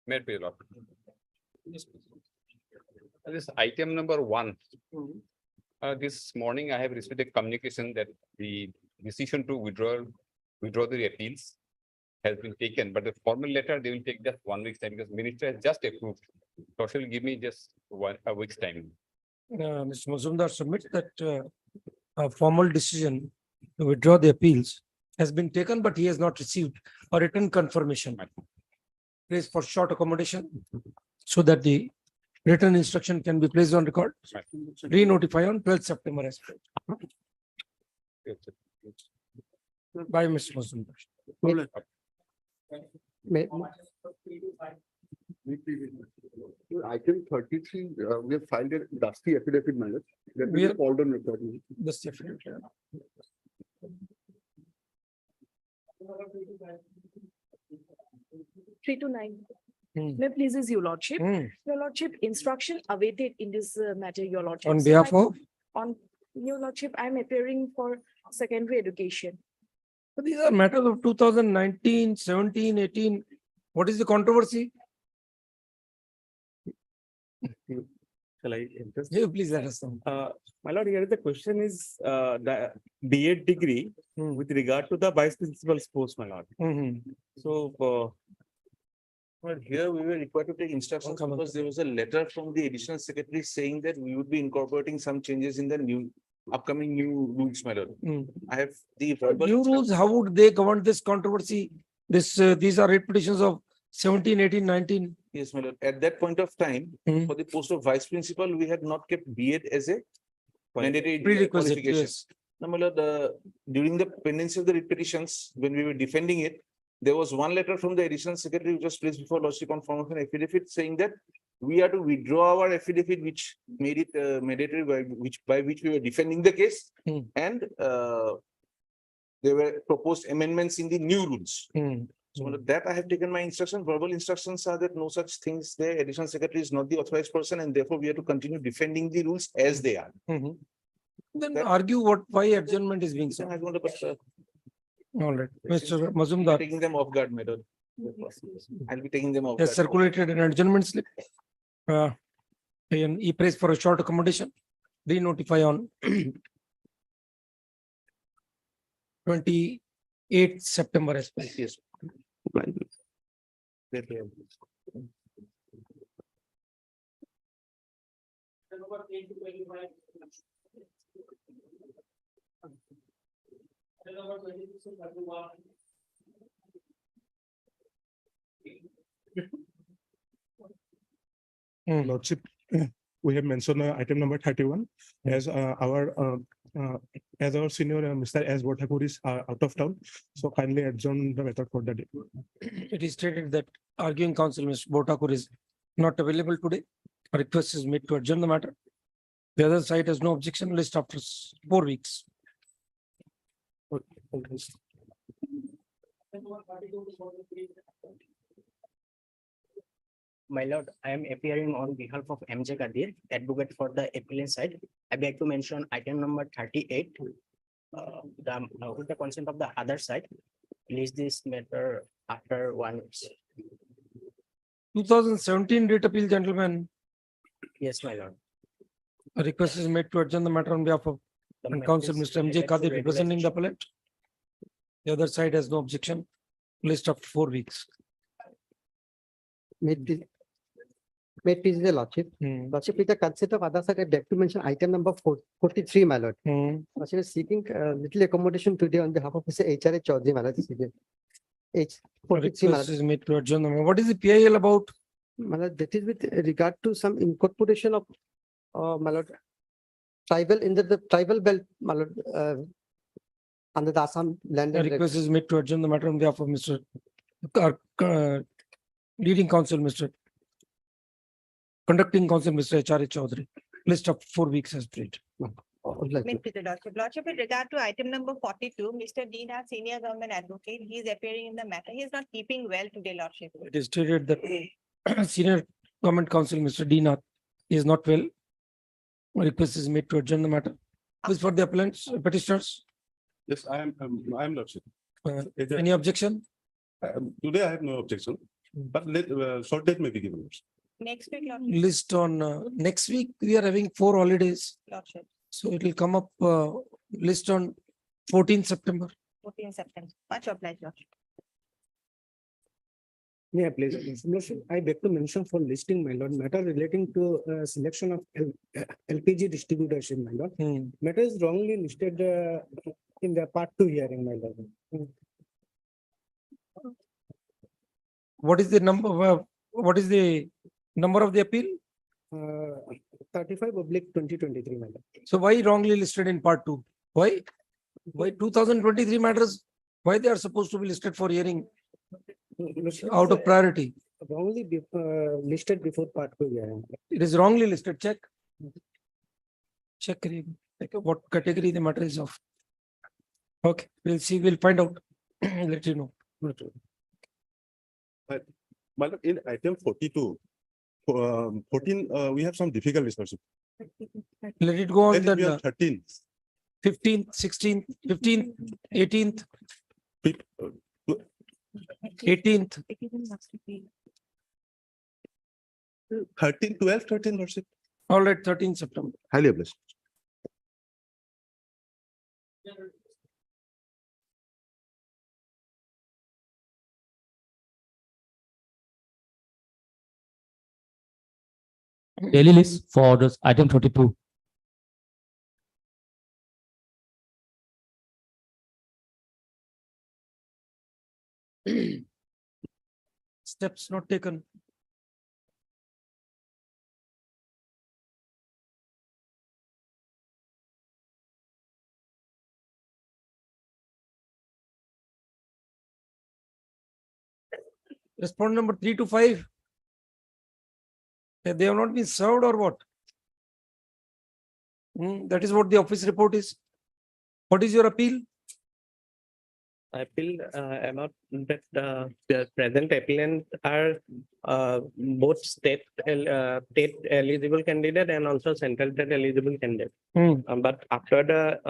May I please, Lord? This item number 1. This morning I have received a communication that the decision to withdraw the appeals has been taken, but the formal letter they will take just 1 week's time because minister has just approved. So she will give me just a week's time. Mr. Mazumdar submits that a formal decision to withdraw the appeals has been taken, but he has not received a written confirmation. Place for short accommodation so that the written instruction can be placed on record. Re-notify on 12th September as per. By Mr. Mazumdar. Item 33, we have filed a dusty affidavit matter. That We will are- be called on record. This affidavit. 329. Hmm. May pleases you, Lordship. Hmm. Your Lordship, instruction awaited in this matter, Your Lordship. On So behalf I- of, On, Your Lordship, I am appearing for secondary education. these are matters of 2019, 17, 18. What is the controversy? Shall I address? Yeah, please let us know. My lord, here the question is, the B.Ed degree with regard to the vice principal's post, my lord. Mhm. So, well, here we were required to take instructions Come on. because there was a letter from the additional secretary saying that we would be incorporating some changes in the upcoming new rules, my lord. Mm. I have the verbal. New rules, how would they govern this controversy? These are writ petitions of 17, 18, 19. Yes, my lord. At that point of time, Hmm. for the post of vice principal, we had not kept B.Ed as a mandatory Prerequisite, qualification. yes. No, my lord, during the pendency of the writ petitions, when we were defending it, there was one letter from the additional secretary which was placed before lordship on form of an affidavit saying that we are to withdraw our affidavit, which made it mandatory by which we were defending the case. Hmm. And there were proposed amendments in the new rules. Hmm. So my lord, that I have taken my instruction. Verbal instructions are that no such things there. Additional secretary is not the authorized person, and therefore we have to continue defending the rules as they are. Mhm. Then That- argue why adjournment is being So sought. I want to, but All right, Mr. I'll be Mazumdar taking them off guard, my lord. I'll be taking them off has guard. circulated an adjournment slip. And he prays for a short accommodation. Re-notify on 28th September as well. Yes. Hmm. Lordship, we have mentioned item number 31 as our senior Mr. S. Thakur is out of town. So kindly adjourn the matter for the day. It is stated that arguing counsel, Mr. Botakur, is not available today. A request is made to adjourn the matter. The other side has no objection. List after 4 weeks. My lord, I am appearing on behalf of MJ Kadir, advocate for the appellant side. I beg to mention item number 38. With the consent of the other side, release this matter after 1 week. 2017 writ appeal, gentlemen. Yes, my lord. A request is made to adjourn the matter on behalf of The and matter counsel, is Mr. MJ related to Kadir, representing the regularization. appellant. The other side has no objection. List after 4 weeks. May it please the Lordship. Hmm. Lordship, with the consent of other side, I beg to mention item number 43, my lord. Hmm. Lordship is seeking little accommodation today on behalf of Mr. H.R.A. Chaudhary, my lord. H A 43, my request lord. is made to adjourn the matter. What is the PIL about? My lord, that is with regard to some incorporation of, my lord, tribal in the tribal belt, my lord, under the Assam land. A and request is made to adjourn the matter on behalf of Mr. Leading counsel, Mr. Conducting counsel, Mr. H.R.A. Chaudhary. List of 4 weeks has played. would like to- May the Lordship, Lordship, with regard to item number 42, Mr. Dina, senior government advocate, he is appearing in the matter. He is not keeping well today, Lordship. It is stated that senior government counsel, Mr. D. Nath, is not well. A request is made to adjourn the matter. This for the appellants, petitioners. Yes, I am Lordship. Uh, Is there- Any objection? Today I have no objection. But short date may be given. Next week, List on, next week, we are having 4 holidays. Lordship, So it will come up, list on 14th September. 14 September. Much obliged, Lordship. Yeah, please. Lordship, I beg to mention for listing, my lord, matter relating to selection of LPG distributorship, my lord. Hmm. Matter is wrongly listed in the part 2 hearing, my lord. What is the number, what is the number of the appeal? 35/2023, my lord. So why wrongly listed in part 2? Why? Why 2023 matters? Why they are supposed to be listed for hearing Lordship, out of priority? wrongly listed before part 2 hearing. It is wrongly listed, check. Check what category the matter is of. Okay, we'll see, we'll find out. Let you know. But in item 42, 14, we have some difficulties, Lordship. Let it go on Let it be on the 13. 15th, 16th, 15th, 18th, Fif- uh, 18th. 13, 12, 13, Lordship. All right, 13th September. Highly obliged. Daily list for this item 42. Steps not taken. Respondent number 3 to 5. They have not been served or what? That is what the office report is. What is your appeal? I feel about that the present applicants are both state eligible candidate and also central state eligible candidate. But after the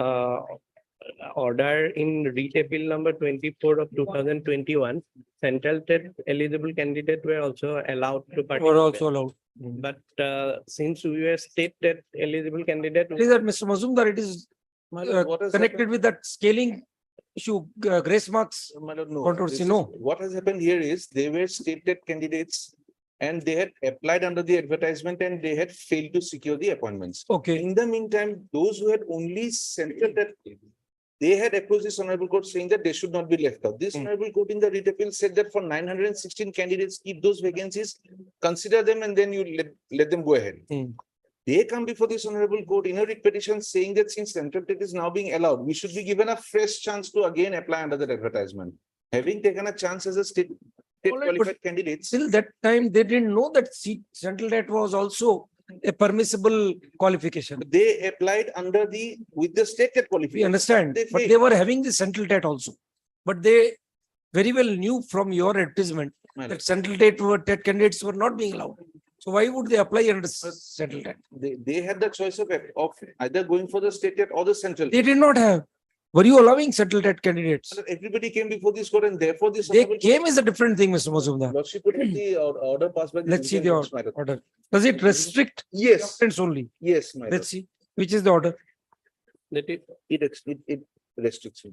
order in writ appeal number 24 of 2021, central state eligible candidate were also allowed to participate. Were also allowed. But since we were state that eligible candidate, It is that Mr. Mazumdar, it is What has connected happened? with that scaling issue, grace marks. My lord, no. Controversy, This is- no. What has happened here is they were stated candidates and they had applied under the advertisement and they had failed to secure the appointments. Okay, In the meantime, those who had only centered that, they had approached this honorable court saying that they should not be left out. This honorable court in the writ appeal said that for 916 candidates, keep those vacancies, consider them and then you let them go ahead. They come before this honorable court in a writ petition saying that since central state is now being allowed, we should be given a fresh chance to again apply under that advertisement. Having taken a chance as a state All right, but qualified candidates, till that time, they didn't know that central debt was also a permissible qualification. they applied under with the stated We qualification. understand, They but failed. they were having the central debt also. But they very well knew from your advertisement My that central debt candidates were not being allowed. So why would they apply under central debt? They had the choice of either going for the stated or the central. They did not have. Were you allowing central debt candidates? Everybody came before this court and therefore this. They honorable came as a different thing, Mr. Mazumdar. Lordship put the order passed by. Let's see the division bench, my lord. order. Does it restrict Yes, applicants only? yes, my lord. Let's see, which is the order? It restricts.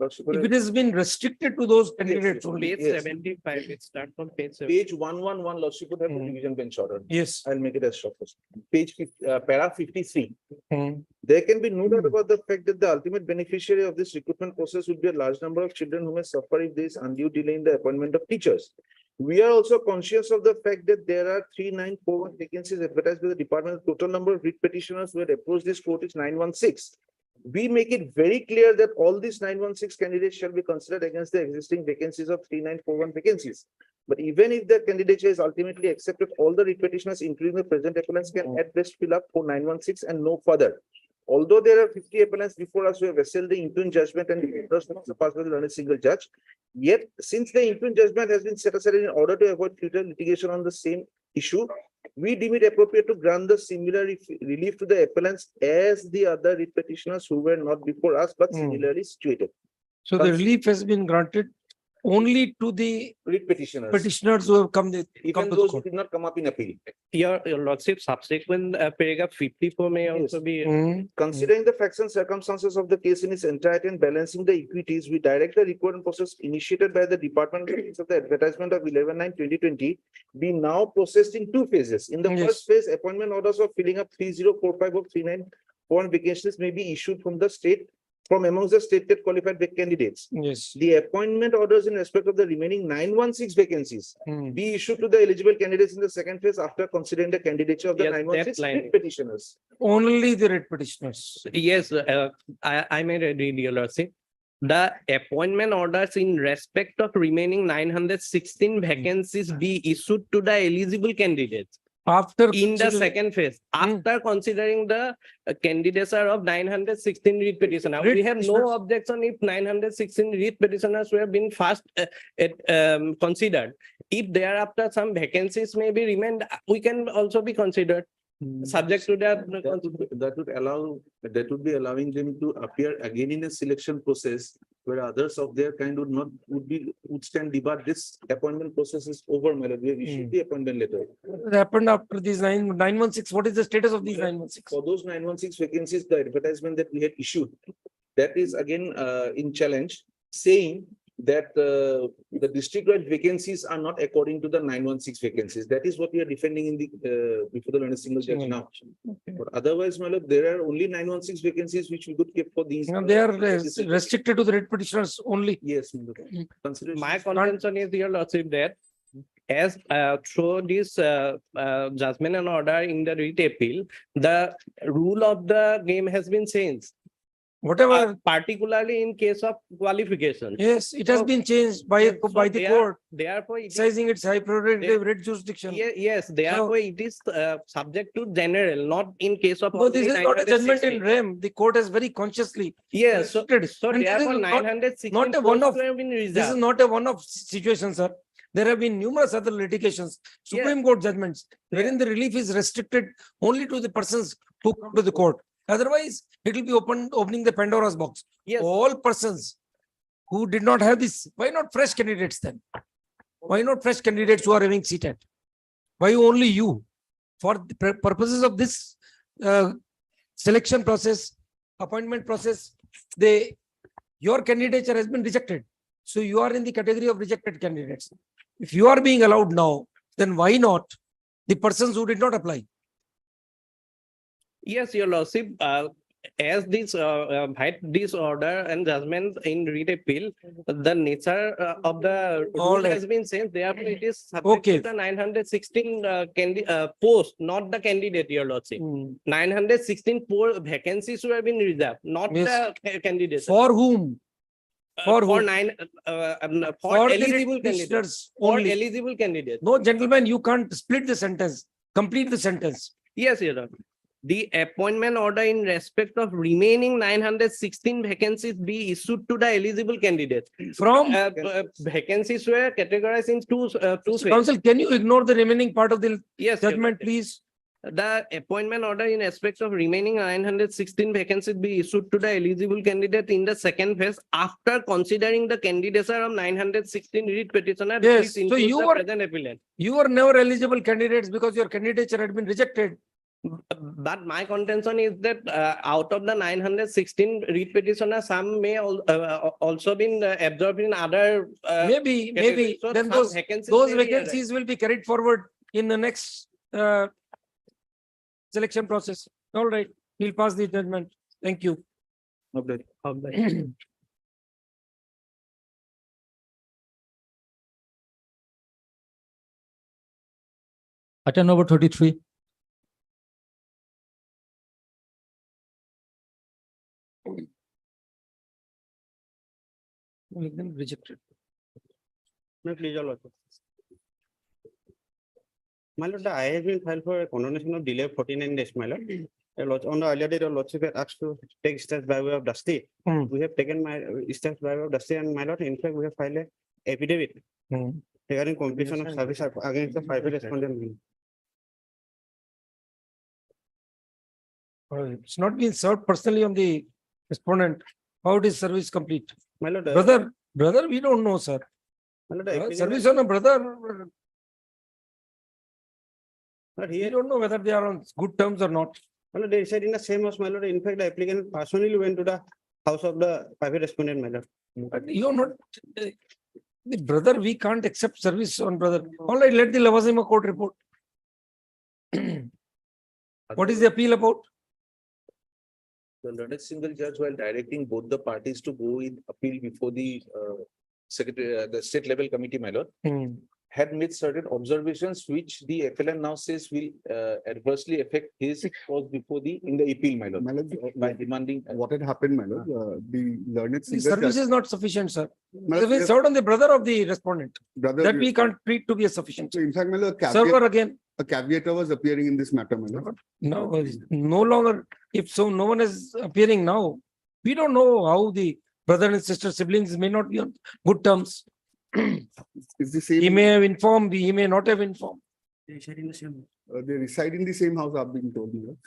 Lordship put If it has been restricted to those candidates only. page Yes. 75, it starts from page 7. Page 111, Lordship would have the division bench order. Yes. I'll make it as short as. Page para 53. Hmm. There can be no doubt about the fact that the ultimate beneficiary of this recruitment process would be a large number of children who may suffer if there is undue delay in the appointment of teachers. We are also conscious of the fact that there are 3941 vacancies advertised by the department. The total number of writ petitioners who had approached this court is 916. We make it very clear that all these 916 candidates shall be considered against the existing vacancies of 3941 vacancies. But even if the candidature is ultimately accepted, all the writ petitioners, including the present appellants, can at best fill up for 916 and no further. Although there are 50 appellants before us who have wrestled the interim judgment and the interest of the passed on a single judge, yet since the interim judgment has been set aside in order to avoid future litigation on the same issue, we deem it appropriate to grant the similar relief to the appellants as the other writ petitioners who were not before us but similarly situated. So the relief has been granted only to the Read petitioners, petitioners who have come even to the those who court. did not come up in appeal. Your lordship, subsequent paragraph 54 may also be. Considering the facts and circumstances of the case in its entirety and balancing the equities, we direct the recruitment process initiated by the Department of the advertisement of 11/9/2020 be now processed in two phases. In the Yes. first phase, appointment orders for filling up 3045 of 39 vacancies may be issued from amongst the stated qualified candidates. Yes. The appointment orders in respect of the remaining 916 vacancies be issued to the eligible candidates in the second phase after considering the candidature of the Yes, 916 that line. writ petitioners. Only the writ petitioners. Yes, I may read your lordship. The appointment orders in respect of remaining 916 vacancies be issued to the eligible candidates After. in the considering- second phase, after considering the candidature of 916 writ petitioner. Writ We have no petitioners. objection if 916 writ petitioners were been first considered. If thereafter some vacancies may be remained, we can also be considered subject to that. That would be allowing them to appear again in a selection process where others of their kind would stand debarred. This appointment process is over, my lord. We have issued the appointment letter. What happened after these 916? What is the status of these 916? For those 916 vacancies, the advertisement that we had issued, that is again in challenge, saying that the district-wide vacancies are not according to the 916 vacancies. That is what we are defending in the before the learned single judge now. But otherwise, my lord, there are only 916 vacancies which we could keep for these. Now, they are restricted to the writ petitioners only. Yes, my lord. Consideration. My contention is, your lordship, that as through this judgment and order in the writ appeal, the rule of the game has been changed, Whatever, particularly in case of qualification. yes, it has So- been changed by So the they are- court, Therefore, it is, exercising its high prerogative writ jurisdiction. yes, therefore it is subject to general, not in case of. No, this only is not a judgment 960. in rem. The court has very consciously Yes, so restricted. so And this is therefore not- 916 not a one-off- posts have been This is reserved. not a one-off situation, sir. There have been numerous other litigations, Supreme Court judgments, wherein the relief is restricted only to the persons who come to the court. Otherwise, it will be opening the Pandora's box. Yes. All persons who did not have this, why not fresh candidates then? Why not fresh candidates who are having seated? Why only you? For the purposes of this selection process, appointment process, your candidature has been rejected. So you are in the category of rejected candidates. If you are being allowed now, then why not the persons who did not apply? Yes, your lordship, as this this order and judgment in writ appeal, the nature of the All rule right. has been changed. Therefore, it is subject Okay. to the 916 post, not the candidate, your lordship. 916 vacancies who have been reserved, not Yes. the candidate. For whom? for For whom? nine, For for the eligible candidates, petitioners for only. eligible candidates. No, gentlemen, you can't split the sentence, complete the sentence. Yes, your Honor. The appointment order in respect of remaining 916 vacancies be issued to the eligible candidates. From Vacancies were categorized in two phases. council, can you ignore the remaining part of the Yes, Your judgment, Honor. please? The appointment order in respect of remaining 916 vacancies be issued to the eligible candidate in the second phase after considering the candidature of 916 writ petitioner. Yes, which so includes you the were- present appellant. You were never eligible candidates because your candidature had been rejected. But my contention is that out of the 916 writ petitioner, some may also been absorbed in other. Maybe, categories. So then some those vacancies may be added. vacancies will be carried forward in the next selection process. All right, we'll pass the judgment. Thank you. Item number 33. Rejected. My please, your lordship. My lord, I have been filed for a condemnation of delay of 49 days, my lord. Your lord, on the earlier date, your lordship had asked to take steps by way of dusty. We have taken my steps by way of dusty, and my lord, in fact, we have filed a affidavit regarding completion of service against the private respondent. It's not been served personally on the respondent. How it is service complete? My lord, Brother, we don't know, sir. My lord, the applicant Service has- on a brother, But we here, don't know whether they are on good terms or not. my lord, they said in the same house, my lord, in fact, the applicant personally went to the house of the private respondent, my lord. But you are not, the brother, we can't accept service on brother. All right, let the Lavazima court report. What is the appeal about? The learned single judge, while directing both the parties to go in appeal before the secretary, the state level committee, my lord, had made certain observations which the appellant now says will adversely affect his cause before the, in the appeal, my lord. My lord, By demanding. what had happened, my lord, the learned The single service judge, is not sufficient, sir. my Service lord, served on the brother of the respondent. brother. That we can't treat to be a sufficient. So in fact, my lord, Server again, a caveator was appearing in this matter, my lord. no longer, if so, no one is appearing now. We don't know how the brother and sister siblings may not be on good terms. It's the same. He may have informed, he may not have informed. They reside in the same house, I've been told, my lord.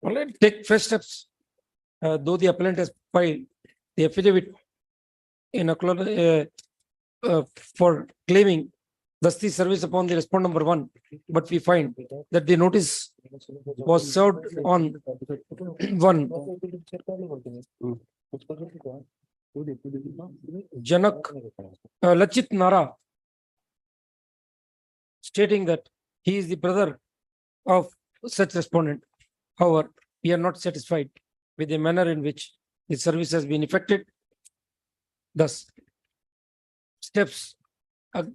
All right, take fresh steps. Though the appellant has filed the affidavit in for claiming thus the service upon the respondent number 1, but we find that the notice was served on 1 Janak Lachit Nara, stating that he is the brother of such respondent. However, we are not satisfied with the manner in which the service has been effected. Thus, steps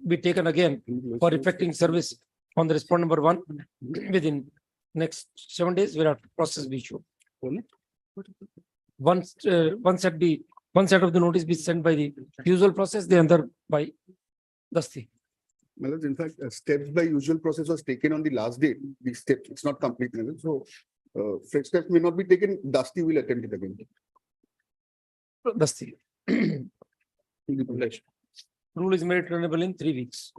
be taken again for effecting service on the respondent number 1 within next 7 days, where process be issued. One set of the notice be sent by the usual process, the other by Dasti. My lord, in fact, steps by usual process was taken on the last date. The step, it's not complete, my lord. So fresh steps may not be taken. Dusty will attempt it again. Dasti. Rule is made returnable in 3 weeks.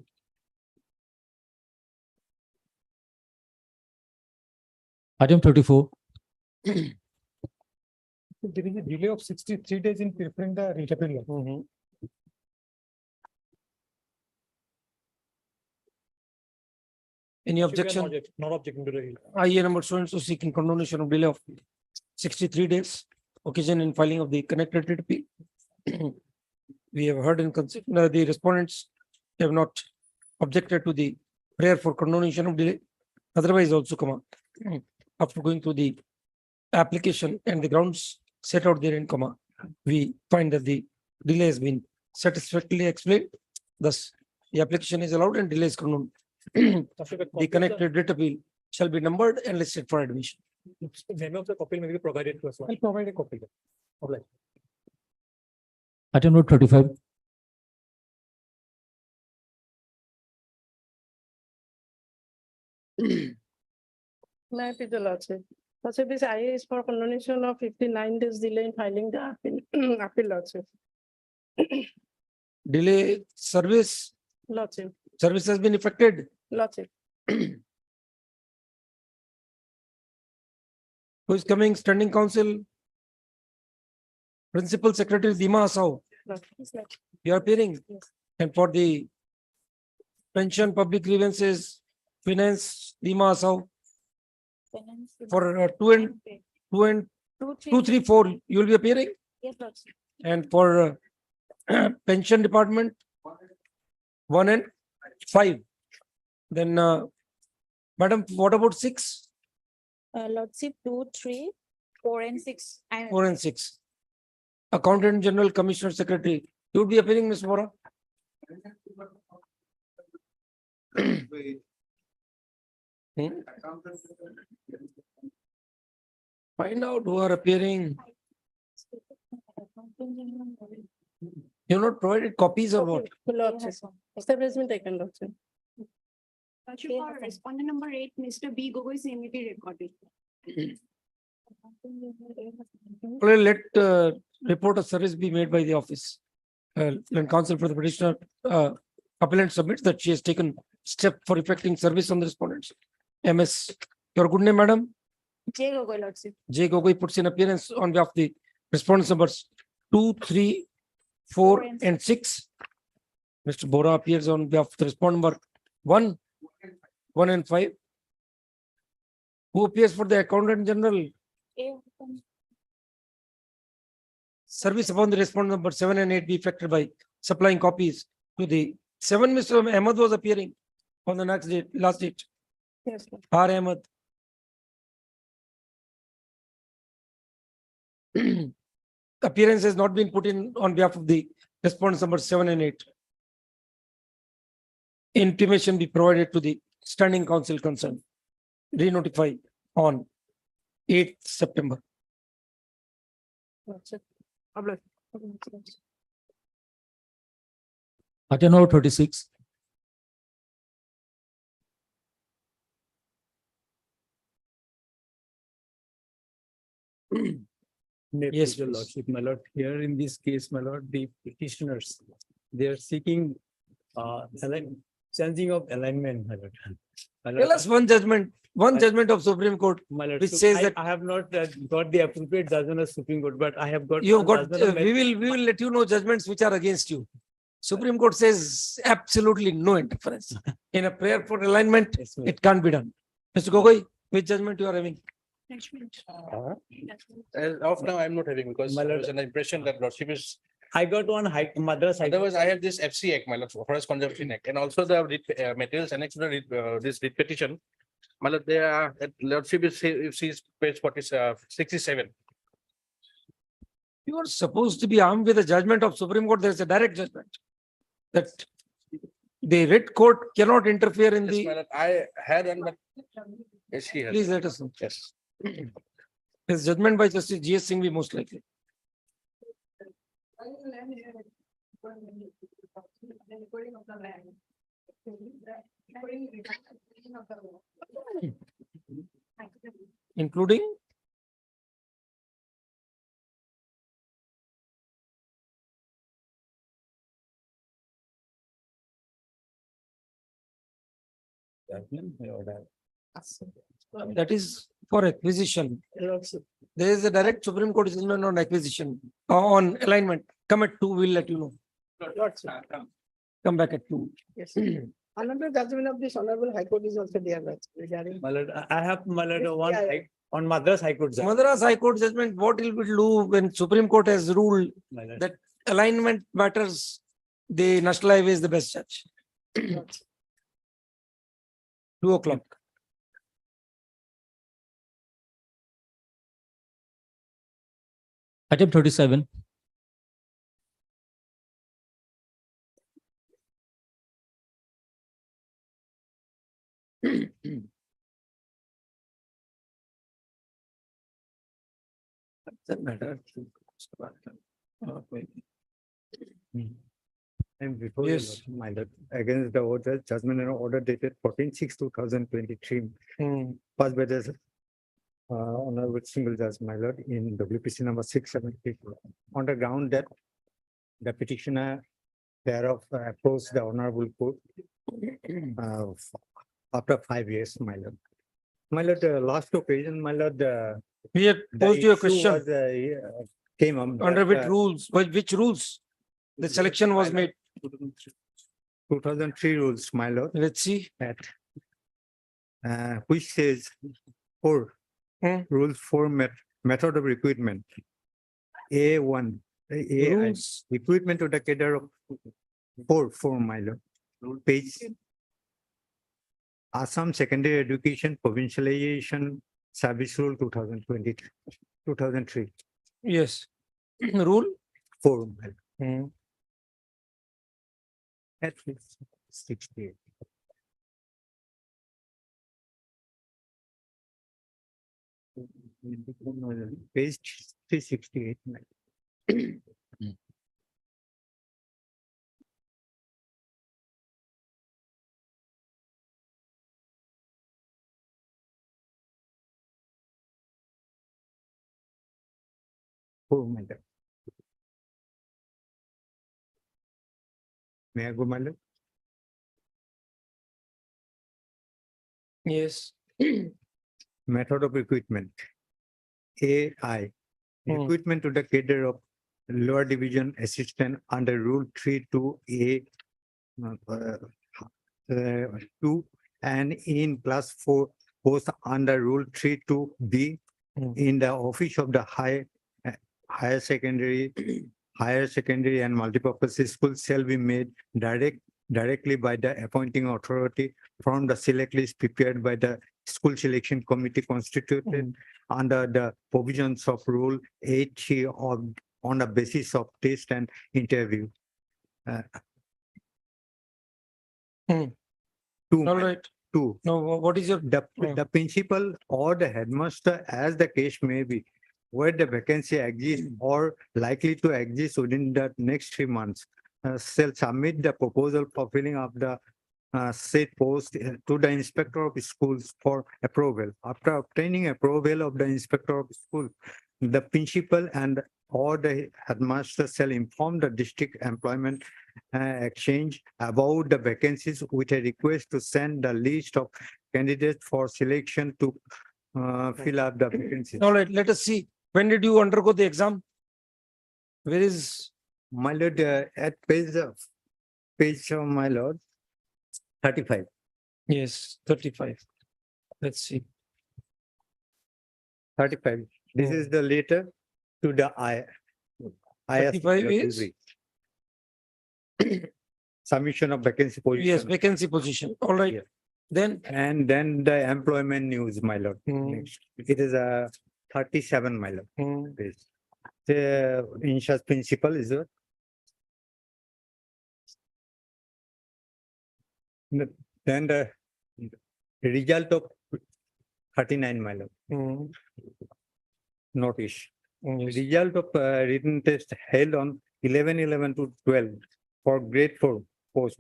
Item 34. There is a delay of 63 days in preparing the writ appeal. Any objection? Not objecting to the. IA number so and so seeking condonation of delay of 63 days, occasion in filing of the connected writ appeal. We have heard and considered the respondents have not objected to the prayer for condonation of delay. Otherwise also come out after going through the application and the grounds set out therein, we find that the delay has been satisfactorily explained. Thus, the application is allowed and delay is condoned. The connected writ appeal shall be numbered and listed for admission. Name of the copy may be provided to us. I'll provide a copy. Item number 35. May I plead the lordship? Lordship, this IA is for condonation of 59 days delay in filing the appeal, appeal lordship. Delay service Lordship, has been effected. lordship. Who is coming? Standing counsel. Principal Secretary Dima Asau. Lordship. You are appearing. And for the pension, public grievances, finance, Dima Asau. For 2 and 2, 3, 4, you will be appearing. Yes, lordship. And for pension department, 1 and 5. Then, madam, what about 6, Lordship, 2, 3, 4 and 6. 4 and 6? Accountant General, Commissioner Secretary, you would be appearing, Ms. Vora? Find out who are appearing. You not provided copies or what? Lordship. Step has been taken, lordship. For respondent number 8, Mr. B. Gogoi's name will be recorded. Well, let report of service be made by the office. And counsel for the petitioner, appellant submits that she has taken step for effecting service on the respondents. MS, your good name, madam? J. Gogoi, lordship. J. Gogoi puts in appearance on behalf of the respondents numbers 2, 3, 4, and 6. Mr. Bora appears on behalf of the respondent number 1, 1 and 5. Who appears for the Accountant General? Service upon the respondent number 7 and 8 be effected by supplying copies to the 7. Mr. Ahmed was appearing on the next date, last date. Yes, sir. R. Ahmed. Appearance has not been put in on behalf of the respondents number 7 and 8. Intimation be provided to the standing council concerned. Re-notify on 8th September. That's it. Public. Item number 36. Yes, Your please. lordship, my lord, here in this case, my lord, the petitioners, they are seeking changing of alignment, my lord. My lord, Tell us one judgment of Supreme Court. my lord, which so says that- I have not got the appropriate judgment of Supreme Court, but I have got. You've one got, judgment of we will let you know judgments which are against you. Supreme Court says absolutely no interference. In a prayer for alignment, Yes, my it can't be done. Mr. Gogoi, which judgment you are having? As of now, I'm not having because My there lord- was an impression that lordship is, I got one Madras. otherwise I have this FC Act, my lord, Forest Conservation Act, and also the materials annexed to the this writ petition. My lord, they are, lordship is, if sees page 67. You are supposed to be armed with a judgment of Supreme Court. There is a direct judgment that the writ court cannot interfere in Yes, my the, lord, I had one, but yes, he has. please let us know. Yes. His judgment by Justice G.S. Singh be most likely. Including that is for acquisition. There is a direct Supreme Court judgment on acquisition, on alignment. Come at 2, we'll let you know. Come back at 2. Yes. Another judgment of this honorable High Court is also there regarding. My lord, I have, my lord, one Yeah, yeah. on Madras High Court. judgment. Madras High Court judgment, what it will do when Supreme Court has ruled My lord. that alignment matters, the National Highway is the best judge. 2 o'clock. Item 37. Doesn't matter. And before, your Yes. lordship, my lord, against the order, judgment and order dated 14/6/2023, passed by the honorable single judge, my lord, in WPC number 674, on the ground that the petitioner thereof approached the honorable court after 5 years, my lord. My lord, last occasion, my lord, We had the posed you a issue question was, came up. under that, which rules, which rules the selection was made. 2003 rules, my lord, Let's see. that which says 4, rule 4 method of recruitment. A1, Rules. recruitment to the cadre of 4, my lord, page. Assam Secondary Education Provincialization Service Rule 2003. Yes. Rule. 4, my lord. At least 68. Page 368. my lord. Oh, my lord. May I go, my lord? Yes. Method of recruitment. AI, recruitment to the cadre of lower division assistant under Rule 32A 2 and in +4 post under Rule 32B in the office of the higher secondary and multipurpose school shall be made directly by the appointing authority from the select list prepared by the school selection committee constituted under the provisions of Rule 8 of on the basis of test and interview. Two, All right. two. Now, what is your? The principal or the headmaster, as the case may be, where the vacancy exists or likely to exist within the next 3 months, shall submit the proposal for filling up the said post to the inspector of schools for approval. After obtaining approval of the inspector of school, the principal and or the headmaster shall inform the district employment exchange about the vacancies with a request to send the list of candidates for selection to fill up the vacancies. All right, let us see. When did you undergo the exam? Where is? My lord, at page my lord, 35. Yes, 35. Let's see. 35. This is the letter to the IS 35 is? submission of vacancy position. Yes, vacancy position. All right. Yes. Then, And then the employment news, my lord. Next. It is a 37, my lord. Page. The in charge principal is a then the result of 39, my lord. Notice. Result of written test held on 11/11 to 12 for grade 4 post.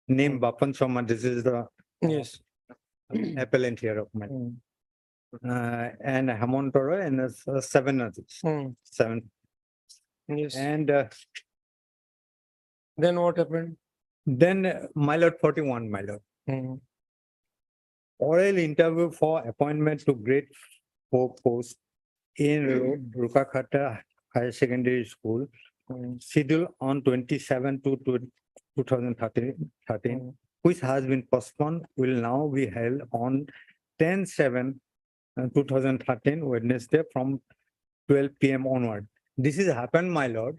Name Bapan Soma. This is the yes. appellant here of my. And Hamon Toro and 7 others. 7. Yes. And Then what happened? then my lord 41, my lord. Oral interview for appointment to grade 4 post in Rukakhata Higher Secondary School, scheduled on 27 to 2013, which has been postponed, will now be held on 10/7/2013, Wednesday from 12 p.m. onward. This has happened, my lord,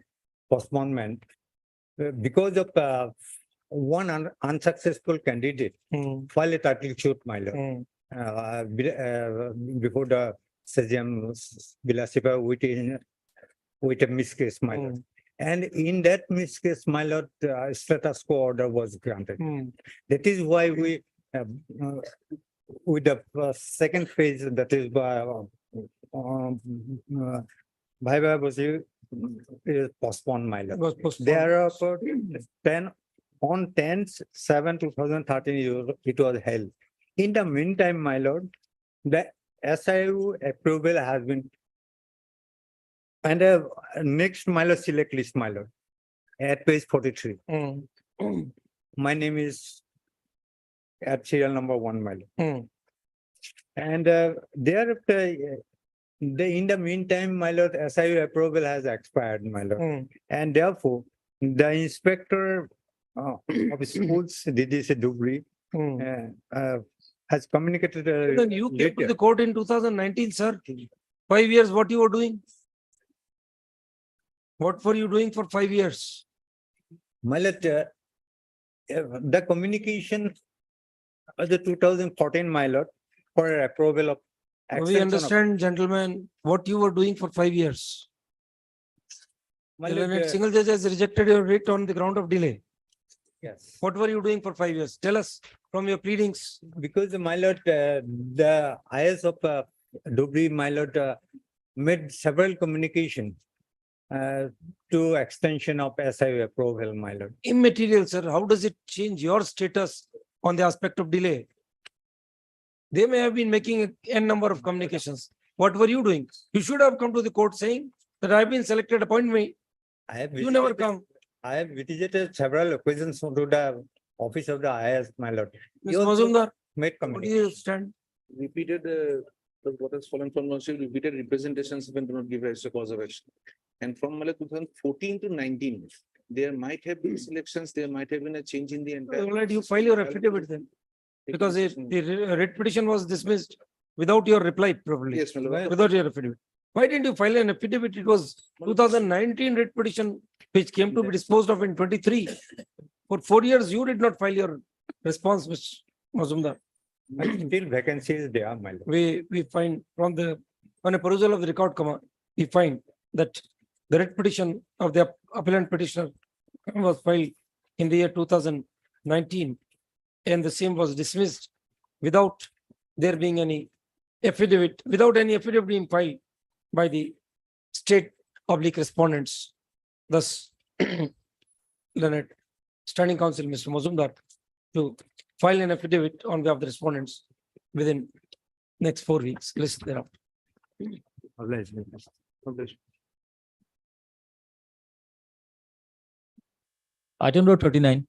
postponement, because of one unsuccessful candidate filed a title suit, my lord, before the Sejam Bilasipa with a miscase, my lord. And in that miscase, my lord, status quo order was granted. That is why we, with the second phase, that is by Bhai was postponed, my lord. Was postponed. Thereafter, on 10/7/2013, it was held. In the meantime, my lord, the SIU approval has been, and next, my lord, select list, my lord, at page 43. My name is at serial number 1, my lord. And thereafter, in the meantime, my lord, SIU approval has expired, my lord. And therefore, the inspector of schools, DDC Dubri, has communicated. Then you came to the court in 2019, sir. 5 years, what you were doing? What were you doing for 5 years? My lord, the communication of the 2014, my lord, for approval of. We extension of- understand, gentlemen, what you were doing for 5 years. My The lord, learned single judge has rejected your writ on the ground of delay. yes. What were you doing for 5 years? Tell us from your pleadings. Because my lord, the IS of Dubri, my lord, made several communication to extension of SIU approval, my lord. Immaterial, sir. How does it change your status on the aspect of delay? They may have been making n number of communications. What were you doing? You should have come to the court saying that I've been selected, appoint me. I have You never visited- come. I have visited several occasions to the office of the IS, my lord. Ms. He also Mazumdar, made what do communication. you stand? Repeated, what has fallen from lordship, repeated representations even do not give rise to cause of action. And from 2014 to 19, There might have been selections, there might have been a change in the entire. All right, you file your affidavit then, because the writ petition was dismissed without your reply probably. Yes, my lord. Without your affidavit. Why didn't you file an affidavit? It was 2019 writ petition which came to be disposed of in 23. For 4 years, you did not file your response, Mr. Mazumdar. Still vacancy is there, my lord. We find from on a perusal of the record, we find that the writ petition of the appellant petitioner was filed in the year 2019, and the same was dismissed without there being any affidavit, without any affidavit being filed by the state public respondents. Thus, Leonard, Standing Counsel, Mr. Mazumdar, to file an affidavit on behalf of the respondents within next 4 weeks, list thereafter. Item number 39.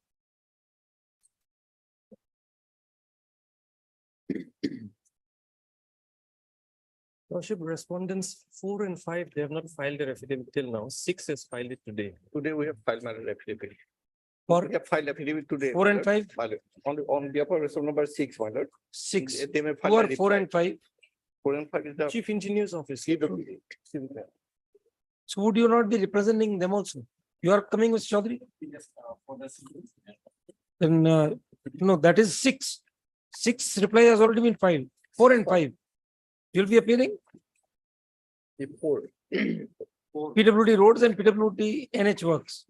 Worship respondents 4 and 5, they have not filed their affidavit till now. 6 has filed it today. Today we have filed my affidavit. For We have filed affidavit today. 4 and 5, My lord. On behalf of reserve number 6, my lord. 6, They may who file. are a 4 reply. and 5. 4 and 5 is the. Chief Engineer's Office. So would you not be representing them also? You are coming with Chaudhary? Then, no, that is 6. 6 reply has already been filed. 4 and 5. You'll be appearing? Four. PWD roads and PWD NH works.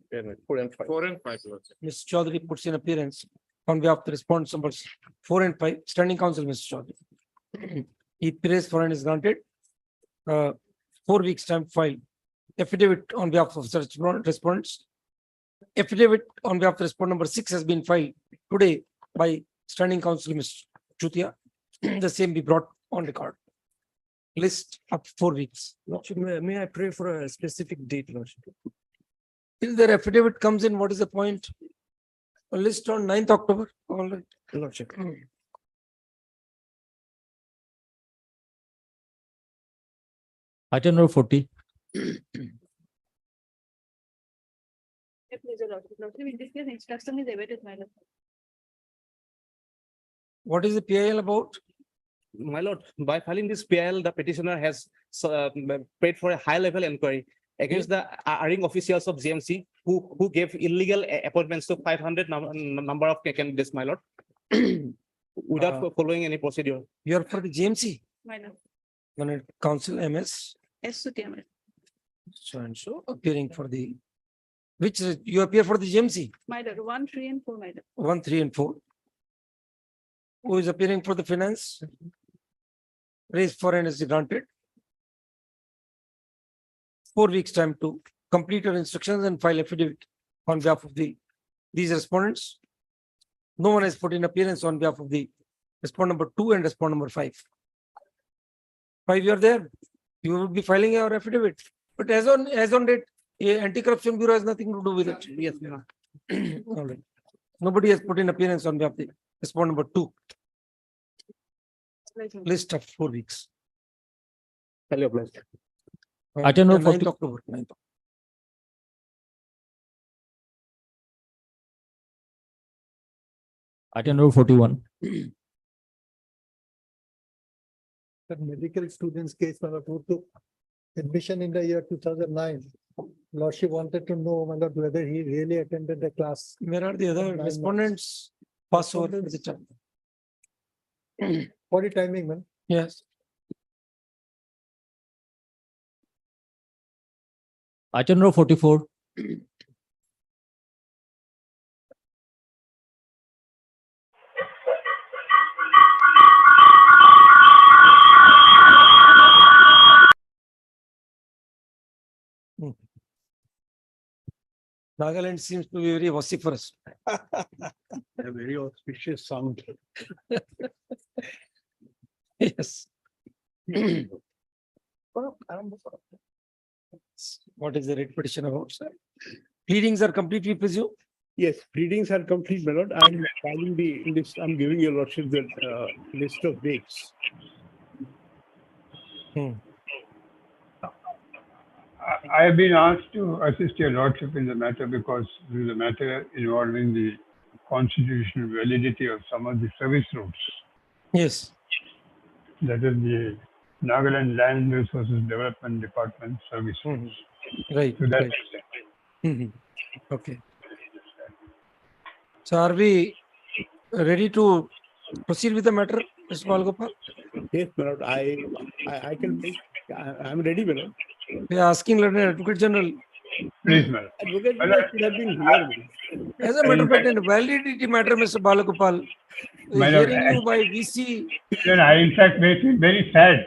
4 and 5. 4 and 5. Mr. Chaudhary puts in appearance on behalf of the response numbers 4 and 5. Standing Counsel, Mr. Chaudhary. He prays for and is granted 4 weeks time file. Affidavit on behalf of such respondents. Affidavit on behalf of respondent number 6 has been filed today by Standing Counsel, Mr. Chutia. The same be brought on record. List up 4 weeks. Lordship, may I pray for a specific date, Lordship? Till their affidavit comes in, what is the point? A list on 9th October. All right. Lordship. Item number 40. Please, your lordship. Lordship, in this case, instruction is awaited, my lord. What is the PIL about? My lord, by filing this PIL, the petitioner has paid for a high-level inquiry against the erring officials of GMC who gave illegal appointments to 500 number of candidates, my lord, without following any procedure. You are for the GMC? My lord. Learned Counsel MS. Yes, Sutia. So and so appearing for the, which you appear for the GMC? My lord, 1, 3 and 4, my lord. 1, 3 and 4. Who is appearing for the finance? Raise for and is granted. 4 weeks time to complete your instructions and file affidavit on behalf of these respondents. No one has put in appearance on behalf of the respondent number 2 and respondent number 5. 5, you are there. You will be filing your affidavit. But as on date, Anti-Corruption Bureau has nothing to do with it. Yes, ma'am. All right. Nobody has put in appearance on behalf of the respondent number 2. List of 4 weeks. Hello, blessed. Item number 9th 40. October. 9th. Item number 41. The medical students case, my lord, who took admission in the year 2009. Lordship wanted to know, my lord, whether he really attended the class. Where are the other respondents? Pass over the time. What is timing, man? Yes. Item number 44. Nagaland seems to be very vociferous. A very auspicious sound. Yes. What is the writ petition about, sir? Pleadings are complete, we presume? Yes, pleadings are complete, my lord. I'm filing the list. I'm giving your lordship the list of dates. I have been asked to assist your lordship in the matter because this is a matter involving the constitutional validity of some of the service routes. Yes. That is the Nagaland Land Resources Development Department service routes. Right. To that right. extent. Mhm. Okay. So are we ready to proceed with the matter, Mr. Balgopal? Yes, my lord, I can make, I'm ready, my lord. We are asking Lord Advocate General. Please, my lord. Advocate General should have been here. As a matter of fact, in the validity matter, Mr. Balagopal, My lord, hearing you by VC. I in fact feel very sad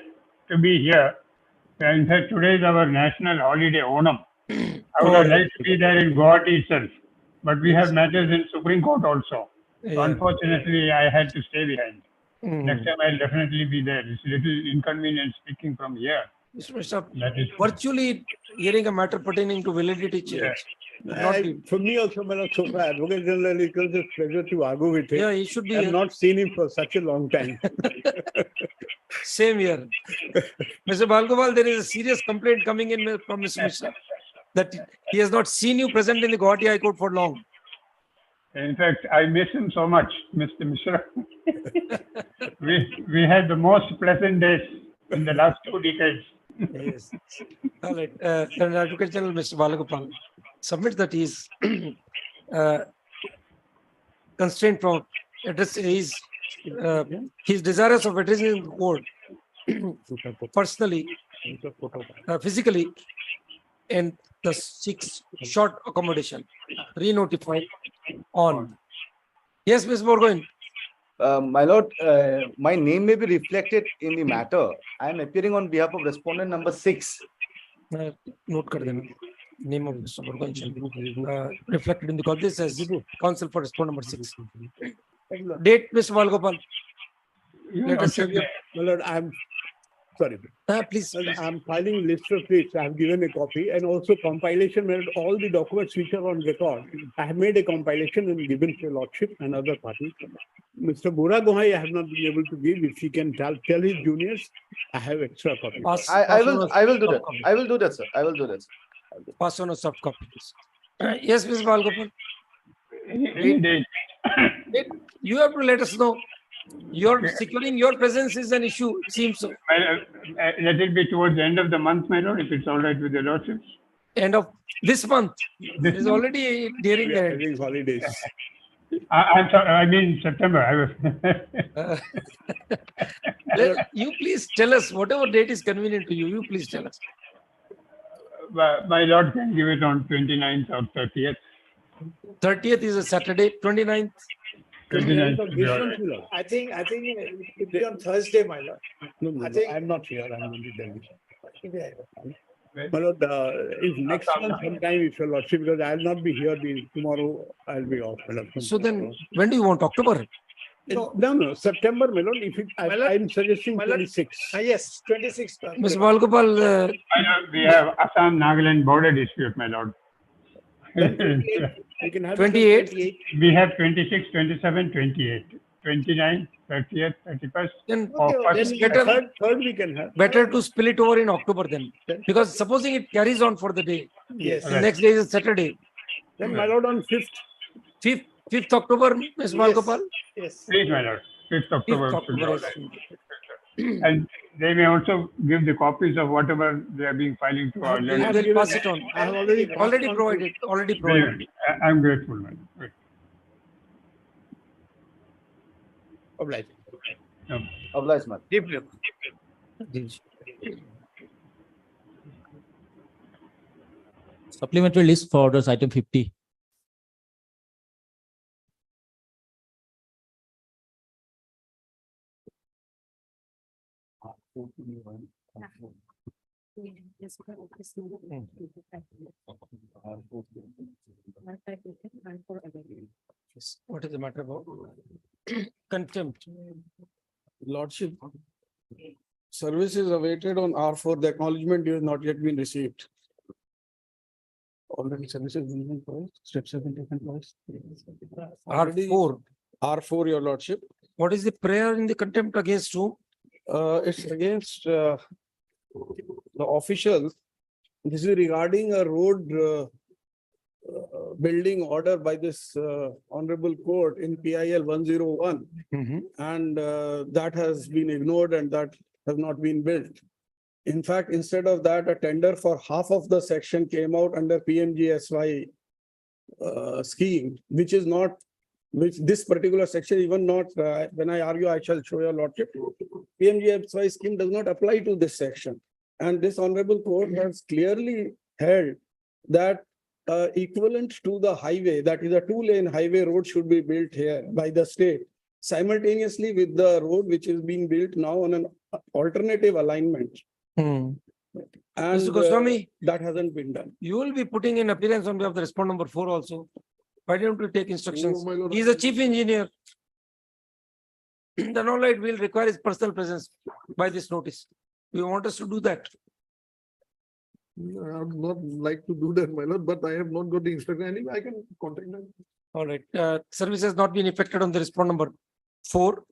to be here. In fact, today is our national holiday, Onam. I would have liked to be there in Guwahati itself, but we have matters in Supreme Court also. So Yeah. unfortunately, I had to stay behind. Mhm. Next time I'll definitely be there. It's a little inconvenient speaking from here. Mr. That is Virtually hearing a matter pertaining to validity change. Not the- for me also, my lord, so far, Advocate General, it was a pleasure to argue with him. Yeah, he should be I've here. not seen him for such a long time. Same here. Mr. Balgopal, there is a serious complaint coming in from Mr. Mishra that he has not seen you present in the Guwahati High Court for long. In fact, I miss him so much, Mr. Mishra. We had the most pleasant days in the last 2 decades. Yes. All right. Then Advocate General Mr. Balagopal submits that he is constrained from address. He's desirous of addressing the court personally, physically, and the 6 short accommodation re-notified on. Yes, Ms. Borgoin. My lord, my name may be reflected in the matter. I am appearing on behalf of respondent number 6. Note kar dena. Name of Mr. Borgoin shall be reflected in the call. This as counsel for respondent number 6. Date, Mr. Balgopal. Let us have your. My lord, I'm sorry. Please. I'm filing list of dates. I have given a copy and also compilation made all the documents which are on record. I have made a compilation and given to your lordship and other parties. Mr. Bura Gohai, I have not been able to give. If he can tell his juniors, I have extra copy. I will do that. I will do that, sir. I will do that. Pass on a soft copy. Yes, Mr. Balgopal. You have to let us know. Your securing your presence is an issue. Seems so. Let it be towards the end of the month, my lord, if it's all right with your lordship. End of this month. It is already during We are the having holidays. I'm sorry, I mean September. You please tell us whatever date is convenient to you. You please tell us. My lord can give it on 29th or 30th. 30th is a Saturday. 29th. 29th. I think it could be on Thursday, my lord. No, I think- I'm not here. I'm going to Delhi. My lord, if next month sometime, if your lordship, because I'll not be here tomorrow, I'll be off. My lord. So then, when do you want? October? No, September, my lord. If it, I'm suggesting 26. Yes, 26. Mr. Balgopal, We have Assam Nagaland border dispute, my lord. We can have 28. We have 26, 27, 28, 29, 30th, 31st. Then, or first- then better, third we can have. better to spill it over in October then. Because supposing it carries on for the day. Yes. The next day is Saturday. Then my lord on 5th. 5th October, Ms. Balgopal. Yes. Please, my lord. 5th October. 5th should be October all right. And they may also give the copies of whatever they are being filing to our We'll lenders. pass it on. I have already Provided. Already provided. I'm grateful, man. Obliged. Obliged, man. Supplementary list for orders item 50. What is the matter about? Contempt. Lordship, service is awaited on R4. The acknowledgement has not yet been received. Already services been taken twice. Steps have been taken twice. R4. R4, your lordship. What is the prayer in the contempt against whom? It's against the officials This is regarding a road building order by this honorable court in PIL 101. And that has been ignored and that has not been built. In fact, instead of that, a tender for half of the section came out under PMGSY scheme, which is not, which this particular section even not, when I argue, I shall show your lordship. PMGSY scheme does not apply to this section. And this honorable court has clearly held that equivalent to the highway, that is a 2-lane highway road should be built here by the state, simultaneously with the road which is being built now on an alternative alignment. And Mr. Goswami, that hasn't been done. you will be putting in appearance on behalf of the respondent number 4 also. Why don't you take instructions? Oh, my lord. He is a chief engineer. Then all right, we'll require his personal presence by this notice. You want us to do that? I would not like to do that, my lord, but I have not got the instruction. Anyway, I can contact them. All right, service has not been effected on the respondent number 4.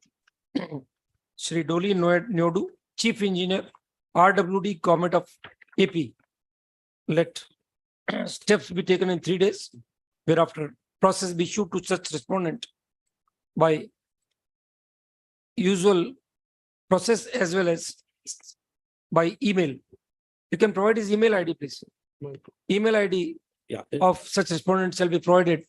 Shri Doli Nyodu, chief engineer, RWD, Government of AP. Let steps be taken in 3 days, whereafter process be issued to such respondent by usual process as well as by email. You can provide his email ID, please. Email ID of such respondent shall be provided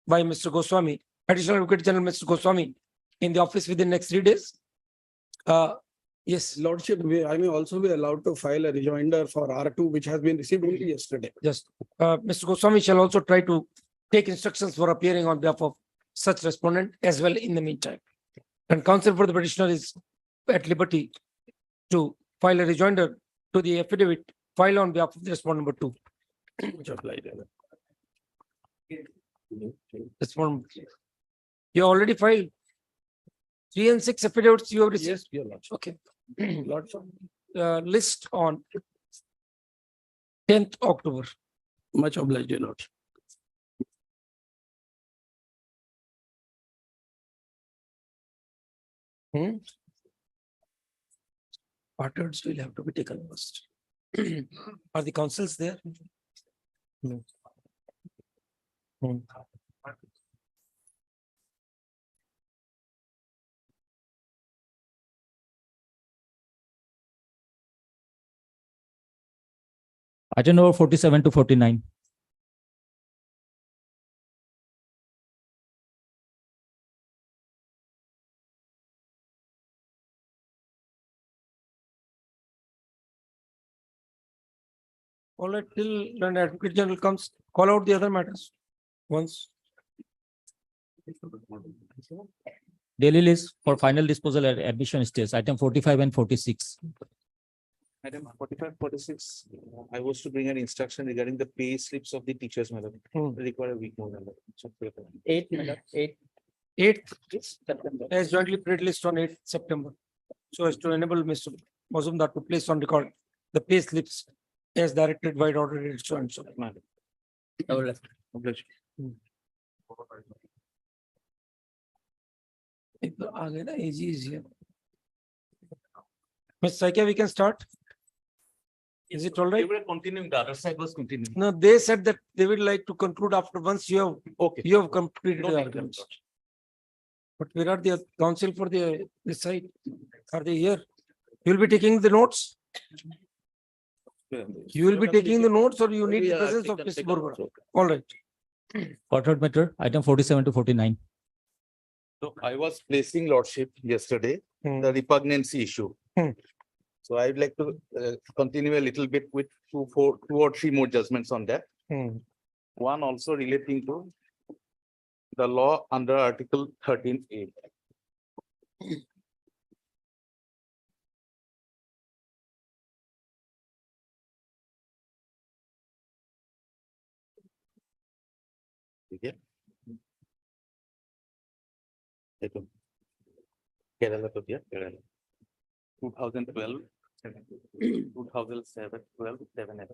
by Mr. Goswami, Additional Advocate General Mr. Goswami, in the office within next 3 days. Yes, Lordship, I may also be allowed to file a rejoinder for R2, which has been received only yesterday. just Mr. Goswami shall also try to take instructions for appearing on behalf of such respondent as well in the meantime. And counsel for the petitioner is at liberty to file a rejoinder to the affidavit filed on behalf of the respondent number 2. Respondent. You already filed 3 and 6 affidavits you have received. Yes, your lordship. Okay. List on 10th October. Much obliged, your lordship. Patterns will have to be taken first. Are the councils there? No. Item number 47 to 49. All right, till when Advocate General comes, call out the other matters once. Daily list for final disposal at admission stage, item 45 and 46. Item 45, 46, I was to bring an instruction regarding the pay slips of the teachers, madam. Require a week more. Madam. 8, madam, 8. 8th as jointly paid list on 8th September. So as to enable Mr. Mazumdar to place on record the pay slips as directed by order so and so. AG is here. Ms. Saikia, we can start. Is it all right? We were continuing, the other side was continuing. No, they said that they would like to conclude after once you have, you have completed the arguments. But where are the counsel for the this side? Are they here? You will be taking the notes? You will be taking the notes or you need the presence of Mr. Burger? All right. For third matter, item 47 to 49. So I was placing lordship yesterday, the repugnancy issue. So I'd like to continue a little bit with two or three more judgments on that. One also relating to the law under Article 13A. Okay. Kerala to here, Kerala. 2012, 2007, 12, 7.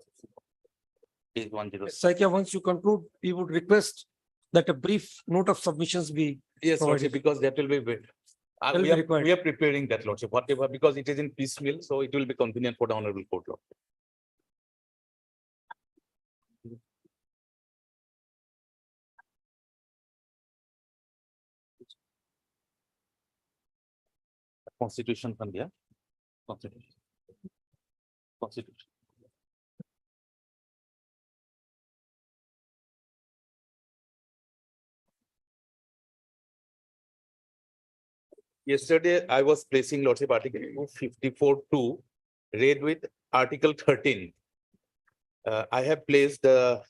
Page 10. Saikia, once you conclude, we would request that a brief note of submissions be. Yes, Lordship, because that will be good. Will be required. We are preparing that, Lordship, whatever, because it is in piecemeal, so it will be convenient for the Honorable Court. Lord. Constitution kan dia. Constitution. Constitution. Yesterday, I was placing Lordship Article 254(2), read with Article 13. I have placed the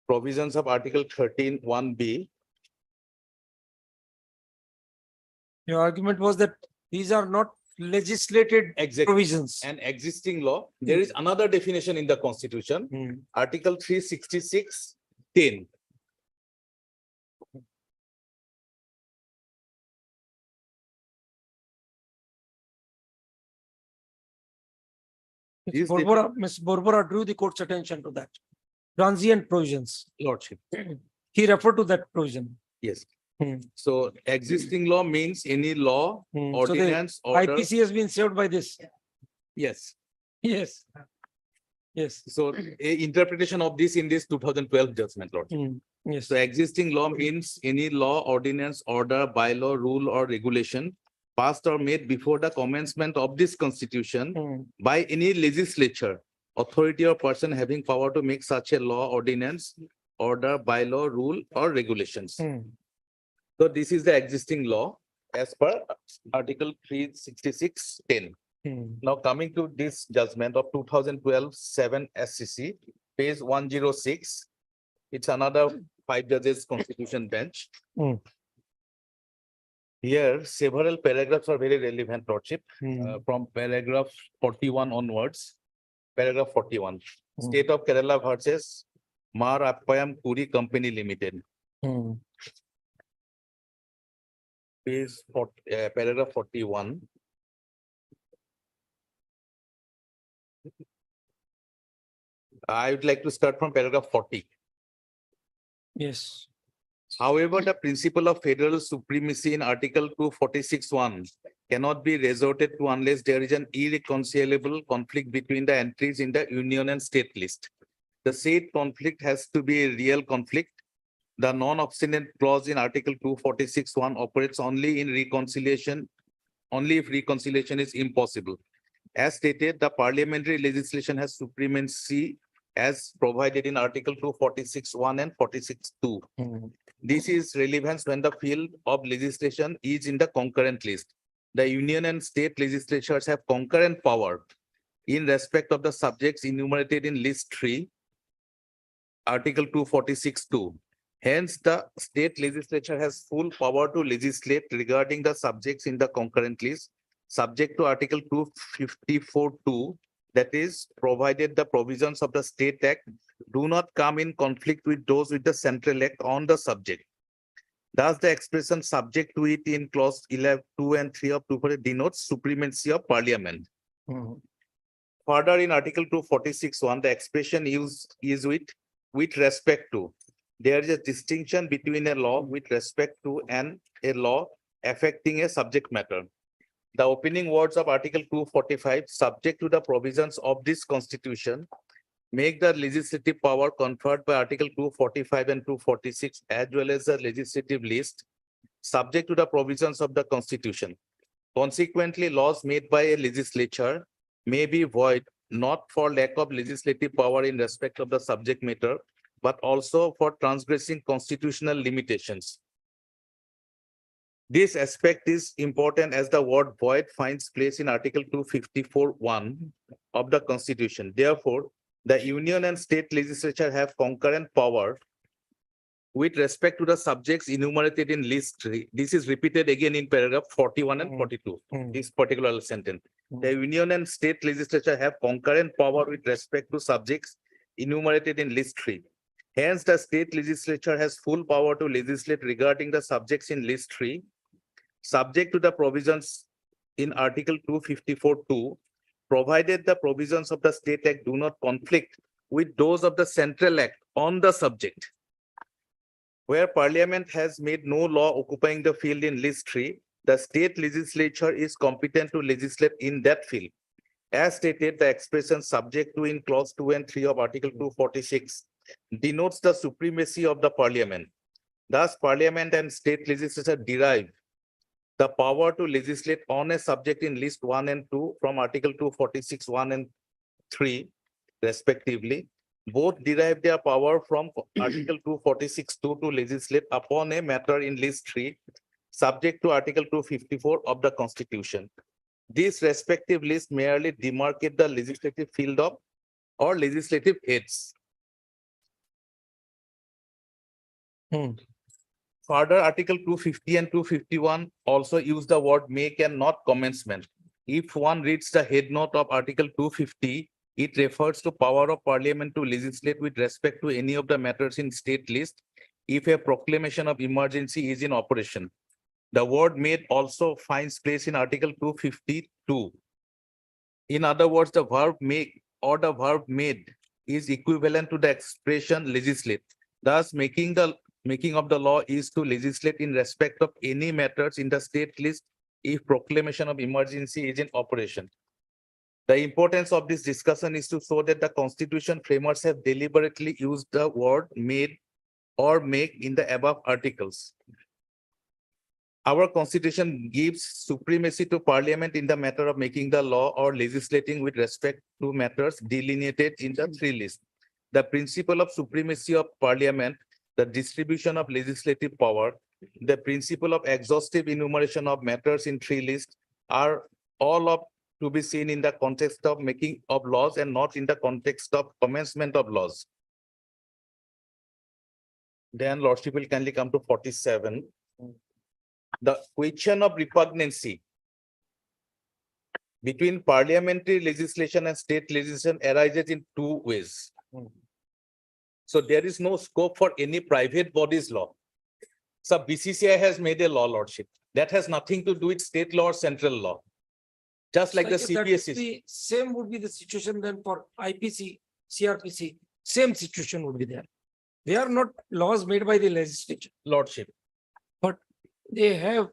provisions of Article 13(1)(b). Your argument was that these are not legislated Exactly. provisions. An existing law. There is another definition in the Constitution, Article 366(10). Ms. Borbora drew the court's attention to that. Transient provisions. Lordship. He referred to that provision. Yes. So existing law means any law, So the ordinance, order. IPC has been saved by this. Yes. Yes. Yes. So a interpretation of this in this 2012 judgment, Lord. Yes. So existing law means any law, ordinance, order, bylaw, rule or regulation passed or made before the commencement of this constitution by any legislature, authority or person having power to make such a law, ordinance, order, bylaw, rule or regulations. So this is the existing law as per Article 366(10). Now coming to this judgment of 2012 7 SCC, page 106. It's another 5 judges constitution bench. Here, several paragraphs are very relevant, Lordship, from paragraph 41 onwards. Paragraph 41, State of Kerala versus Mar Appayam Kuri Company Limited. Page paragraph 41. I would like to start from paragraph 40. Yes. However, the principle of federal supremacy in Article 246(1) cannot be resorted to unless there is an irreconcilable conflict between the entries in the union and state list. The said conflict has to be a real conflict. The non-obstinate clause in Article 246(1) operates only in reconciliation, only if reconciliation is impossible. As stated, the parliamentary legislation has supremacy as provided in Article 246(1) and 46(2). This is relevant when the field of legislation is in the concurrent list. The union and state legislatures have concurrent power in respect of the subjects enumerated in list 3, Article 246(2). Hence, the state legislature has full power to legislate regarding the subjects in the concurrent list, subject to Article 254(2), that is, provided the provisions of the State Act do not come in conflict with those with the Central Act on the subject. Thus, the expression subject to it in clause 11, 2 and 3 of 240 denotes supremacy of Parliament. Further, in Article 246(1), the expression is with respect to. There is a distinction between a law with respect to and a law affecting a subject matter. The opening words of Article 245, subject to the provisions of this Constitution, make the legislative power conferred by Article 245 and 246, as well as the legislative list, subject to the provisions of the Constitution. Consequently, laws made by a legislature may be void not for lack of legislative power in respect of the subject matter, but also for transgressing constitutional limitations. This aspect is important as the word void finds place in Article 254(1) of the Constitution. Therefore, the union and state legislature have concurrent power with respect to the subjects enumerated in list 3. This is repeated again in paragraph 41 and 42, this particular sentence. The union and state legislature have concurrent power with respect to subjects enumerated in list 3. Hence, the state legislature has full power to legislate regarding the subjects in list 3, subject to the provisions in Article 254(2), provided the provisions of the State Act do not conflict with those of the Central Act on the subject. Where Parliament has made no law occupying the field in list 3, the state legislature is competent to legislate in that field. As stated, the expression subject to in clause 2 and 3 of Article 246 denotes the supremacy of the Parliament. Thus, Parliament and state legislature derive the power to legislate on a subject in list 1 and 2 from Article 246, 1 and 3 respectively. Both derive their power from Article 246, 2 to legislate upon a matter in list 3, subject to Article 254 of the Constitution. These respective lists merely demarcate the legislative field of or legislative heads. Further, Article 250 and 251 also use the word make and not commencement. If one reads the head note of Article 250, it refers to power of Parliament to legislate with respect to any of the matters in state list if a proclamation of emergency is in operation. The word made also finds place in Article 252. In other words, the verb make or the verb made is equivalent to the expression legislate. Thus, making of the law is to legislate in respect of any matters in the state list if proclamation of emergency is in operation. The importance of this discussion is to show that the Constitution framers have deliberately used the word made or make in the above articles. Our Constitution gives supremacy to Parliament in the matter of making the law or legislating with respect to matters delineated in the 3 lists. The principle of supremacy of Parliament, the distribution of legislative power, the principle of exhaustive enumeration of matters in 3 lists are all to be seen in the context of making of laws and not in the context of commencement of laws. Then Lordship will kindly come to 47. The question of repugnancy between parliamentary legislation and state legislation arises in 2 ways. So there is no scope for any private body's law. So BCCI has made a law, Lordship. That has nothing to do with state law or central law. Just like the CPSC. The same would be the situation then for IPC, CRPC, same situation would be there. They are not laws made by the legislature. Lordship. But they have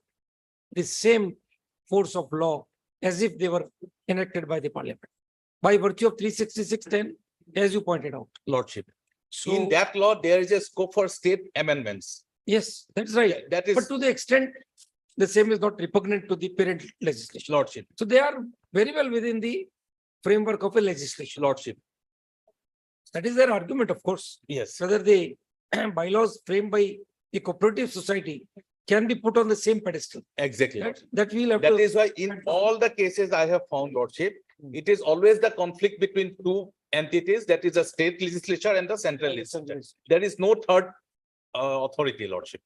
the same force of law as if they were enacted by the parliament by virtue of 366(10), as you pointed out. Lordship. So in that law, there is a scope for state amendments. Yes, that's right. That is, but to the extent the same is not repugnant to the parent legislation. Lordship. So they are very well within the framework of a legislation. Lordship. That is their argument, of course. Yes. Whether the bylaws framed by the cooperative society can be put on the same pedestal. Exactly. That we'll have That to. is why in all the cases I have found, Lordship, it is always the conflict between 2 entities, that is the state legislature and the central legislature. There is no third authority, Lordship.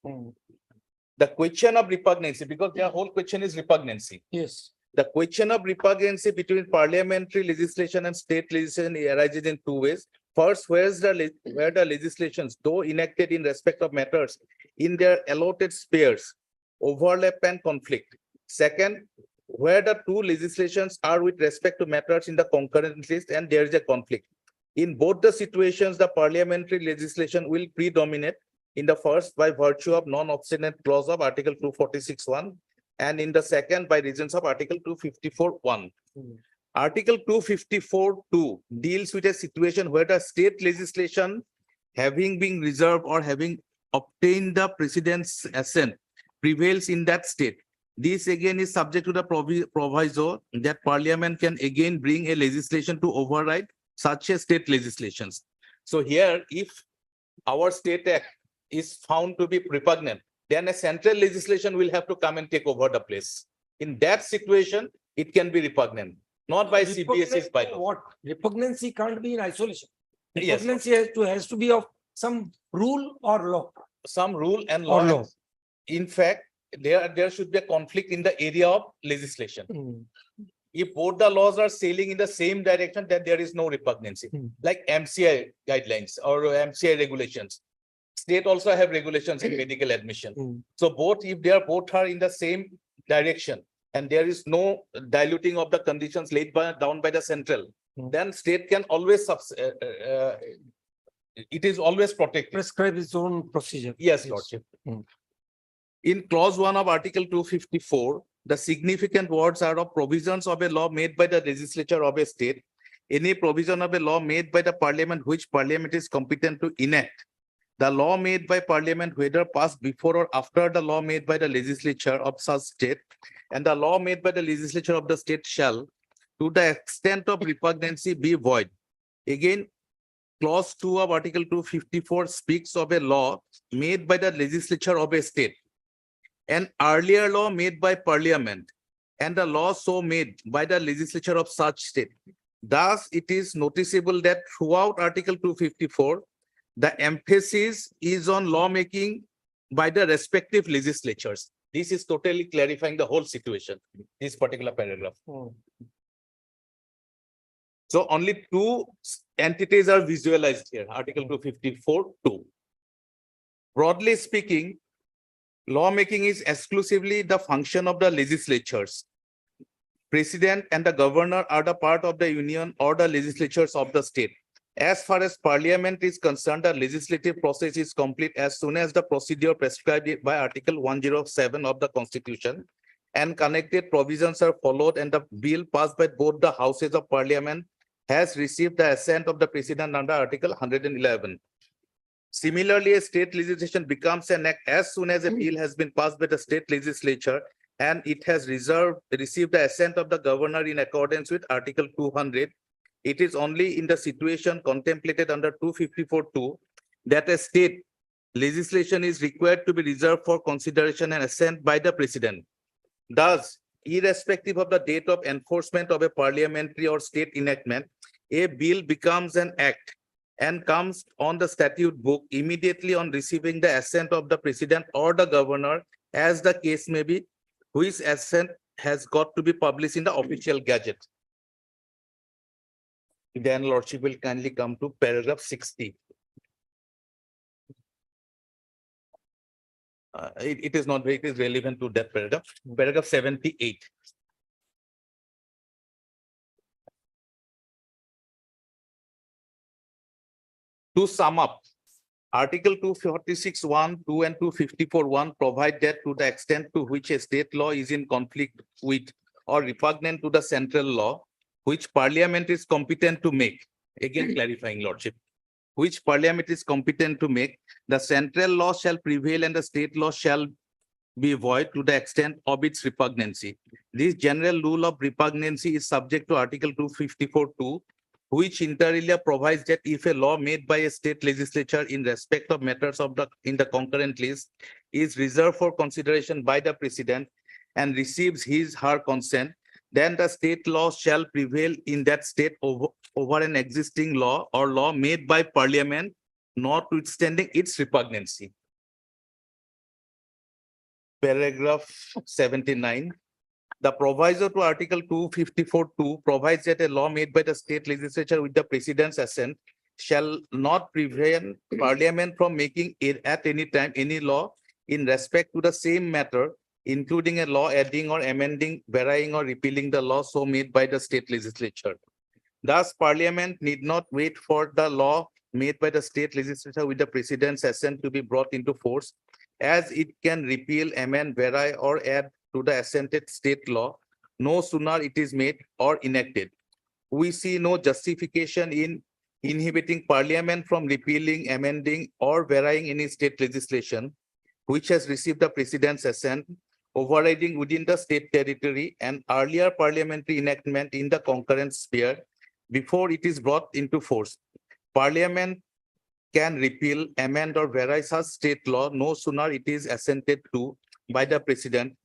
The question of repugnancy, because their whole question is repugnancy. Yes. The question of repugnancy between parliamentary legislation and state legislation arises in 2 ways. First, where the legislations, though enacted in respect of matters in their allotted spheres, overlap and conflict. Second, where the 2 legislations are with respect to matters in the concurrent list and there is a conflict. In both the situations, the parliamentary legislation will predominate. In the first, by virtue of non-obstinate clause of Article 246(1), and in the second, by reasons of Article 254(1). Article 254(2) deals with a situation where the state legislation, having been reserved or having obtained the precedent's assent, prevails in that state. This again is subject to the proviso that Parliament can again bring a legislation to override such a state legislations. So here, if our state act is found to be repugnant, then a central legislation will have to come and take over the place. In that situation, it can be repugnant, not by CPSC's bylaw. What? Repugnancy can't be in isolation. Yes. Repugnancy has to be of some rule or law. Some rule and law. Or law. In fact, there should be a conflict in the area of legislation. If both the laws are sailing in the same direction, then there is no repugnancy. Like MCI guidelines or MCI regulations. State also have regulations in medical admission. So if they are both are in the same direction and there is no diluting of the conditions laid down by the central, then state can always it is always protected. Prescribe its own procedure. Yes, Lordship. In clause 1 of Article 254, the significant words are of provisions of a law made by the legislature of a state, any provision of a law made by the parliament which parliament is competent to enact. the law made by parliament, whether passed before or after the law made by the legislature of such state, and the law made by the legislature of the state shall, to the extent of repugnancy, be void. Again, clause 2 of Article 254 speaks of a law made by the legislature of a state, an earlier law made by parliament, and the law so made by the legislature of such state. Thus, it is noticeable that throughout Article 254, the emphasis is on lawmaking by the respective legislatures. This is totally clarifying the whole situation, this particular paragraph. So only two entities are visualized here, Article 254(2). Broadly speaking, lawmaking is exclusively the function of the legislatures. President and the governor are the part of the union or the legislatures of the state. As far as parliament is concerned, the legislative process is complete as soon as the procedure prescribed by Article 107 of the Constitution and connected provisions are followed, and the bill passed by both the houses of parliament has received the assent of the president under Article 111. Similarly, a state legislation becomes an act as soon as a bill has been passed by the state legislature and it has received the assent of the governor in accordance with Article 200. It is only in the situation contemplated under 254(2) that a state legislation is required to be reserved for consideration and assent by the president. Thus, irrespective of the date of enforcement of a parliamentary or state enactment, a bill becomes an act and comes on the statute book immediately on receiving the assent of the president or the governor, as the case may be, which assent has got to be published in the official gazette. Then Lordship will kindly come to paragraph 60. It is not very relevant to that paragraph. Paragraph 78. To sum up, Article 246(1), 2 and 254(1) provide that to the extent to which a state law is in conflict with or repugnant to the central law, which parliament is competent to make, again clarifying Lordship, which parliament is competent to make, the central law shall prevail and the state law shall be void to the extent of its repugnancy. This general rule of repugnancy is subject to Article 254(2), which inter alia provides that if a law made by a state legislature in respect of matters of in the concurrent list is reserved for consideration by the president and receives his/her consent, then the state law shall prevail in that state over an existing law or law made by parliament, notwithstanding its repugnancy. Paragraph 79. The proviso to Article 254(2) provides that a law made by the state legislature with the president's assent shall not prevent parliament from making it at any time any law in respect to the same matter, including a law adding or amending, varying or repealing the law so made by the state legislature. Thus, parliament need not wait for the law made by the state legislature with the president's assent to be brought into force, as it can repeal, amend, vary or add to the assented state law no sooner it is made or enacted. We see no justification in inhibiting parliament from repealing, amending or varying any state legislation which has received the president's assent, overriding within the state territory an earlier parliamentary enactment in the concurrent sphere before it is brought into force. Parliament can repeal, amend or vary such state law no sooner it is assented to by the president,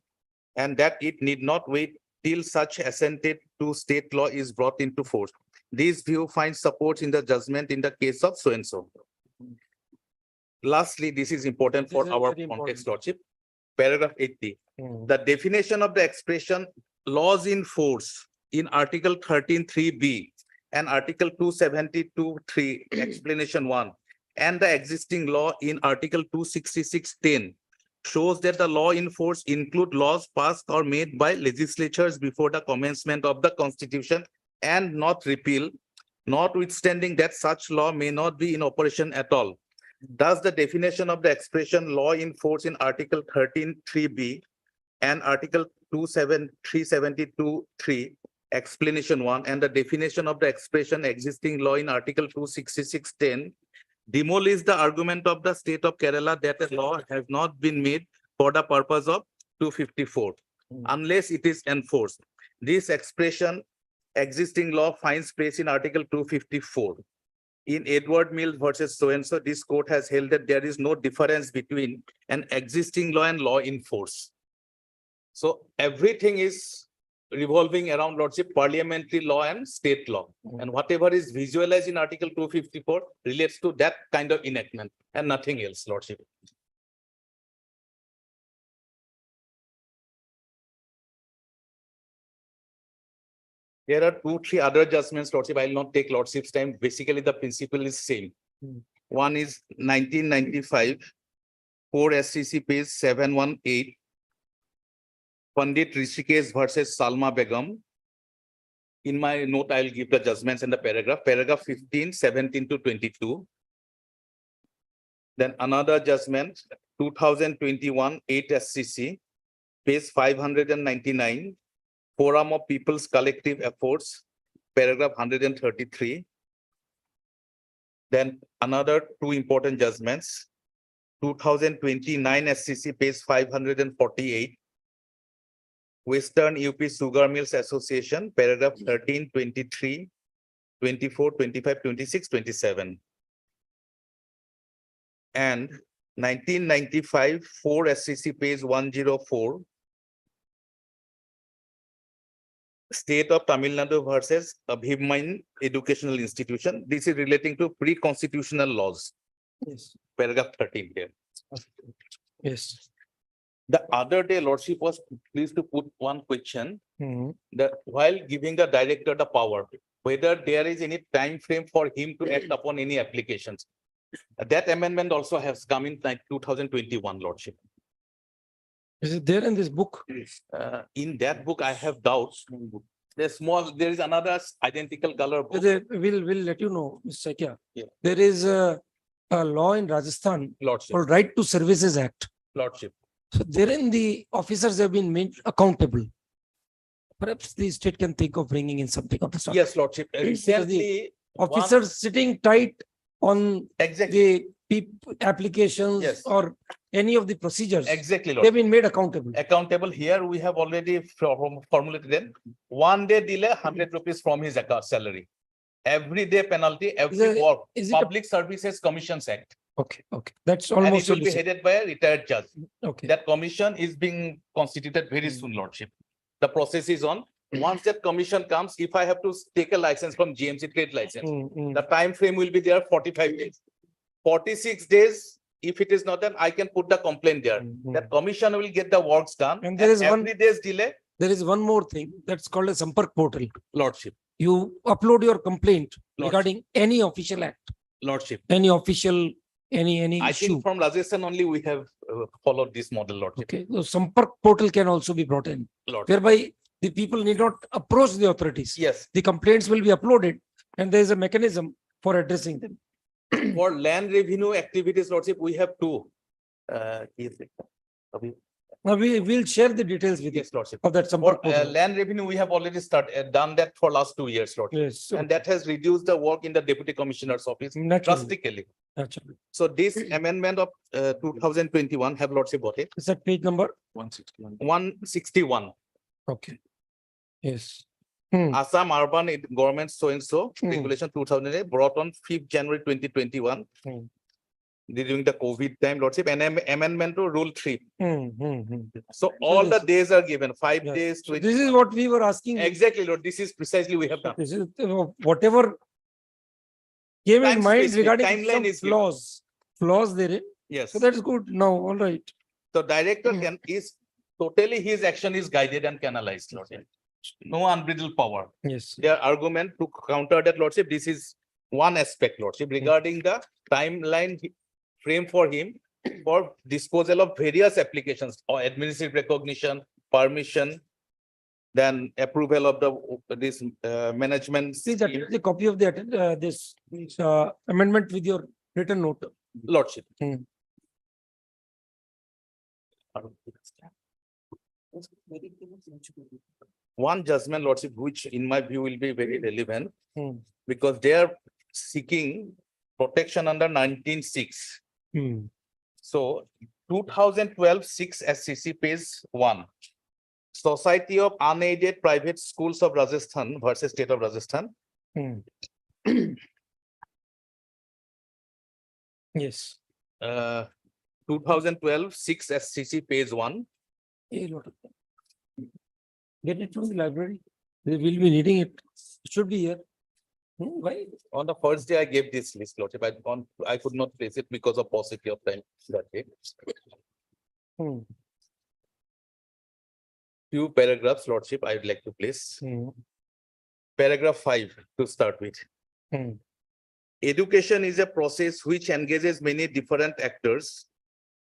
and that it need not wait till such assented to state law is brought into force. This view finds support in the judgment in the case of so and so. Lastly, this is important for our context, Lordship. Paragraph 80. The definition of the expression laws in force in Article 13(3)(b) and Article 272(3) explanation 1 and the existing law in Article 266(10) shows that the law in force include laws passed or made by legislatures before the commencement of the Constitution and not repeal, notwithstanding that such law may not be in operation at all. Thus, the definition of the expression law in force in Article 13(3)(b) and Article 372(3) explanation 1 and the definition of the expression existing law in Article 266(10) demolish the argument of the state of Kerala that a law has not been made for the purpose of 254 unless it is enforced. This expression, existing law, finds place in Article 254. In Edward Mills versus so-and-so, this court has held that there is no difference between an existing law and law in force. So everything is revolving around, Lordship, parliamentary law and state law. And whatever is visualized in Article 254 relates to that kind of enactment and nothing else, Lordship. There are 2-3 other judgments, Lordship. I will not take Lordship's time. Basically, the principle is same. One is 1995, 4 SCC page 718. Pandit Rishikesh versus Salma Begum. In my note, I will give the judgments and the paragraph. Paragraph 15, 17 to 22. Then another judgment, 2021, 8 SCC, page 599. Forum of People's Collective Efforts, paragraph 133. Then another 2 important judgments, 2029 SCC, page 548. Western UP Sugar Mills Association, paragraph 13, 23, 24, 25, 26, 27. And 1995, 4 SCC, page 104. State of Tamil Nadu versus Abhiman Educational Institution. This is relating to pre-constitutional laws. Yes. Paragraph 13 here. Yes. The other day, Lordship was pleased to put one question Hmm. that while giving the director the power, whether there is any time frame for him to act upon any applications. That amendment also has come in like 2021, Lordship. Is it there in this book? In that book, I have doubts. There's small, there is another identical color book. We'll let you know, Mr. Sakya. Yeah. There is a law in Rajasthan Lordship, called Right to Services Act. Lordship. So therein the officers have been made accountable. Perhaps the state can think of bringing in something of the sort. Yes, Lordship. Recently, Officers sitting tight on exactly the applications Yes. or any of the procedures. Exactly, They've Lord. been made accountable. Accountable here, we have already formulated them. 1 day delay, 100 rupees from his account salary. Every day penalty, every work. is it a- Public Services Commissions Act. Okay, okay. That's And it almost. will be headed by a retired judge. Okay. That commission is being constituted very soon, Lordship. The process is on. Once that commission comes, if I have to take a license from GMC trade license, the time frame will be there 45 days. 46 days, if it is not done, I can put the complaint there. That commission will get the works done. And there is every day's delay, There is one more thing that's called a Sampark portal. Lordship, You upload your complaint Lordship. regarding any official act, Lordship. any official, any I issue. think from Rajasthan only we have followed this model, Lordship. Okay, so Sampark portal can also be brought in, Lordship. whereby the people need not approach the authorities. Yes, The complaints will be uploaded and there is a mechanism for addressing them. for land revenue activities, Lordship, we have two. Now we will share the details with you Yes, Lordship. of that For Sampark portal. land revenue, we have already done that for last 2 years, Lordship. Yes, so And that has reduced the work in the deputy commissioner's office naturally, drastically. naturally. So this amendment of 2021 have Lordship got it. Is that page number? 161. Okay. Yes. Assam Urban Government so-and-so Hmm. Regulation 2008 brought on 5th January 2021. Hmm. During the COVID time, Lordship, and amendment to Rule 3. Hmm. So all the this- days are given, 5 Yes. days. So this is what we were asking. Exactly, Lord. This is precisely we have done. This is whatever came in Time mind specific, regarding timeline some is given. flaws therein. Yes. So that is good. Now, all right. So director can is totally his action is guided and canalized, Lordship. No unbridled power. Yes. Their argument to counter that, Lordship, this is one aspect, Lordship, regarding the timeline frame for him for disposal of various applications or administrative recognition, permission, then approval of this management. See that scheme. the copy of the this amendment with your written note. Lordship. One judgment, Lordship, which in my view will be very relevant because they are seeking protection under 19(6). Hmm. So 2012-6 SCC page 1. Society of Unaided Private Schools of Rajasthan versus State of Rajasthan. Hmm. Yes. 2012-6 SCC page 1. A lot of them. Get it from the library. They will be needing it. It should be here. Why? On the first day, I gave this list, Lordship. I could not place it because of paucity of time that day. Hmm. Few paragraphs, Lordship, I would like to place. Hmm. Paragraph 5 to start with. Hmm. Education is a process which engages many different actors.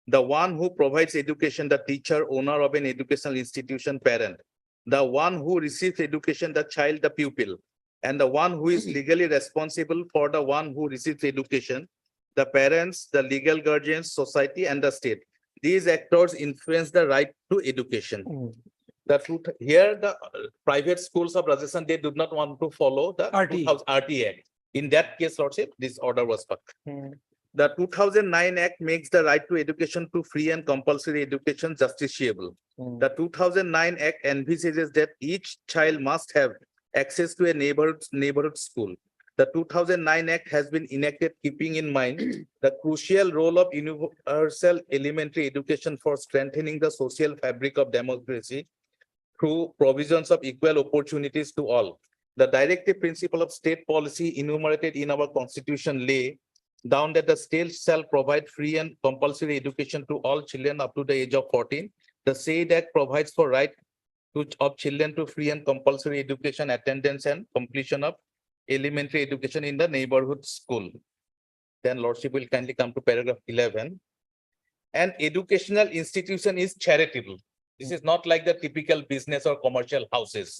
The one who provides education, the teacher, owner of an educational institution, parent. The one who receives education, the child, the pupil. And the one who is legally responsible for the one who receives education, the parents, the legal guardians, society, and the state. These actors influence the right to education. The truth here, the private schools of Rajasthan, they did not want to follow the RT Act. In that case, Lordship, this order was struck. The 2009 Act makes the right to education to free and compulsory education justiciable. The 2009 Act envisages that each child must have access to a neighborhood school. The 2009 Act has been enacted keeping in mind the crucial role of universal elementary education for strengthening the social fabric of democracy through provisions of equal opportunities to all. The directive principle of state policy enumerated in our constitution lay down that the state shall provide free and compulsory education to all children up to the age of 14. The said act provides for right of children to free and compulsory education, attendance, and completion of elementary education in the neighborhood school. Then Lordship will kindly come to paragraph 11. An educational institution is charitable. This is not like the typical business or commercial houses.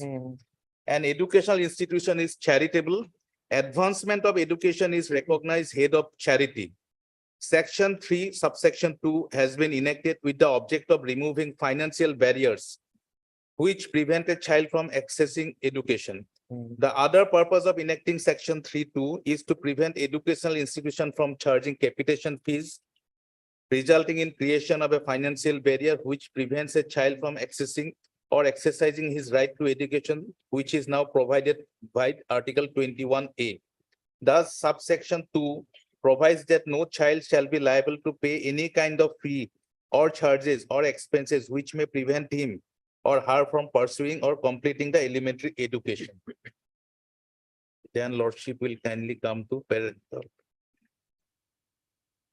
An educational institution is charitable. Advancement of education is recognized head of charity. Section 3, subsection 2 has been enacted with the object of removing financial barriers which prevent a child from accessing education. The other purpose of enacting section 3(2) is to prevent educational institution from charging capitation fees, resulting in creation of a financial barrier which prevents a child from accessing or exercising his right to education, which is now provided by Article 21A. Thus, subsection 2 provides that no child shall be liable to pay any kind of fee or charges or expenses which may prevent him or her from pursuing or completing the elementary education. Then Lordship will kindly come to paragraph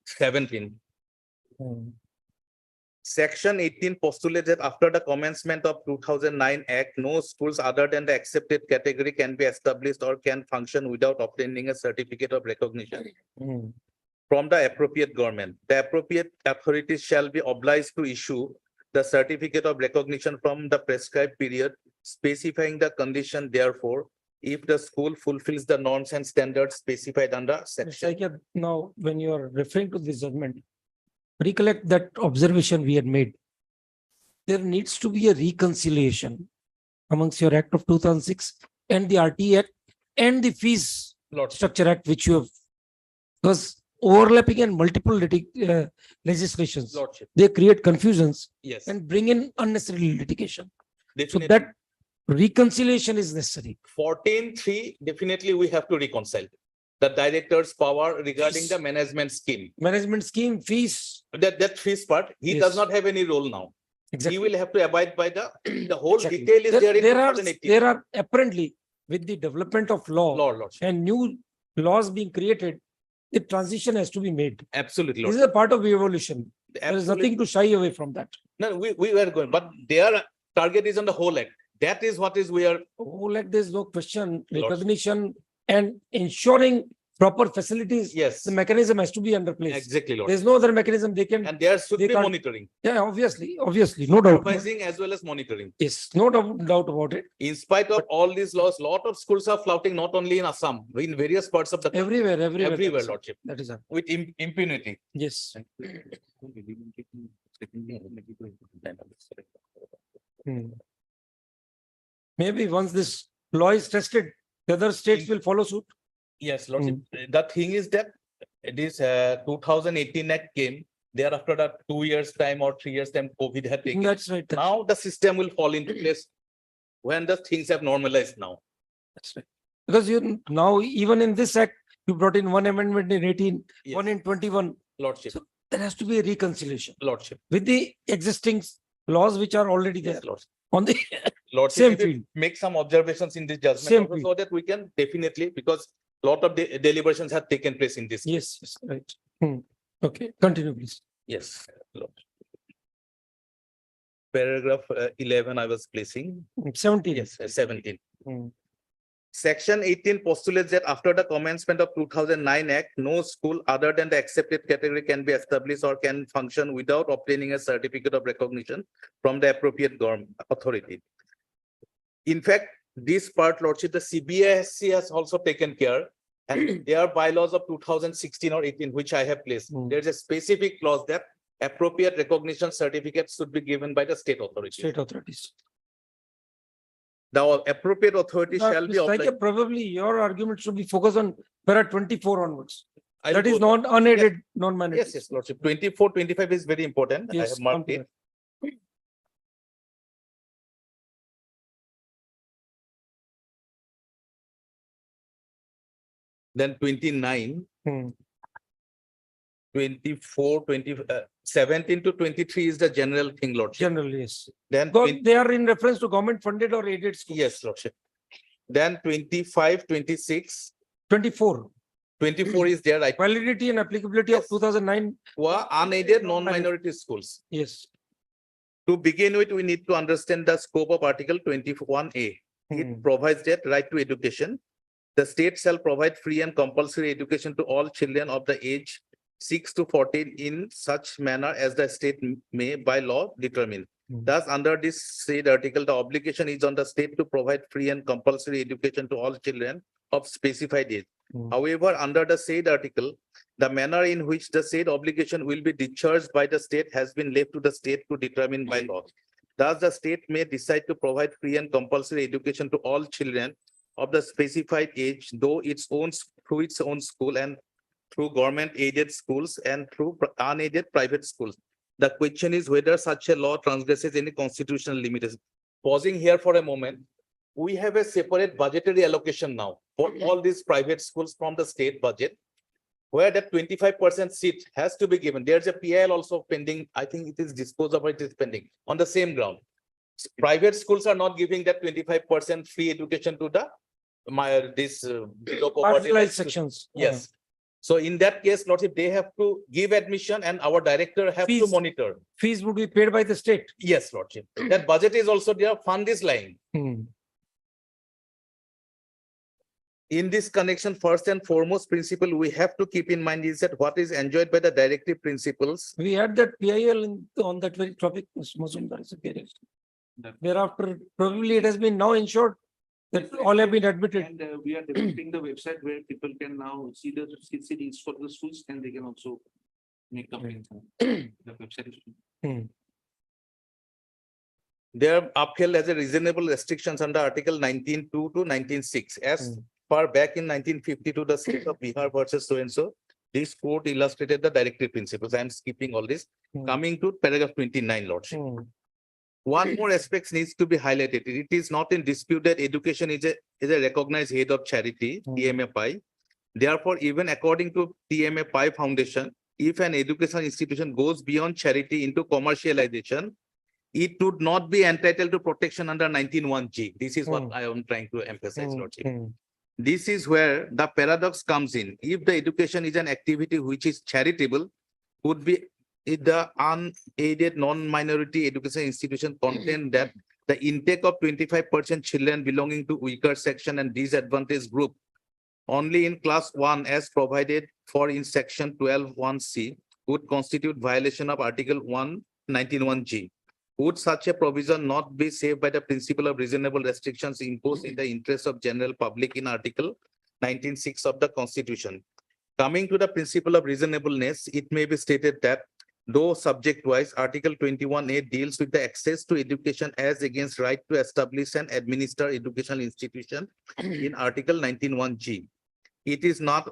17. Section 18 postulates that after the commencement of 2009 Act, no schools other than the accepted category can be established or can function without obtaining a certificate of recognition from the appropriate government. The appropriate authorities shall be obliged to issue the certificate of recognition from the prescribed period, specifying the condition therefore, if the school fulfills the norms and standards specified under section. Now, when you are referring to this judgment, recollect that observation we had made. There needs to be a reconciliation amongst your Act of 2006 and the RT Act and the Fees Structure Act, which you have, because overlapping and multiple legislations, Lordship. they create confusions Yes. and bring in unnecessary litigation. Definitely. So that reconciliation is necessary. 14(3), definitely we have to reconcile the director's power regarding the management scheme. Management scheme, fees. That fees part, he does not have any role now. Exactly. He will have to abide by the whole Exactly. detail is there in There are 2018. apparently with the development of law and new laws being created, the transition has to be made. Absolutely. This is a part of the evolution. There is nothing to shy away from that. No, we were going, but their target is on the whole act. That is what is we are. Like there's no question, recognition and ensuring proper facilities. Yes. The mechanism has to be under place. Exactly, Lord. There's no other mechanism they can. And there should be can't- monitoring. Yeah, obviously, no doubt. Supervising as well as monitoring. Yes, no doubt about it. In spite of all these laws, lot of schools are flouting not only in Assam, in various parts of the country. Everywhere. Everywhere, Lordship. That is With impunity. Yes. Maybe once this law is tested, the other states will follow suit. Yes, Lordship. The thing is that It is 2018 Act came. Thereafter that 2 years time or 3 years time, COVID had taken. That's right. Now the system will fall into place when the things have normalized now. That's right. Because you now, even in this act, you brought in one amendment in 18, one in 21. Lordship, So there has to be a reconciliation Lordship. with the existing laws which are already there Yes, Lordship. on the Lordship, same if you field. make some observations in this judgment Same also, field. so that we can definitely, because lot of deliberations have taken place in this. Yes, yes, right. Okay, continue, please. Yes. Lord. Paragraph 11, I was placing. 17. Yes, 17. Hmm. Section 18 postulates that after the commencement of 2009 Act, no school other than the accepted category can be established or can function without obtaining a certificate of recognition from the appropriate government authority. In fact, this part, Lordship, the CBSE has also taken care, and there are bylaws of 2016 or 18, which I have placed. There's a specific clause that appropriate recognition certificates should be given by the state authorities. State authorities. The appropriate authority shall be Mr. Saike, applied. probably your argument should be focused on para 24 onwards. I'll That is go- not unaided, non-mandatory. Yes, yes, Lordship. 24, 25 is very important. I Yes, have marked come to it. that. Then 29, Hmm. 24, 17 to 23 is the general thing, Lordship. Generally, yes. Then Because they are in reference to government funded or aided schools. yes, Lordship. Then 25, 26, 24. 24 is there, right? Validity and applicability of Yes. 2009. Were unaided non-minority schools. Yes. To begin with, we need to understand the scope of Article 21A. It provides that right to education. The state shall provide free and compulsory education to all children of the age 6 to 14 in such manner as the state may by law determine. Thus, under this said article, the obligation is on the state to provide free and compulsory education to all children of specified age. However, under the said article, the manner in which the said obligation will be discharged by the state has been left to the state to determine by law. Thus, the state may decide to provide free and compulsory education to all children of the specified age, though through its own school and through government aided schools and through unaided private schools. The question is whether such a law transgresses any constitutional limitation. Pausing here for a moment, we have a separate budgetary allocation now for all these private schools from the state budget, where that 25% seat has to be given. There's a PIL also pending. I think it is disposed of, it is pending on the same ground. Private schools are not giving that 25% free education to the below poverty line Marginalized sections. Yes. So in that case, Lordship, they have to give admission and our director have to Fees. monitor. Fees would be paid by the state. Yes, Lordship. That budget is also there, fund is lying. In this connection, first and foremost principle we have to keep in mind is that what is enjoyed by the directive principles. We had that PIL on that very topic, Mr. Mazumdar, is a period. Thereafter, probably it has been now ensured that all have been admitted. And we are developing the website where people can now see the CCDs for the schools and they can also make complaints. The website is. They are upheld as a reasonable restrictions under Article 19.2 to 19.6. As far back in 1952, the state of Bihar versus so and so, this court illustrated the directive principles. I am skipping all this. Coming to paragraph 29, Lordship. One more aspect needs to be highlighted. It is not in dispute that education is a recognized head of charity, TMAPI. Therefore, even according to TMAPI Foundation, if an educational institution goes beyond charity into commercialization, it would not be entitled to protection under 19(1)(g). This is what I am trying to emphasize, Lordship. This is where the paradox comes in. If the education is an activity which is charitable, would be if the unaided non-minority education institution contain that the intake of 25% children belonging to weaker section and disadvantaged group only in class 1 as provided for in section 12(1)(c) would constitute violation of Article 19(1)(g). Would such a provision not be saved by the principle of reasonable restrictions imposed in the interest of general public in Article 19(6) of the Constitution? Coming to the principle of reasonableness, it may be stated that though subject-wise, Article 21A deals with the access to education as against right to establish and administer educational institution in Article 19(1)(g). It is not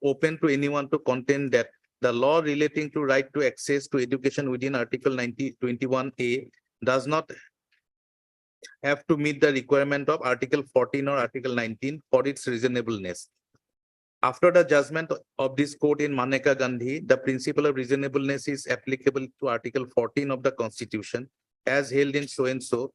open to anyone to contend that the law relating to right to access to education within Article 21A does not have to meet the requirement of Article 14 or Article 19 for its reasonableness. After the judgment of this court in Maneka Gandhi, the principle of reasonableness is applicable to Article 14 of the Constitution as held in so and so.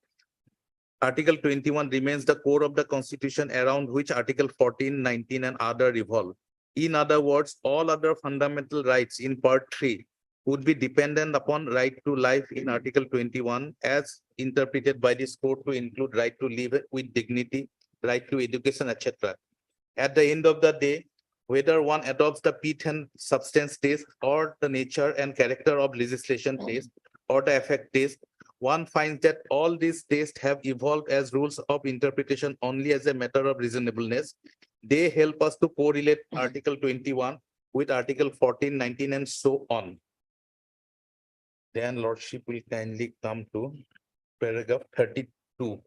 Article 21 remains the core of the Constitution around which Article 14, 19 and other revolve. In other words, all other fundamental rights in Part 3 would be dependent upon right to life in Article 21 as interpreted by this court to include right to live with dignity, right to education, etc. At the end of the day, whether one adopts the pith and substance test or the nature and character of legislation test or the effect test, one finds that all these tests have evolved as rules of interpretation only as a matter of reasonableness. They help us to correlate Article 21 with Article 14, 19 and so on. Then Lordship will kindly come to paragraph 33.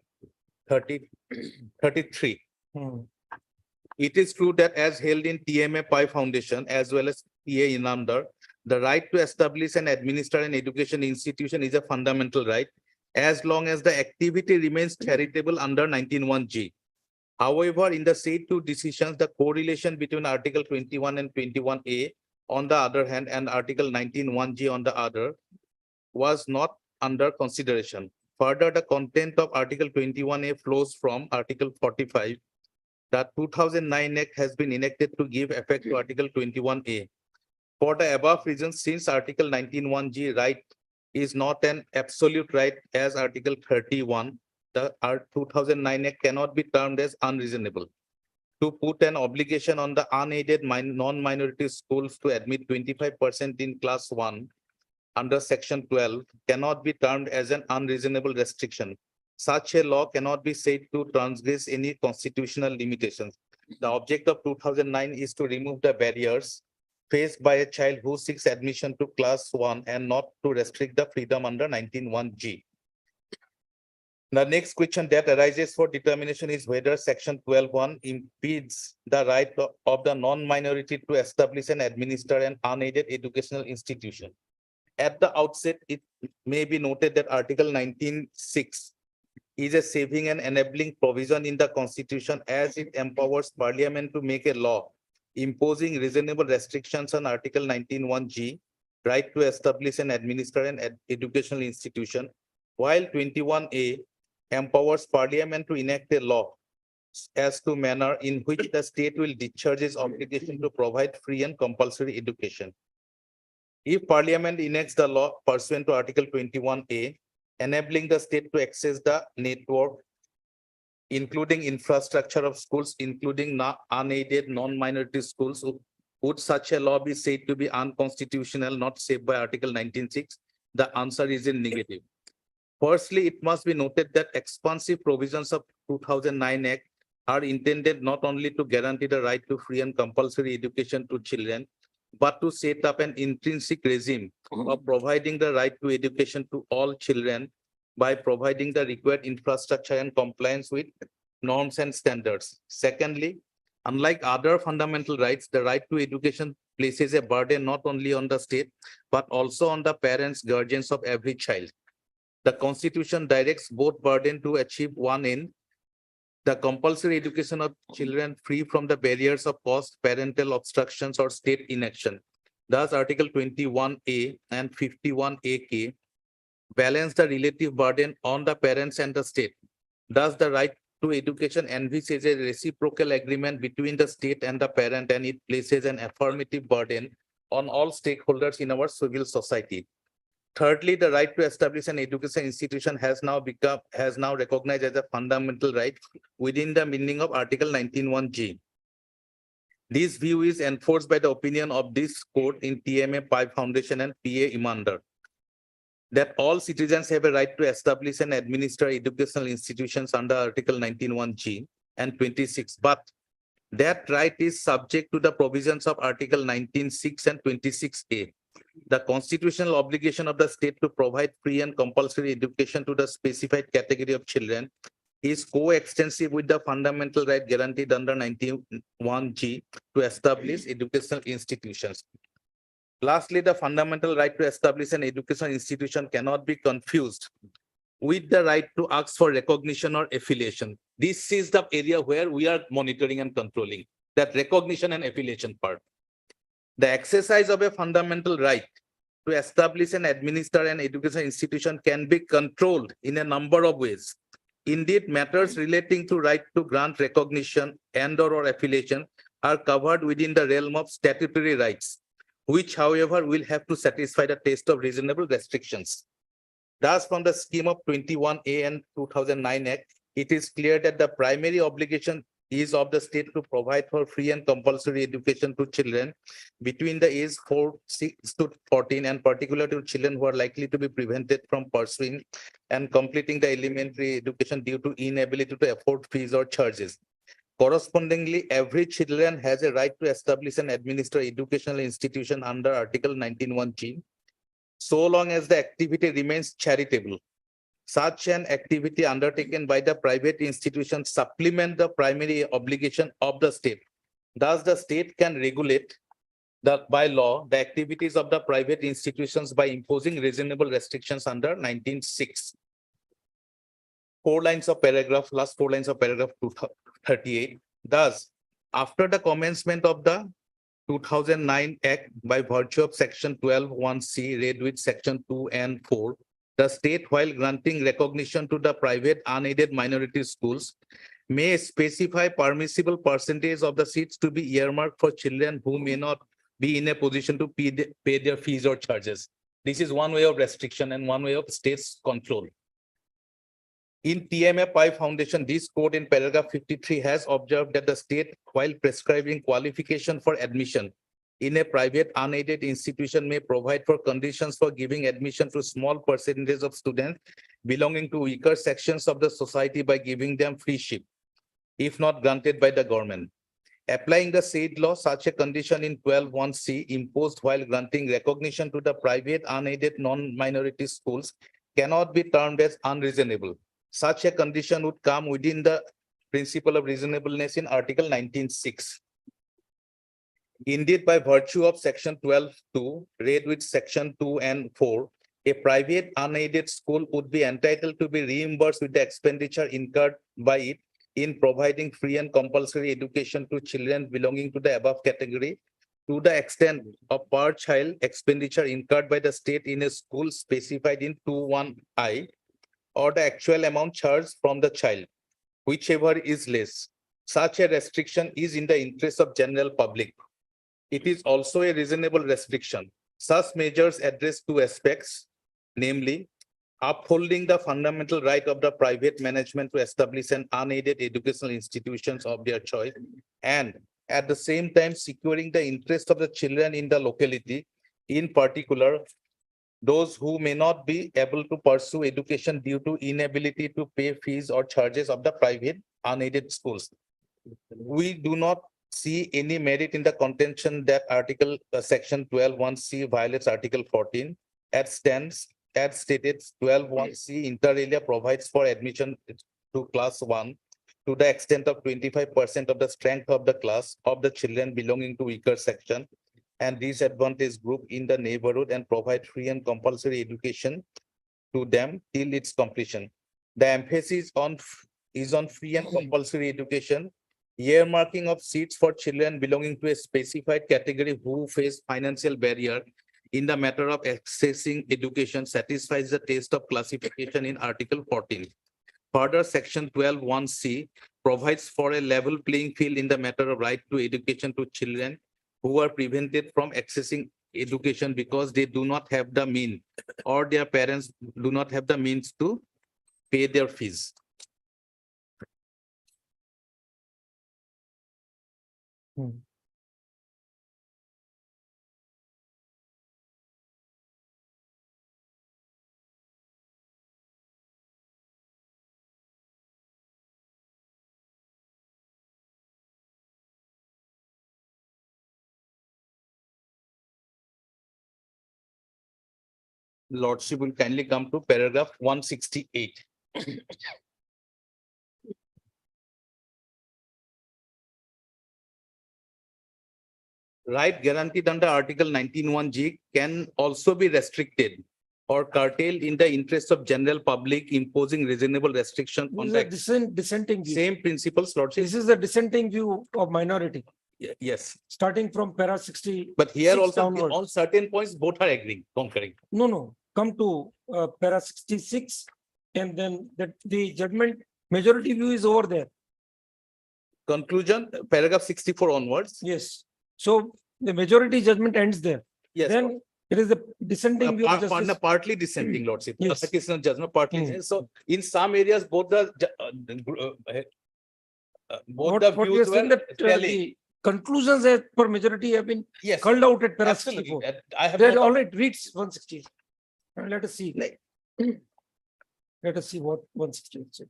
It is true that as held in TMA Pi Foundation as well as PA Inamdar, the right to establish and administer an education institution is a fundamental right as long as the activity remains charitable under 19(1)(g). However, in the said two decisions, the correlation between Article 21 and 21A on the other hand and Article 19(1)(g) on the other was not under consideration. Further, the content of Article 21A flows from Article 45. The 2009 Act has been enacted to give effect to Article 21A. For the above reasons, since Article 19(1)(g) right is not an absolute right as Article 31, the 2009 Act cannot be termed as unreasonable. To put an obligation on the unaided non-minority schools to admit 25% in class 1 under Section 12 cannot be termed as an unreasonable restriction. Such a law cannot be said to transgress any constitutional limitations. The object of 2009 is to remove the barriers faced by a child who seeks admission to class 1 and not to restrict the freedom under 19(1)(g). The next question that arises for determination is whether Section 12(1) impedes the right of the non-minority to establish and administer an unaided educational institution. At the outset, it may be noted that Article 19(6) is a saving and enabling provision in the Constitution as it empowers Parliament to make a law imposing reasonable restrictions on Article 19(1)(g), right to establish and administer an educational institution, while 21A empowers Parliament to enact a law as to manner in which the state will discharge its obligation to provide free and compulsory education. If Parliament enacts the law pursuant to Article 21A, enabling the state to access the network, including infrastructure of schools, including unaided non-minority schools, would such a law be said to be unconstitutional, not saved by Article 19(6)? The answer is in negative. Firstly, it must be noted that expansive provisions of 2009 Act are intended not only to guarantee the right to free and compulsory education to children, but to set up an intrinsic regime of providing the right to education to all children by providing the required infrastructure and compliance with norms and standards. Secondly, unlike other fundamental rights, the right to education places a burden not only on the state, but also on the parents, guardians of every child. The Constitution directs both burden to achieve one end, the compulsory education of children free from the barriers of cost, parental obstructions, or state inaction. Thus, Article 21A and 51AK balance the relative burden on the parents and the state. Thus, the right to education envisages a reciprocal agreement between the state and the parent, and it places an affirmative burden on all stakeholders in our civil society. Thirdly, the right to establish an education institution has now recognized as a fundamental right within the meaning of Article 19(1)(g). This view is enforced by the opinion of this court in TMA Pi Foundation and PA Imandar, that all citizens have a right to establish and administer educational institutions under Article 19(1)(g) and 26, but that right is subject to the provisions of Article 19(6) and 26A. The constitutional obligation of the state to provide free and compulsory education to the specified category of children is coextensive with the fundamental right guaranteed under 91G to establish educational institutions. Lastly, the fundamental right to establish an educational institution cannot be confused with the right to ask for recognition or affiliation. This is the area where we are monitoring and controlling, that recognition and affiliation part. The exercise of a fundamental right to establish and administer an educational institution can be controlled in a number of ways. Indeed, matters relating to right to grant recognition and or affiliation are covered within the realm of statutory rights, which however will have to satisfy the test of reasonable restrictions. Thus, from the scheme of 21A and 2009 Act, it is clear that the primary obligation is of the state to provide for free and compulsory education to children between the age 6 to 14, and particularly to children who are likely to be prevented from pursuing and completing the elementary education due to inability to afford fees or charges. Correspondingly, every children has a right to establish and administer educational institution under Article 19(1)(g), so long as the activity remains charitable. Such an activity undertaken by the private institution supplement the primary obligation of the state. Thus, the state can regulate by law the activities of the private institutions by imposing reasonable restrictions under 19(6). Last 4 lines of paragraph 238. Thus, after the commencement of the 2009 Act by virtue of section 12(1)(c) read with section 2 and 4, the state, while granting recognition to the private unaided minority schools, may specify permissible percentage of the seats to be earmarked for children who may not be in a position to pay their fees or charges. This is one way of restriction and one way of state's control. In TMA Pi Foundation, this court in paragraph 53 has observed that the state, while prescribing qualification for admission in a private unaided institution, may provide for conditions for giving admission to small percentages of students belonging to weaker sections of the society by giving them free ship, if not granted by the government. Applying the said law, such a condition in 12(1)(c) imposed while granting recognition to the private unaided non-minority schools cannot be termed as unreasonable. Such a condition would come within the principle of reasonableness in Article 19(6). Indeed, by virtue of section 12(2), read with section 2 and 4, a private unaided school would be entitled to be reimbursed with the expenditure incurred by it in providing free and compulsory education to children belonging to the above category, to the extent of per child expenditure incurred by the state in a school specified in 2(1)(i), or the actual amount charged from the child, whichever is less. Such a restriction is in the interest of general public. It is also a reasonable restriction. Such measures address two aspects, namely, upholding the fundamental right of the private management to establish an unaided educational institutions of their choice, and at the same time securing the interest of the children in the locality, in particular, those who may not be able to pursue education due to inability to pay fees or charges of the private unaided schools. We do not see any merit in the contention that section 12(1)(c) violates Article 14. As stated, 12(1)(c) inter alia provides for admission to class 1 to the extent of 25% of the strength of the class of the children belonging to weaker section and disadvantaged group in the neighborhood, and provide free and compulsory education to them till its completion. The emphasis is on free and compulsory education. Earmarking of seats for children belonging to a specified category who face financial barrier in the matter of accessing education satisfies the test of classification in Article 14. Further, section 12(1)(c) provides for a level playing field in the matter of right to education to children who are prevented from accessing education because they do not have the means or their parents do not have the means to pay their fees. Lordship will kindly come to paragraph 168. right guaranteed under Article 19(1)(g) can also be restricted or curtailed in the interest of general public, imposing reasonable restriction on This is a the dissenting view. same principles, Lordship. This is the dissenting view of minority, Yes, starting from para 60. but here also downwards. on certain points, both are agreeing, concurring. No, come to para 66 and then the judgment majority view is over there. Conclusion, paragraph 64 onwards. Yes. So the majority judgment ends there. Yes. Then it is the dissenting view of justice. Partly dissenting, Lordship. Yes. Application of judgment partly. Hmm. So in some areas, both the What you are views saying were that tallying. the conclusions as per majority have been Yes, culled out at para absolutely. 64. I have That no- all it reads 160. Let us see. Let us see what 160 says.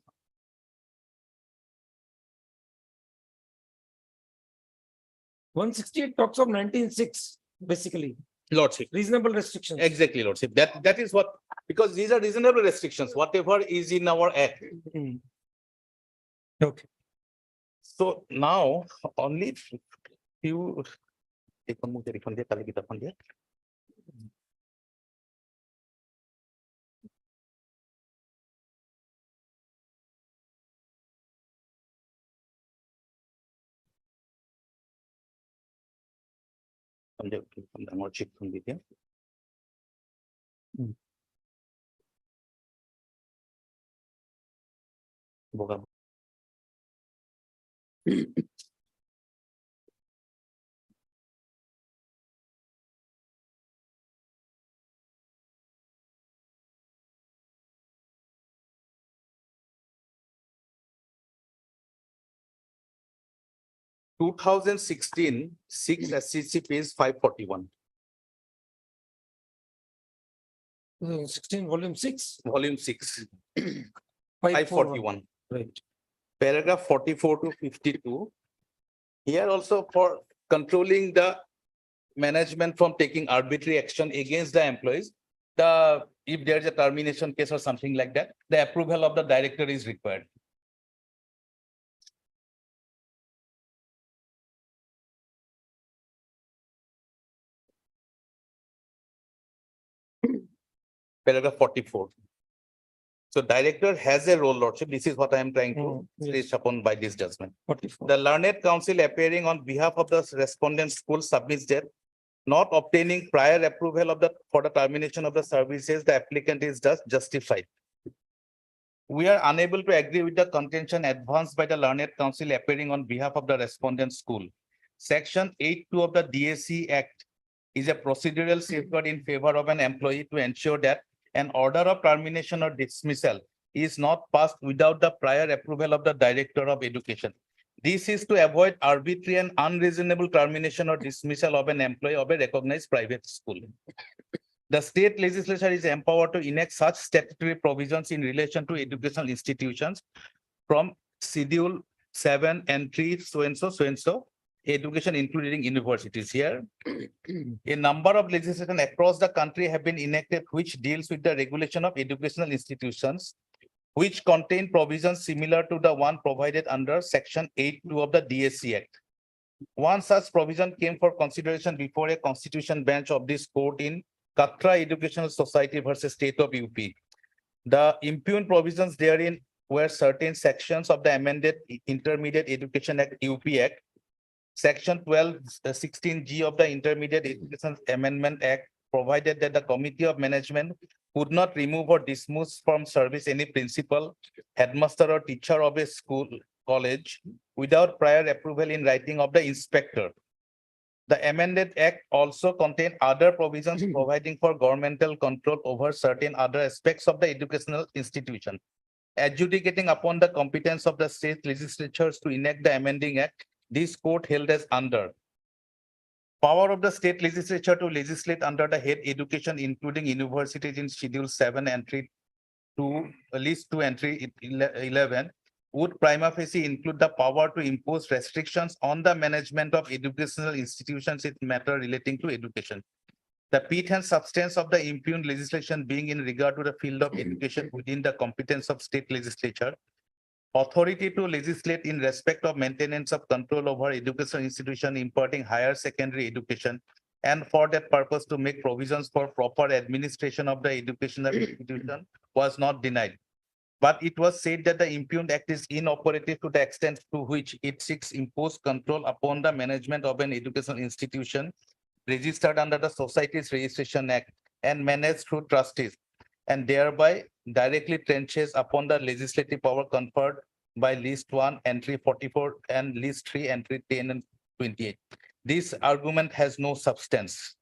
One 168 talks of 1906, basically, Lordship. reasonable restrictions. Exactly, Lordship. That is what, because these are reasonable restrictions, whatever is in our act. Hmm. Okay. So now only few. Two 2016, 6 SCC page 541, 16 volume 6. volume 6, 541. 541. Right. Paragraph 44 to 52. Here also for controlling the management from taking arbitrary action against the employees. If there is a termination case or something like that, the approval of the director is required. Paragraph 44. So director has a role, Lordship. This is what I am trying to yes. stretch upon by this judgment. 44. The learned counsel appearing on behalf of the respondent school submits that not obtaining prior approval of for the termination of the services, the applicant is thus justified. We are unable to agree with the contention advanced by the learned counsel appearing on behalf of the respondent school. Section 8(2) of the DAC Act is a procedural safeguard in favor of an employee to ensure that an order of termination or dismissal is not passed without the prior approval of the Director of Education. This is to avoid arbitrary and unreasonable termination or dismissal of an employee of a recognized private school. The state legislature is empowered to enact such statutory provisions in relation to educational institutions from Schedule 7 entry so and so, education including universities. Here, a number of legislation across the country have been enacted which deals with the regulation of educational institutions, which contain provisions similar to the one provided under Section 8(2) of the DAC Act. One such provision came for consideration before a constitution bench of this court in Katra Educational Society versus State of UP. The impugned provisions therein were certain sections of the amended Intermediate Education Act, UP Act, Section 12(16)(g) of the Intermediate Education Amendment Act provided that the Committee of Management would not remove or dismiss from service any principal, headmaster or teacher of a school, college without prior approval in writing of the inspector. The amended act also contained other provisions providing for governmental control over certain other aspects of the educational institution. Adjudicating upon the competence of the state legislatures to enact the amending act, this court held as under. Power of the state legislature to legislate under the head education, including universities in Schedule 7 entry 2, list 2 entry 11, would prima facie include the power to impose restrictions on the management of educational institutions in matter relating to education. The pith and substance of the impugned legislation being in regard to the field of education within the competence of state legislature, authority to legislate in respect of maintenance of control over educational institution imparting higher secondary education, and for that purpose to make provisions for proper administration of the educational institution was not denied. But it was said that the impugned act is inoperative to the extent to which it seeks impose control upon the management of an educational institution registered under the Societies Registration Act and managed through trustees, and thereby directly trenches upon the legislative power conferred by list 1, entry 44, and list 3, entry 10 and 28. This argument has no substance.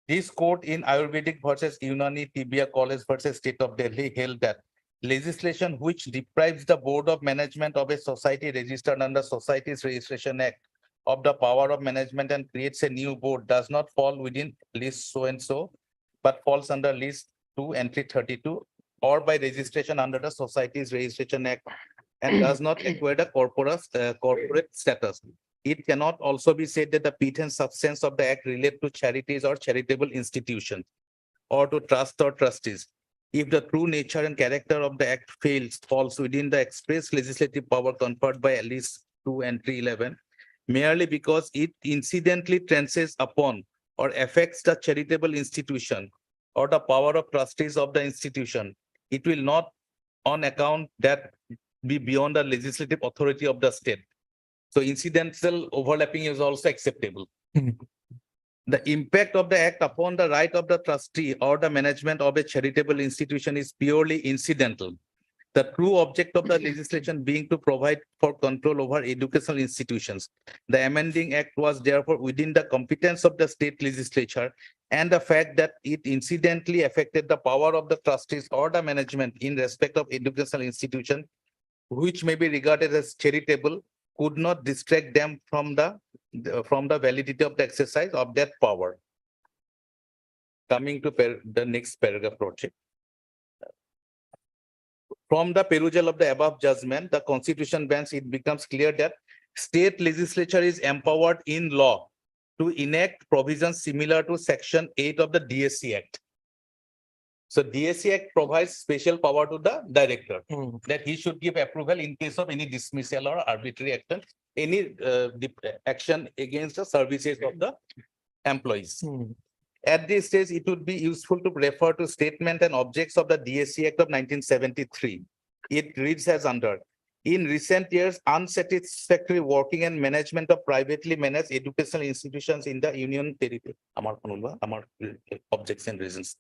This court in Ayurvedic versus Unani Tibia College versus State of Delhi held that legislation which deprives the Board of Management of a society registered under Societies Registration Act of the power of management and creates a new board does not fall within list so and so, but falls under list 2, entry 32, or by registration under the Societies Registration Act and does not acquire the corporate status. It cannot also be said that the pith and substance of the act relate to charities or charitable institutions or to trust or trustees. If the true nature and character of the act falls within the express legislative power conferred by at least 2, entry 11, merely because it incidentally trenches upon or affects the charitable institution or the power of trustees of the institution, it will not on account that be beyond the legislative authority of the state. So incidental overlapping is also acceptable. The impact of the act upon the right of the trustee or the management of a charitable institution is purely incidental. The true object of the legislation being to provide for control over educational institutions. The amending act was therefore within the competence of the state legislature, and the fact that it incidentally affected the power of the trustees or the management in respect of educational institution, which may be regarded as charitable, could not distract them from the validity of the exercise of that power. Coming to the next paragraph, project. From the perusal of the above judgment, the Constitution bench, it becomes clear that state legislature is empowered in law to enact provisions similar to Section 8 of the DSC Act. So DSC Act provides special power to the director that he should give approval in case of any dismissal or arbitrary action, any action against the services of the employees. At this stage, it would be useful to refer to statement and objects of the DSC Act of 1973. It reads as under: in recent years, unsatisfactory working and management of privately managed educational institutions in the Union Territory. Objects and reasons.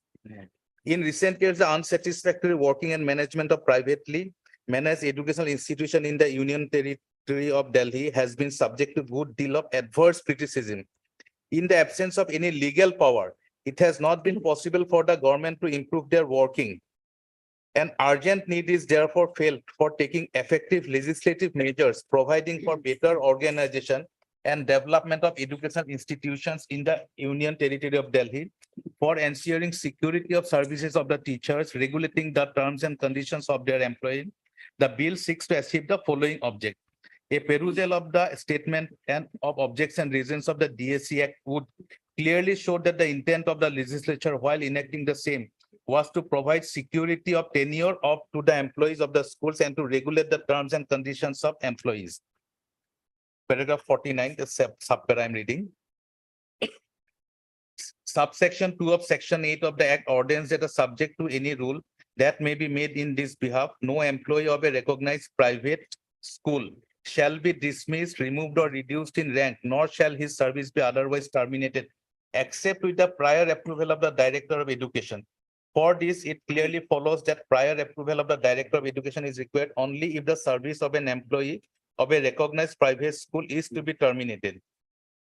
In recent years, the unsatisfactory working and management of privately managed educational institution in the Union Territory of Delhi has been subject to good deal of adverse criticism. In the absence of any legal power, it has not been possible for the government to improve their working. An urgent need is therefore felt for taking effective legislative measures, providing for better organization and development of educational institutions in the Union Territory of Delhi, for ensuring security of services of the teachers, regulating the terms and conditions of their employment. The bill seeks to achieve the following object. A perusal of the statement and of objects and reasons of the DSC Act would clearly show that the intent of the legislature while enacting the same was to provide security of tenure to the employees of the schools and to regulate the terms and conditions of employees. Paragraph 49, the sub-para I'm reading. Subsection 2 of Section 8 of the Act ordains that subject to any rule that may be made in this behalf, no employee of a recognized private school shall be dismissed, removed, or reduced in rank, nor shall his service be otherwise terminated, except with the prior approval of the Director of Education. For this, it clearly follows that prior approval of the Director of Education is required only if the service of an employee of a recognized private school is to be terminated.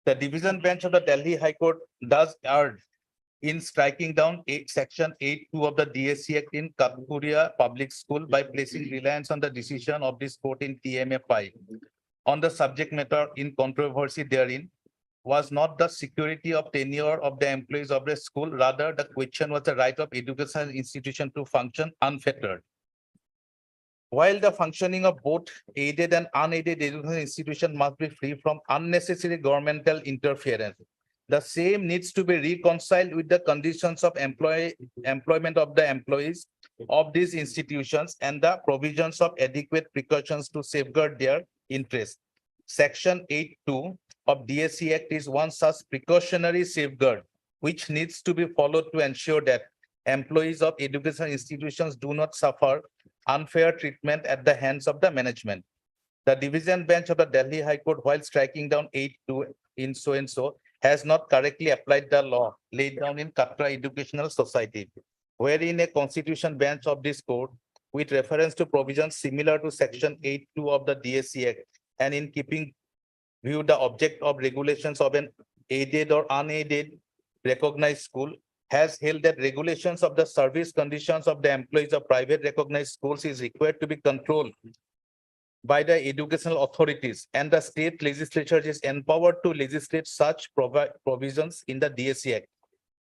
The Division Bench of the Delhi High Court does urge in striking down Section 8(2) of the DSC Act in Katpuria Public School by placing reliance on the decision of this court in TMA 5 on the subject matter in controversy therein was not the security of tenure of the employees of the school, rather the question was the right of educational institution to function unfettered. While the functioning of both aided and unaided educational institutions must be free from unnecessary governmental interference, the same needs to be reconciled with the conditions of employment of the employees of these institutions and the provisions of adequate precautions to safeguard their interests. Section 8(2) of DSC Act is one such precautionary safeguard which needs to be followed to ensure that employees of educational institutions do not suffer unfair treatment at the hands of the management. The division bench of the Delhi High Court, while striking down 8(2) in so and so, has not correctly applied the law laid down in Katra Educational Society, wherein a constitution bench of this court, with reference to provisions similar to section 8(2) of the DSC Act, and in keeping view the object of regulations of an aided or unaided recognized school, has held that regulations of the service conditions of the employees of private recognized schools is required to be controlled by the educational authorities, and the state legislature is empowered to legislate such provisions in the DSC Act.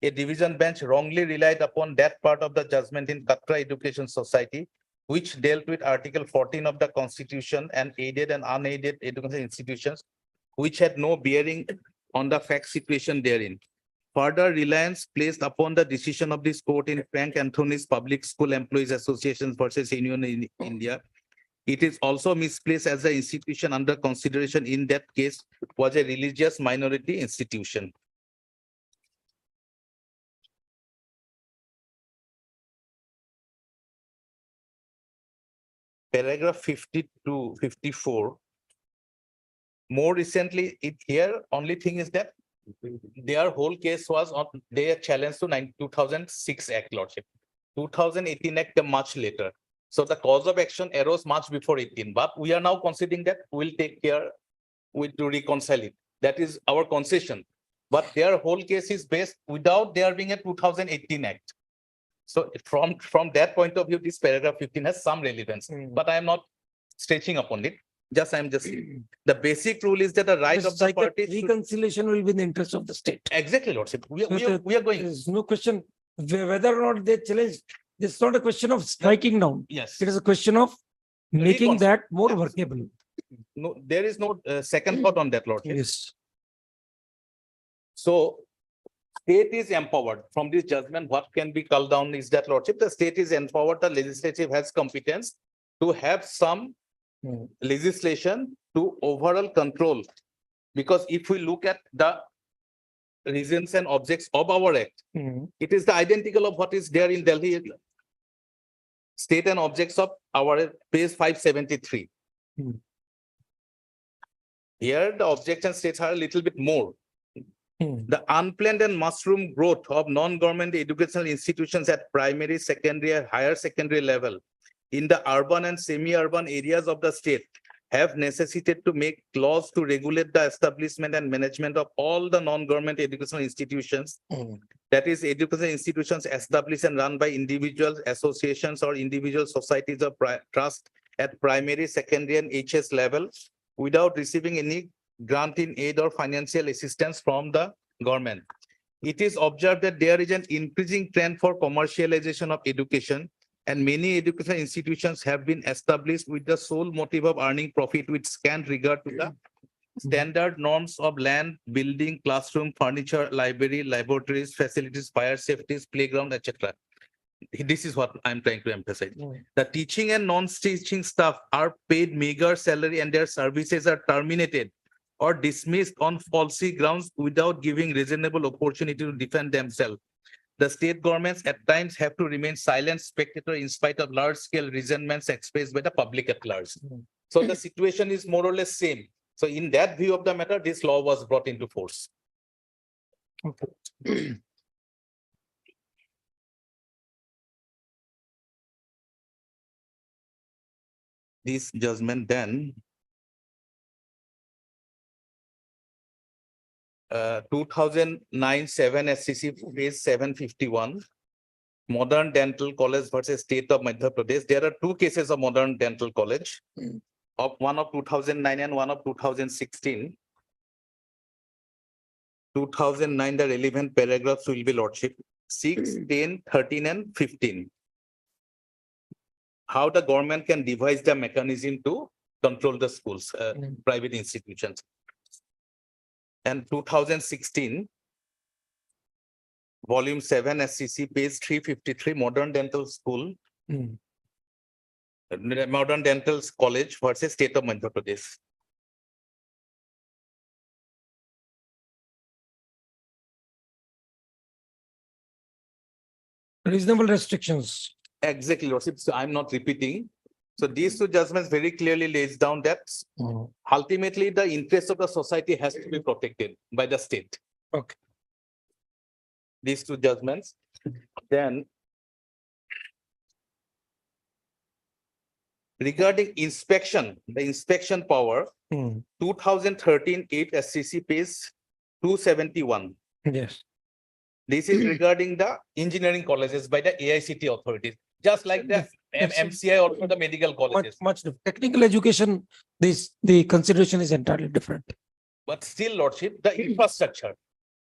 A division bench wrongly relied upon that part of the judgment in Katra Education Society, which dealt with Article 14 of the Constitution and aided and unaided educational institutions, which had no bearing on the fact situation therein. Further reliance placed upon the decision of this court in Frank Anthony's Public School Employees Association versus Union in India. It is also misplaced as the institution under consideration in that case was a religious minority institution. Paragraph 52, 54. More recently, here only thing is that their whole case was on their challenge to 2006 Act, Lordship. 2018 Act came much later. So the cause of action arose much before 18, but we are now considering that we'll take care to reconcile it. That is our concession. But their whole case is based without there being a 2018 Act. So from that point of view, this paragraph 15 has some relevance, but I am not stretching upon it. I'm just the basic rule is that the right Just of the like that parties. reconciliation will be in the interest of the state. Exactly, Lordship. We So are going. There's no question whether or not they challenge. It's not a question of striking down. Yes. It is a question of making Reconcile. that more workable. No, there is no second thought on that, Lordship. Yes. So state is empowered from this judgment. What can be called down is that, Lordship, the state is empowered, the legislative has competence to have some legislation to overall control. Because if we look at the reasons and objects of our act, it is the identical of what is there in Delhi. State and objects of our page 573. Here, the objects and states are a little bit more. The unplanned and mushroom growth of non-government educational institutions at primary, secondary, and higher secondary level in the urban and semi-urban areas of the state have necessitated to make laws to regulate the establishment and management of all the non-government educational institutions. That is, educational institutions established and run by individuals, associations, or individual societies of trust at primary, secondary, and HS level without receiving any grant in aid or financial assistance from the government. It is observed that there is an increasing trend for commercialization of education, and many educational institutions have been established with the sole motive of earning profit with scant regard to the standard norms of land, building, classroom, furniture, library, laboratories, facilities, fire safeties, playground, etc. This is what I'm trying to emphasize. The teaching and non-teaching staff are paid meager salary and their services are terminated or dismissed on falsy grounds without giving reasonable opportunity to defend themselves. The state governments at times have to remain silent spectator in spite of large-scale resentments expressed by the public at large. So the situation is more or less same. So in that view of the matter, this law was brought into force. Okay. This judgment then 2009-7 SCC page 751, Modern Dental College versus State of Madhya Pradesh. There are two cases of Modern Dental College, one of 2009 and one of 2016. 2009, the relevant paragraphs will be, Lordship, 6, 10, 13, and 15. How the government can devise the mechanism to control the schools, private institutions. And 2016, volume 7 SCC, page 353, Modern Dental School Hmm. Modern Dental College versus State of Madhya Pradesh. Reasonable restrictions. Exactly, Lordship. So I'm not repeating. So these two judgments very clearly lays down that ultimately the interest of the society has to be protected by the state. Okay. These two judgments. Then regarding inspection, the inspection power, 2013 8 SCC page 271. Yes. This is regarding the engineering colleges by the AICT authorities, just like the MCI or the medical colleges. Much technical education, the consideration is entirely different. But still, Lordship, the infrastructure,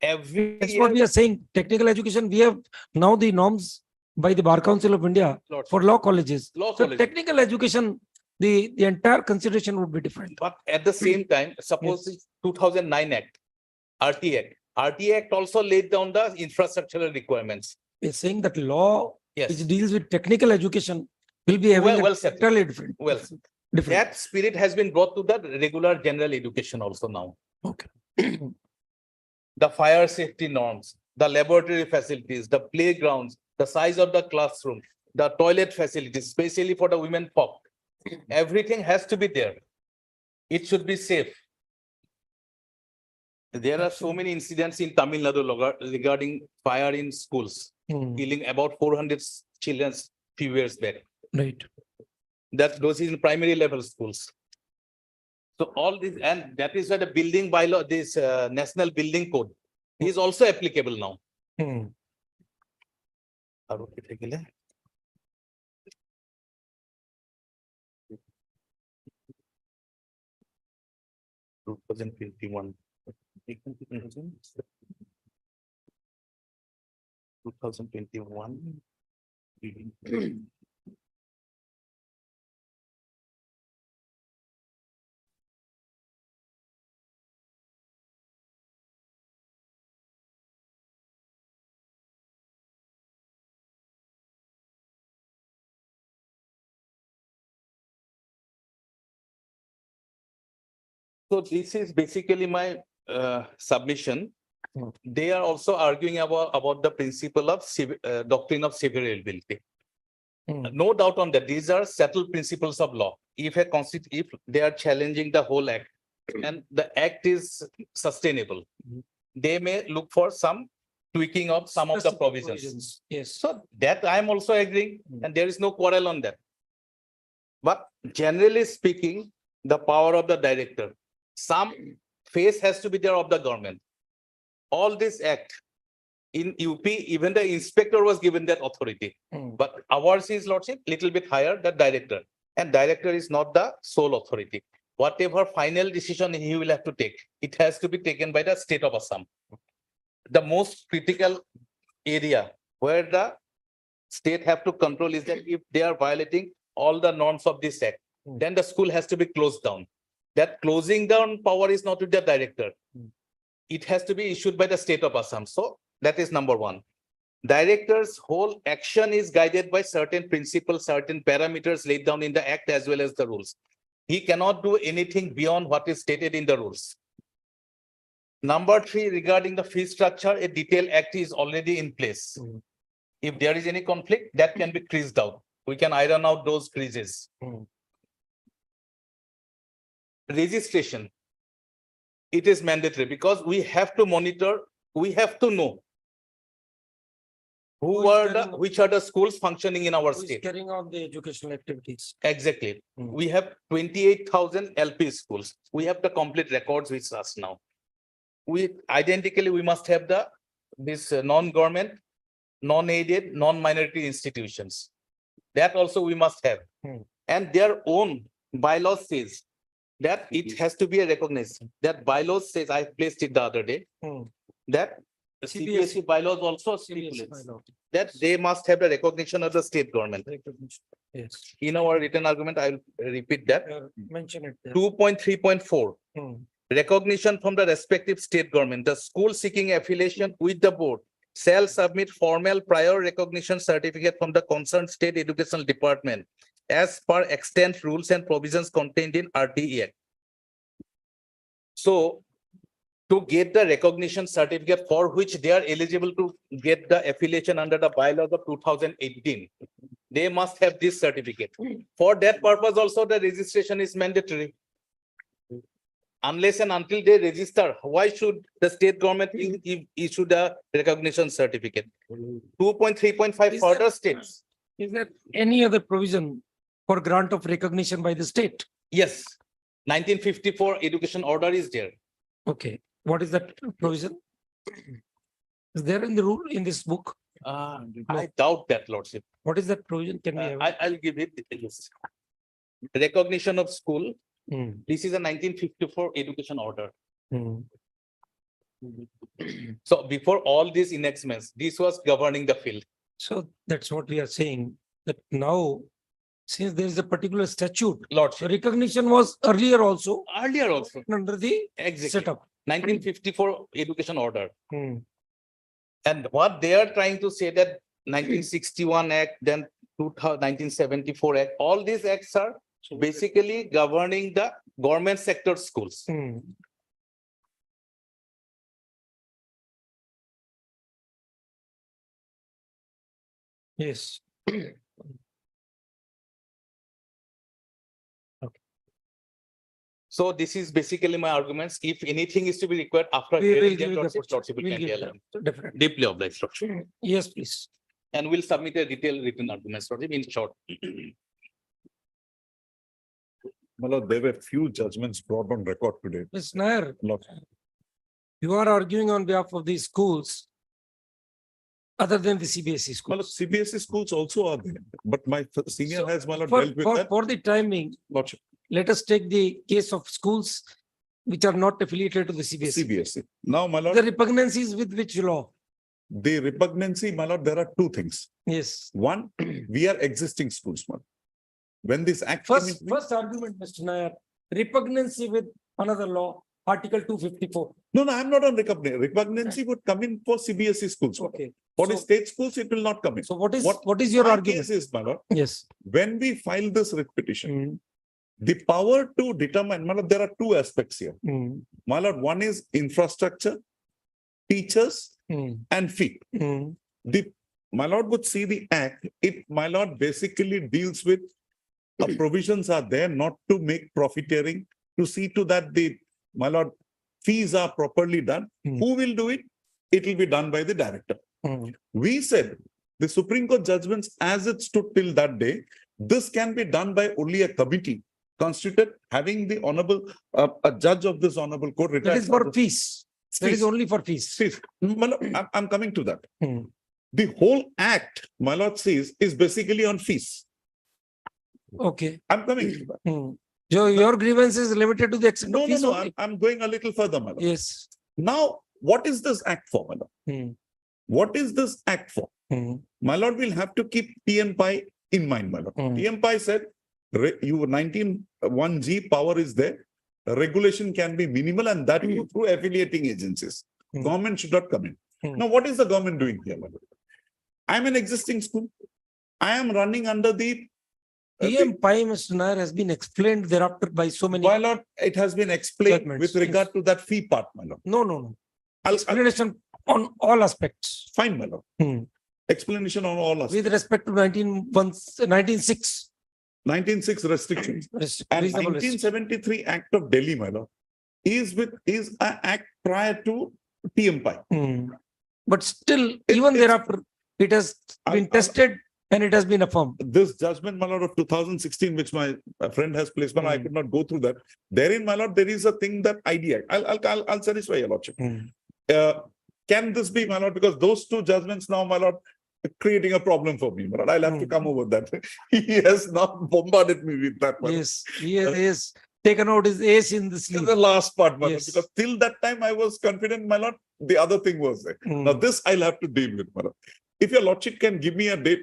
every That's year, what we are saying. Technical education, we have now the norms by the Bar Council of India for law colleges. Law So colleges. technical education, the entire consideration would be different. But at the same time, suppose it's 2009 Act, RT Act. RT Act also laid down the infrastructural requirements. We are saying that law Yes. which deals with technical education will be having Well a said. entirely different. Well, Different. that spirit has been brought to the regular general education also now. Okay. The fire safety norms, the laboratory facilities, the playgrounds, the size of the classroom, the toilet facilities, especially for the women folk. Everything has to be there. It should be safe. There are so many incidents in Tamil Nadu regarding fire in schools, killing about 400 children few years back. Right. Those is in primary level schools. So all this, and that is why the building bylaw, this national building code is also applicable now. और वो कितने के लिए? 2021. 2021. So this is basically my submission. They are also arguing about the principle of doctrine of severability. No doubt on that. These are settled principles of law. If they are challenging the whole act and the act is sustainable, they may look for some tweaking of some of the provisions. Yes. So that I am also agreeing, and there is no quarrel on that. But generally speaking, the power of the director, some face has to be there of the government. All this act in UP, even the inspector was given that authority. But ours is, Lordship, little bit higher, the director. And director is not the sole authority. Whatever final decision he will have to take, it has to be taken by the state of Assam. The most critical area where the state have to control is that if they are violating all the norms of this act, then the school has to be closed down. That closing down power is not with the director. It has to be issued by the state of Assam. So that is number one. Director's whole action is guided by certain principles, certain parameters laid down in the act as well as the rules. He cannot do anything beyond what is stated in the rules. Number three, regarding the fee structure, a detailed act is already in place. If there is any conflict, that can be creased out. We can iron out those creases. Registration. It is mandatory because we have to monitor, we have to know which are the schools functioning in our Who is state. carrying out the educational activities. Exactly. We have 28,000 LP schools. We have the complete records with us now. We must have this non-government, non-aided, non-minority institutions. That also we must have. And their own bylaws says that it has to be a recognized. That bylaws says, I placed it the other day, that the CBSE bylaws also stipulates that they must have the recognition of the state government. Yes. In our written argument, I will repeat that. Mention it there. 2.3.4. Recognition from the respective state government. The school seeking affiliation with the board shall submit formal prior recognition certificate from the concerned state educational department as per extant rules and provisions contained in RTE Act. So to get the recognition certificate for which they are eligible to get the affiliation under the bylaws of 2018, they must have this certificate. For that purpose also the registration is mandatory. Unless and until they register, why should the state government issue the recognition certificate? 2.3.5 Is further there- states. Is there any other provision for grant of recognition by the state? Yes, 1954 education order is there. Okay, what is that provision? Is there in the rule in this book? I doubt that, Lordship. What is that provision? Can we have? I'll give it. Yes. Recognition of school. Hmm, This is a 1954 education order. hmm. So before all these enactments, this was governing the field. So that's what we are saying, that now, since there is a particular statute, Lordship, recognition was earlier also earlier also, under the exactly, setup. 1954 education order. Hmm. And what they are trying to say that 1961 Act, then 1974 Act, all these acts are basically governing the government sector schools. Hmm. Yes. So this is basically my arguments. If anything is to be required after We will hearing give them, you the Lordship, opportunity. Lordship will We'll can give tell you them. Definitely. Deeply obliged, Lordship. Yes, please. And we'll submit a detailed written arguments, Lordship, in short. My lord, there were few judgments brought on record today. Ms. Nair, Lord, you are arguing on behalf of these schools other than the CBSE my lord, schools. CBSE schools also are there, but my senior So, has, my lord, For, dealt with for, that. for the timing, Lordship, let us take the case of schools which are not affiliated to the CBSE. CBSE. Now, my The lord, repugnancy is with which law? the repugnancy, my lord, there are two things. Yes. One, we are existing schools, my lord. When this act came First, into- first argument, Mr. Nair, repugnancy with another law, Article 254. No, I'm not on repugnancy. Repugnancy would come in for CBSE schools. Okay. For the So- state schools, it will not come in. So what is your My argument? case is, my lord, Yes. when we file this writ petition, Hmm, the power to determine, my lord, there are two aspects here. hmm, My lord, one is infrastructure, teachers, hmm, and fee. hmm. My lord would see the act, it, my lord, basically deals with provisions are there not to make profiteering, to see to that the, my lord, fees are properly done. Hmm. Who will do it? It will be done by the director. Hmm. We said the Supreme Court judgments as it stood till that day, this can be done by only a committee constituted having the honorable, a judge of this honorable court. That retired is for judge. fees. That is Fees. only for fees. Fees. My lord, I'm coming to that. Hmm. The whole act, my lord says, is basically on fees. Okay. I'm coming to that. Hmm. Your grievance is limited to the extent of No, fees no, only? I'm going a little further, my lord. Yes. Now, what is this act for, my lord? Hmm, What is this act for? hmm, My lord will have to keep TN Pi in mind, my lord. Hmm. TN Pi said, you 19(1)(g) power is there. Regulation can be minimal and that too through affiliating agencies. Hmm. Government should not come in. Hmm. Now, what is the government doing here, my lord? I'm an existing school. I am running under the PM Pi, Mr. Nair, has been explained thereafter by so many. my lord, it has been explained Judgments, with regard to that fee part, my lord. No, no, no. I'll- Explanation on all aspects. Fine, my lord. Hmm. Explanation on all aspects. With respect to 1906. 1906 restrictions. And Reasonable restriction. 1973 Act of Delhi, my lord, is an act prior to TM Pi. Hmm. But still, even thereafter, it has been tested and it has been affirmed. This judgment, my lord, of 2016, which my friend has placed, but I could not go through that. Therein, my lord, there is a thing that idea. I'll satisfy your lordship. Can this be, my lord? Because those two judgments now, my lord, are creating a problem for me, my lord. I'll have to come over that. He has now bombarded me with that. my lord. Yes, he has taken out his ace in the sleeve. The last part, my lord, Yes. because till that time I was confident, my lord, the other thing was there. Now this I'll have to deal with, my lord. If your lordship can give me a date,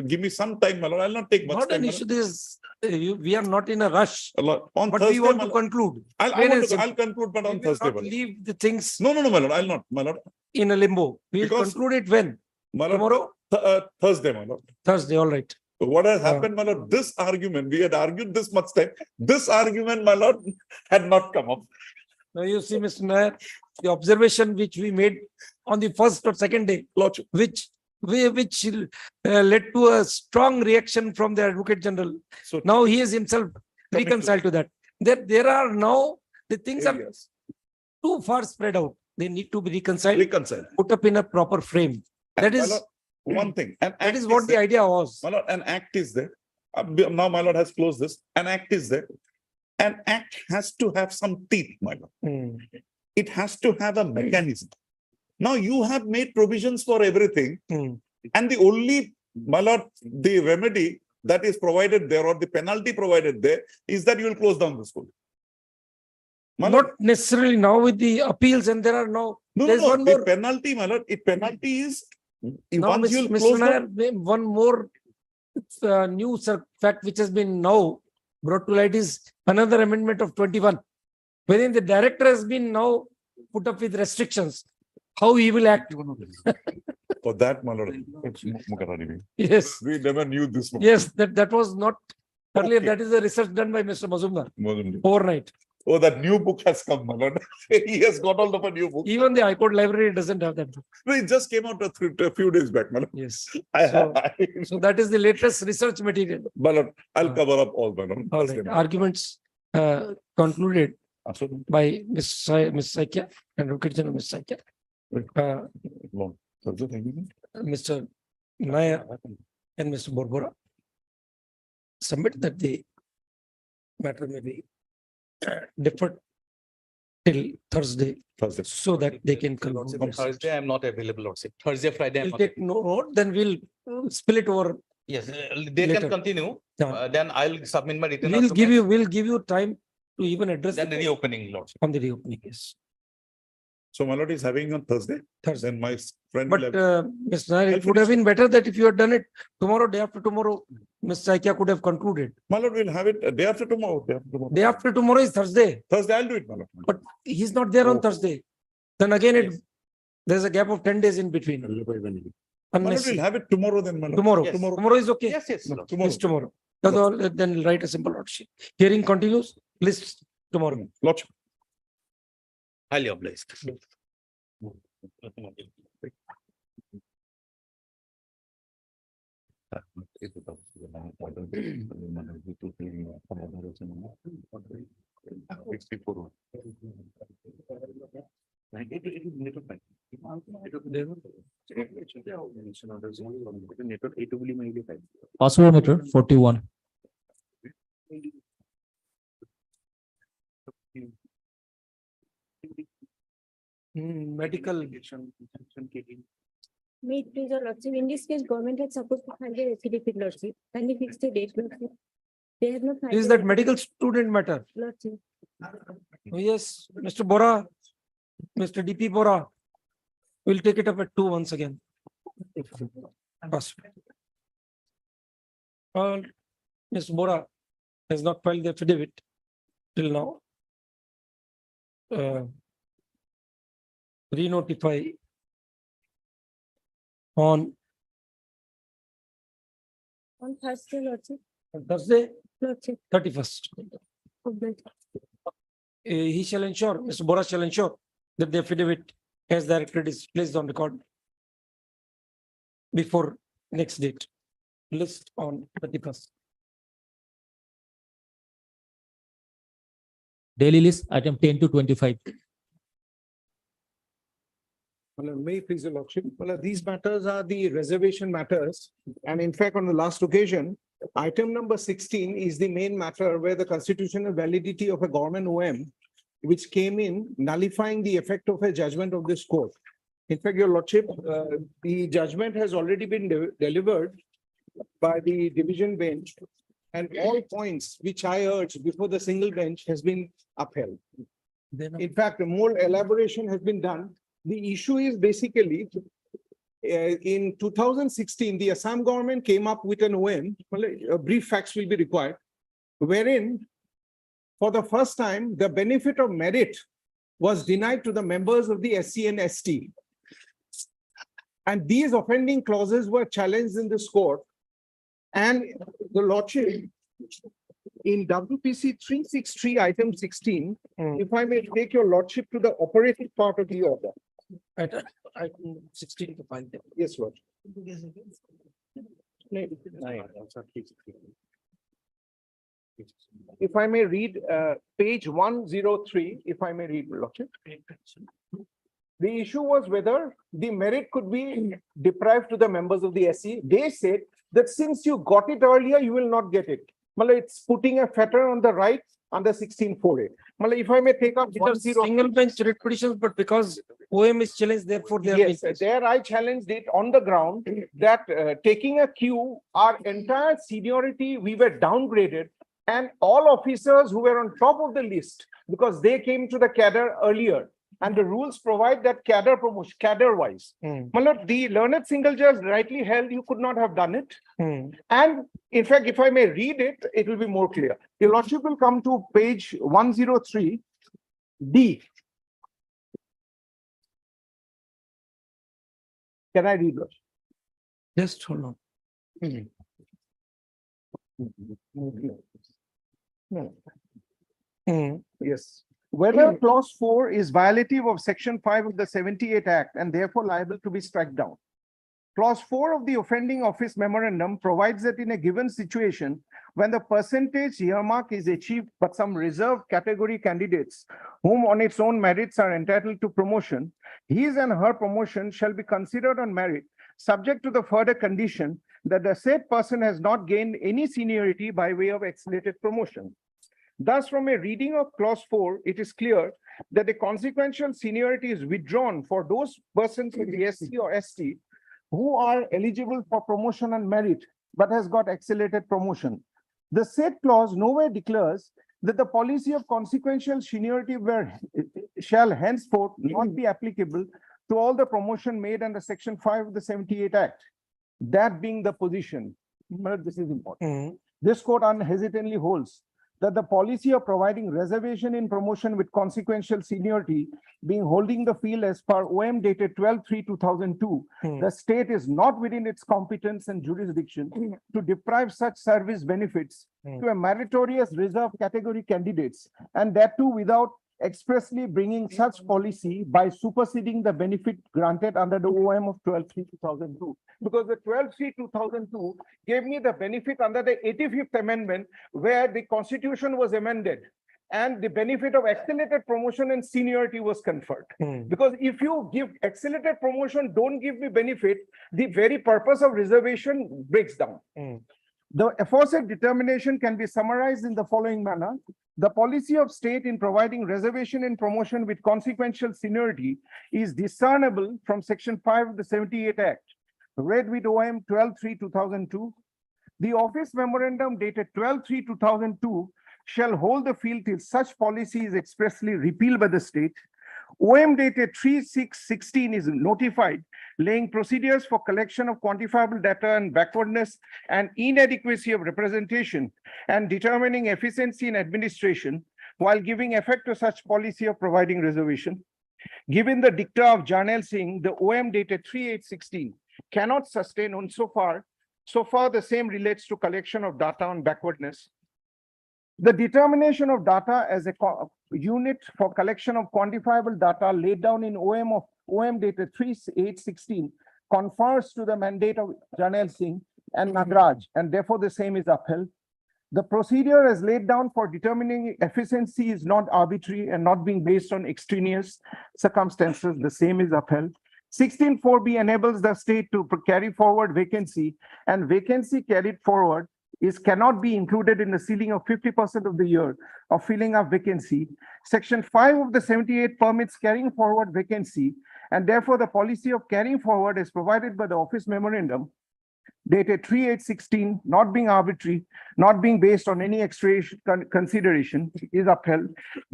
give me some time, my lord, I'll not take much Not time. an my issue. lord. This we are not in a rush, On but Thursday, we want my to lord, conclude. I'll Plain and simple. conclude, but We on will Thursday. not my lord. leave the things No, my lord, I'll not, my lord. in a limbo. We will Because- conclude it when? My lord, Tomorrow? Thursday, my lord. Thursday, all right. What has happened, my lord, this argument, we had argued this much time, this argument, my lord, had not come up. Now you see, Mr. Nair, the observation which we made on the first or second day, Lordship. which led to a strong reaction from the Advocate General. So Now he is himself reconciled to that. There are now, the things are areas. too far spread out. They need to be reconciled, Reconcile. put up in a proper frame. And That my is, lord, one thing. that is what the idea was. My lord, an act is there. Now my lord has closed this. An act is there. An act has to have some teeth, my lord. Hmm. It has to have a mechanism. Now you have made provisions for everything. Hmm. And the only, my lord, the remedy that is provided there or the penalty provided there is that you will close down the school. My lord, Not necessarily now with the appeals, and there are now, there's one the more. penalty, my lord, penalty is Now, once you will Mr. close Nair, down. one more new fact which has been now brought to light is another amendment of 21. Wherein the director has been now put up with restrictions, how he will act. For that, my lord, it's Mukarani. Yes, We never knew this. yes, that was not earlier. Okay. That is the research done by Mr. Mazumdar Wasn't it? overnight. Oh, that new book has come, my lord. He has got hold of a new book. Even the High Court library doesn't have that book. No, it just came out a few days back, my lord. Yes. I So- have. So that is the latest research material. My lord, I'll cover up all, my lord. All right. Arguments concluded by Ms. Saikia, Advocate General Ms. Saikia. Mr. Nair and Mr. Borbora submit that the matter may be deferred till Thursday so that they can conclude. On Thursday, I'm not available, Lordship. Thursday, Friday, I'm We'll not. take note, then we'll spill it over. Yes, they Later. can continue. Yeah. Then I'll submit my written. We'll give you time to even address Then the reopening, Lordship. on the reopening, yes. So my lord is having on Thursday. Thursday. Then my friend. will But have- Ms. Nair, I'll it would have finish been better that if you had done it tomorrow, day after tomorrow, Ms. Saikia could have concluded. My lord will have it day after tomorrow. Day after tomorrow. Day after tomorrow is Thursday, Thursday, I'll do it, my lord. but he's not there on Thursday. Then again, there's a gap of 10 days in between. My lord Unless will have it tomorrow then, my lord. tomorrow, Yes. tomorrow is okay. Yes, yes. No, Lordship. tomorrow. It's tomorrow. That's all, then we'll write a simple lordship. Hearing continues, list tomorrow. Lordship. Highly obliged. Password meter 41. Medical. May it please your lordship, in this case, government had supposed to file their affidavit, lordship. Can you fix the date, lordship? They have not. filed Is their that medical student matter? Lordship. Oh, yes, Mr. Bora, Mr. DP Bora. We'll take it up at 2 once again. Pass. Ms. Bora has not filed the affidavit till now. Re-notify on Thursday, lordship. Thursday, Lordship. 31st. He shall ensure, Mr. Bora shall ensure that the affidavit as directed is placed on record before next date. List on 31st. Daily list item 10 to 25. Well, may it please your lordship. Well, these matters are the reservation matters. And in fact, on the last occasion, item number 16 is the main matter where the constitutional validity of a government OM, which came in nullifying the effect of a judgment of this court. In fact, your lordship, the judgment has already been delivered by the division bench, and all points which I urged before the single bench has been upheld. In fact, more elaboration has been done. The issue is basically in 2016, the Assam government came up with an OM. Well, brief facts will be required. wherein for the first time, the benefit of merit was denied to the members of the SC and ST. And these offending clauses were challenged in this court. And the lordship in WPC 363, item 16, if I may take your lordship to the operative part of the order. Item 16 to find them. Yes, Lord. If I may read page 103, if I may read, Lordship. The issue was whether the merit could be deprived to the members of the SC. They said that since you got it earlier, you will not get it. Mala, it's putting a fetter on the right under 1648. Mala, if I may take up These are single bench writ petitions, but because OM is challenged, therefore they are. Yes, there I challenged it on the ground that taking a cue, our entire seniority, we were downgraded, and all officers who were on top of the list because they came to the cadre earlier. And the rules provide that cadre promotion, cadre wise. Malad, the learned single judge rightly held you could not have done it. And in fact, if I may read it, it will be more clear. Your lordship will come to page 103, D. Can I read it? Just hold on. Yes. Whether clause 4 is violative of section 5 of the 78 Act and therefore liable to be struck down. Clause 4 of the offending office memorandum provides that in a given situation, when the percentage earmark is achieved, but some reserved category candidates whom on its own merits are entitled to promotion, his and her promotion shall be considered on merit, subject to the further condition that the said person has not gained any seniority by way of accelerated promotion. Thus, from a reading of clause 4, it is clear that the consequential seniority is withdrawn for those persons in the SC or ST who are eligible for promotion on merit, but has got accelerated promotion. The said clause nowhere declares that the policy of consequential seniority shall henceforth not be applicable to all the promotion made under section 5 of the 78 Act. That being the position, this is important. This court unhesitantly holds that the policy of providing reservation in promotion with consequential seniority being holding the field as per OM dated 12/3/2002, the state is not within its competence and jurisdiction to deprive such service benefits to a meritorious reserve category candidates, and that too without expressly bringing such policy by superseding the benefit granted under the OM of 12/3/2002. Because the 12/3/2002 gave me the benefit under the 85th Amendment, where the Constitution was amended and the benefit of accelerated promotion and seniority was conferred. Because if you give accelerated promotion, don't give me benefit, the very purpose of reservation breaks down. The aforesaid determination can be summarized in the following manner. The policy of state in providing reservation and promotion with consequential seniority is discernible from section 5 of the 78 Act, read with OM 12/3/2002. The office memorandum dated 12/3/2002 shall hold the field till such policy is expressly repealed by the state. OM dated 3/6/16 is notified, laying procedures for collection of quantifiable data and backwardness and inadequacy of representation and determining efficiency in administration while giving effect to such policy of providing reservation. Given the dicta of Jarnail Singh, the OM dated 3/8/16 cannot sustain on so far the same relates to collection of data on backwardness. The determination of data as a unit for collection of quantifiable data laid down in OM dated 3/8/16 confers to the mandate of Jarnail Singh and Nagraj, and therefore the same is upheld. The procedure as laid down for determining efficiency is not arbitrary and not being based on extraneous circumstances. The same is upheld. 16(4)(b) enables the state to carry forward vacancy, and vacancy carried forward cannot be included in the ceiling of 50% of the year of filling up vacancy. Section 5 of the 78 permits carrying forward vacancy, and therefore the policy of carrying forward is provided by the office memorandum dated 3/8/16, not being arbitrary, not being based on any extra consideration, is upheld.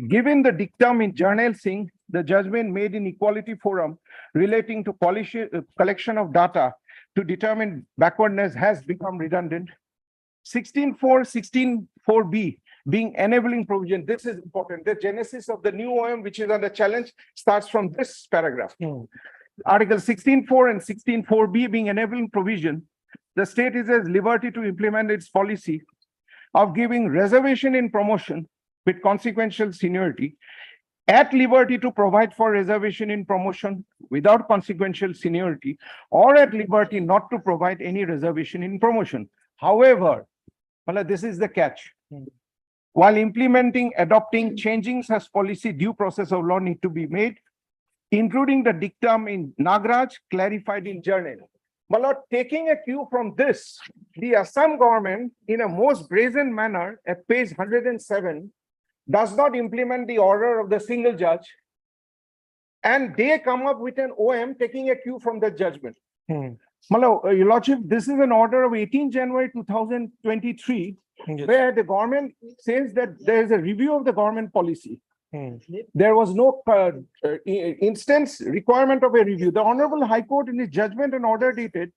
Given the dictum in Jarnail Singh, the judgment made in equality forum relating to collection of data to determine backwardness has become redundant. 16.4 being enabling provision. This is important. The genesis of the new OM, which is under challenge, starts from this paragraph. Article 16.4 and 16.4b being enabling provision. The state is at liberty to implement its policy of giving reservation in promotion with consequential seniority, at liberty to provide for reservation in promotion without consequential seniority, or at liberty not to provide any reservation in promotion. However, this is the catch. While implementing, adopting, changing such policy, due process of law need to be made, including the dictum in Nagraj clarified in journal. Taking a cue from this, the Assam government in a most brazen manner at page 107 does not implement the order of the single judge, and they come up with an OM taking a cue from the judgment. Your Lordship, this is an order of 18 January 2023, where the government says that there is a review of the government policy. There was no instance requirement of a review. The Honorable High Court in its judgment and order dated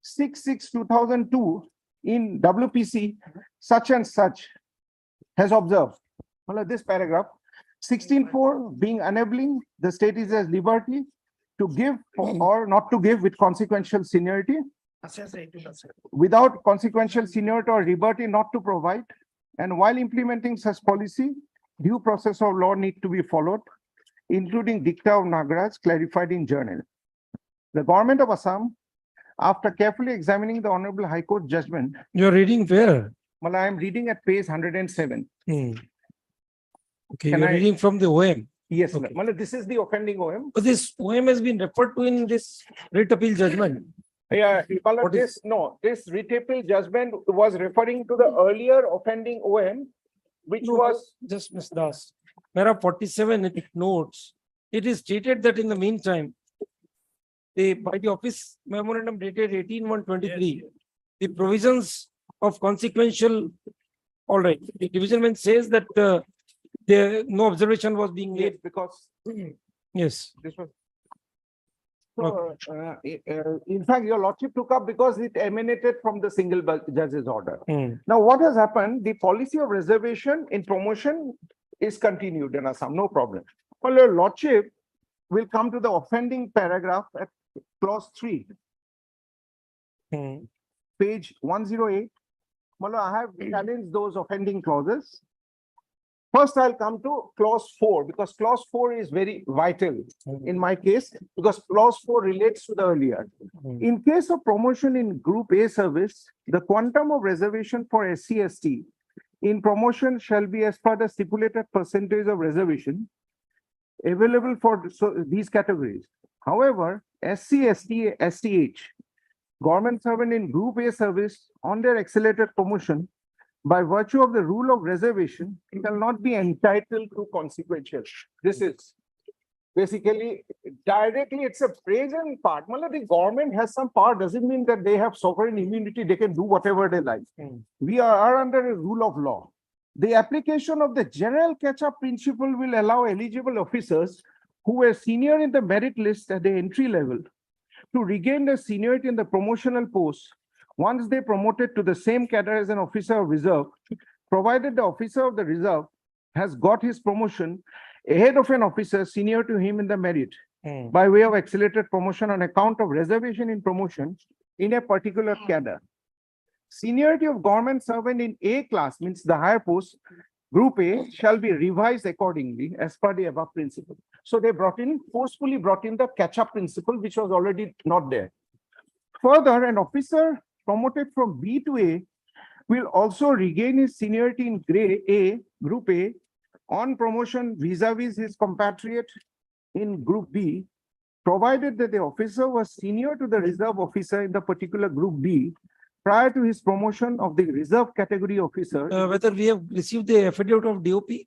6/6/2002 in WPC such and such has observed. This paragraph 16.4 being enabling, the state is at liberty to give or not to give with consequential seniority, without consequential seniority or liberty not to provide, and while implementing such policy, due process of law need to be followed, including dicta of Nagraj clarified in journal. The government of Assam, after carefully examining the Honorable High Court judgment. You're reading where? I am reading at page 107. Okay, you're reading from the OM. Yes, this is the offending OM. But this OM has been referred to in this writ appeal judgment. Yeah, this writ appeal judgment was referring to the earlier offending OM, which was just Ms. Das. Para 47, it notes, it is stated that in the meantime, by the office memorandum dated 18/1/23, the provisions of consequential, all right, the division bench says that there no observation was being made because yes. This was. So, in fact, your Lordship took up because it emanated from the single judge's order. Now, what has happened? The policy of reservation in promotion is continued in Assam, no problem. Well, your Lordship will come to the offending paragraph at clause 3. Page 108. Well, I have challenged those offending clauses. First, I'll come to clause 4 because clause 4 is very vital in my case because clause 4 relates to the earlier. In case of promotion in Group A service, the quantum of reservation for SC/ST in promotion shall be as per the stipulated percentage of reservation available for these categories. However, SC/ST, STH, government servant in Group A service on their accelerated promotion by virtue of the rule of reservation, shall not be entitled to consequential. This is basically directly, it's a present part. The government has some power, doesn't mean that they have sovereign immunity, they can do whatever they like. We are under a rule of law. The application of the general catch-up principle will allow eligible officers who were senior in the merit list at the entry level to regain their seniority in the promotional post once they promoted to the same cadre as an officer of reserve, provided the officer of the reserve has got his promotion ahead of an officer senior to him in the merit by way of accelerated promotion on account of reservation in promotion in a particular cadre. Seniority of government servant in A class, means the higher post, Group A, shall be revised accordingly as per the above principle. So they forcefully brought in the catch-up principle, which was already not there. Further, an officer promoted from B to A will also regain his seniority in Group A on promotion vis-a-vis his compatriot in Group B, provided that the officer was senior to the reserve officer in the particular Group B prior to his promotion of the reserve category officer. Whether we have received the affidavit of DOP?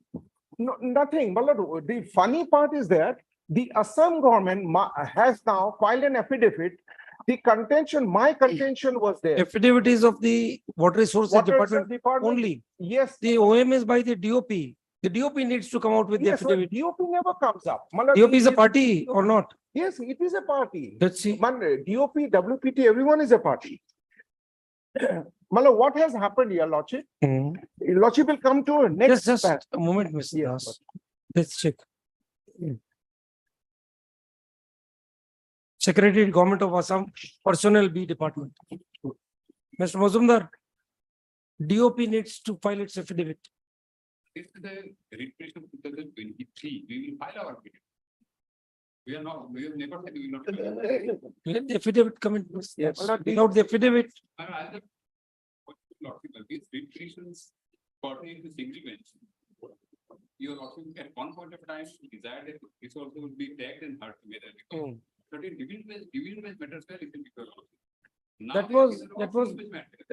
No, nothing. The funny part is that the Assam government has now filed an affidavit. The contention, my contention was there. Affidavit is of the Water Resources Department only. Yes. The OM is by the DOP. The DOP needs to come out with the affidavit. DOP never comes up. DOP is a party or not? Yes, it is a party. Let's see. DOP, WPT, everyone is a party. Malad, what has happened here, Lordship? Your Lordship will come to next. Just a moment, Mr. Das. Let's check. Secretary, Government of Assam, Personnel B Department. Mr. Mazumdar, DOP needs to file its affidavit. This is the reputation of 2023. We will file our affidavit. We are not, we have never said we will not. Let the affidavit come in. Yes. Without the affidavit, I'll just. These repetitions pertaining to single bench. You are also at one point of time desired that this also would be tagged and heard together. Because certain division bench matters were written because of it. Now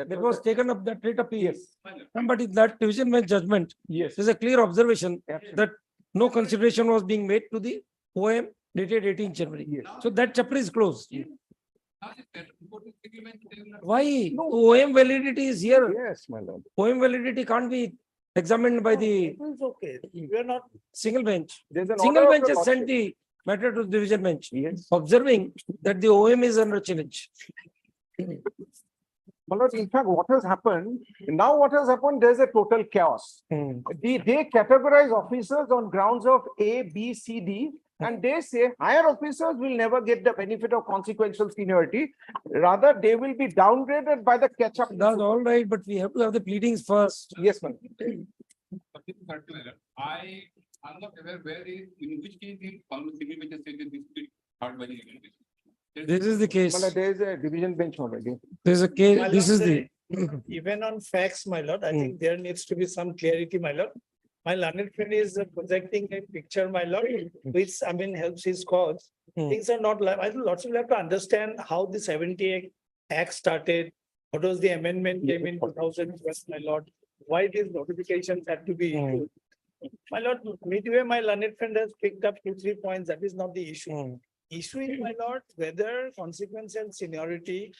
that was taken up that rate appears. But in that division bench judgment, Yes. there's a clear observation that no consideration was being made to the OM dated 18 January. So that chapter is closed. Why? OM validity is here. Yes, my lord. OM validity can't be examined by the It's okay. We are not. single bench. There's an Single order of bench the has sent Lordship. the matter to the division bench, Yes. observing that the OM is under challenge. My lord, in fact, what has happened, now what has happened, there's a total chaos. They categorize officers on grounds of A, B, C, D, and they say higher officers will never get the benefit of consequential seniority. Rather, they will be downgraded by the catch-up. That's all right, but we have to have the pleadings first. Yes, ma'am. I am not aware where in which case the single bench has stated this will be heard by the division bench. This is the case. Well, there is a division bench already. There's a case, My this is lord, the. Even on facts, my lord, I think there needs to be some clarity, my lord. My learned friend is projecting a picture, my lord, which I mean helps his cause. Things are not like, I think lots of people have to understand how the 78 Act started. What was the amendment came in 2000, my lord, why these notifications had to be issued. My lord, midway, my learned friend has picked up 2-3 points. That is not the issue. Issue is, my lord, whether consequential seniority,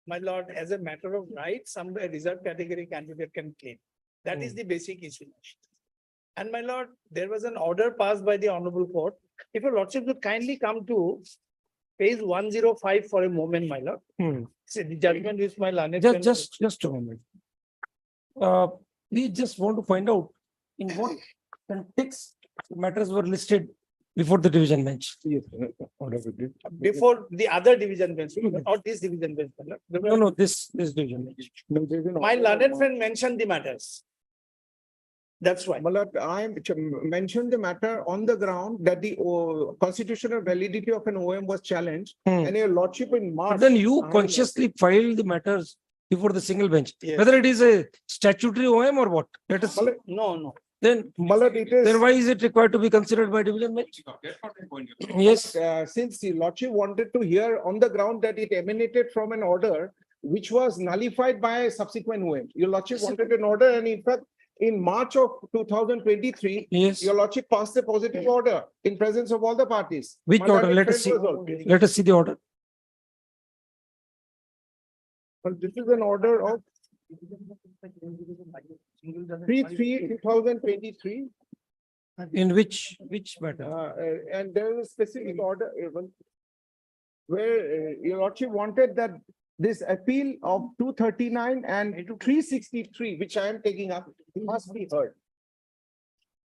my lord, as a matter of right, some reserved category candidate can claim. That is the basic issue. And my lord, there was an order passed by the honorable court. If your lordship would kindly come to page 105 for a moment, my lord. See the judgment which my learned friend- Just a moment. We just want to find out in what context matters were listed before the division bench. before the other division bench, not this division bench. my lord. No, this division bench. My learned friend mentioned the matters. That's why. Malad, I mentioned the matter on the ground that the constitutional validity of an OM was challenged and your lordship in March. But then you consciously filed the matters before the single bench, whether it is a statutory OM or what. Let us. No. Then, Malad, it is. then why is it required to be considered by division bench? Yes. Since the lordship wanted to hear on the ground that it emanated from an order which was nullified by a subsequent OM. Your lordship wanted an order, and in fact, in March of 2023, your lordship passed a positive order in presence of all the parties. Which My order? learned Let us see. friend was also- Let us see the order. But this is an order of 3/3/2023. In which matter? And there is a specific order even where your lordship wanted that this appeal of 239 and 363, which I am taking up, must be heard.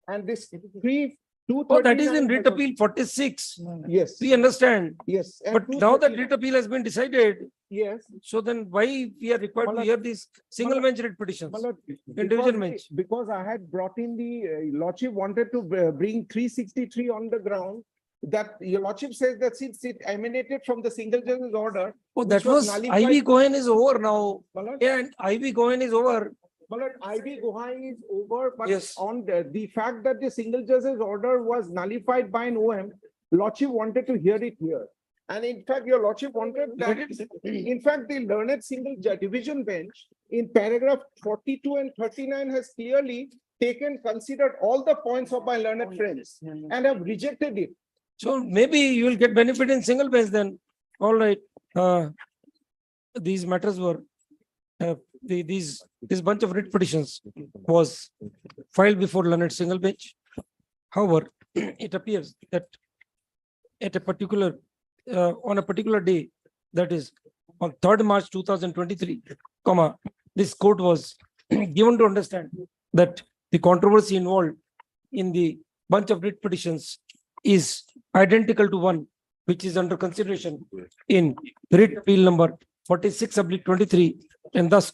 And this 239. Oh, that is in writ appeal 46. Yes. We understand. Yes. and But now that 239. writ appeal has been decided, Yes. so then why we are required to hear these single bench writ petitions in division bench? Because I had brought in the lordship wanted to bring 363 on the ground. That your lordship says that since it emanated from the single judge's order. Oh, that which was nullified- IV Cohen is over now. Malad? Yeah, and IV Cohen is over. Malad, IV Gohai is over, but Yes. on the fact that the single judge's order was nullified by an OM, lordship wanted to hear it here. And in fact, your lordship wanted that, in fact, the learned division bench in paragraph 42 and 39 has clearly considered all the points of my learned friends and have rejected it. So maybe you will get benefit in single bench then. All right. These matters were, this bunch of writ petitions was filed before learned single bench. However, it appears that at a particular, on a particular day, that is on 3rd March 2023, this court was given to understand that the controversy involved in the bunch of writ petitions is identical to one which is under consideration in writ appeal number 46/23, and thus,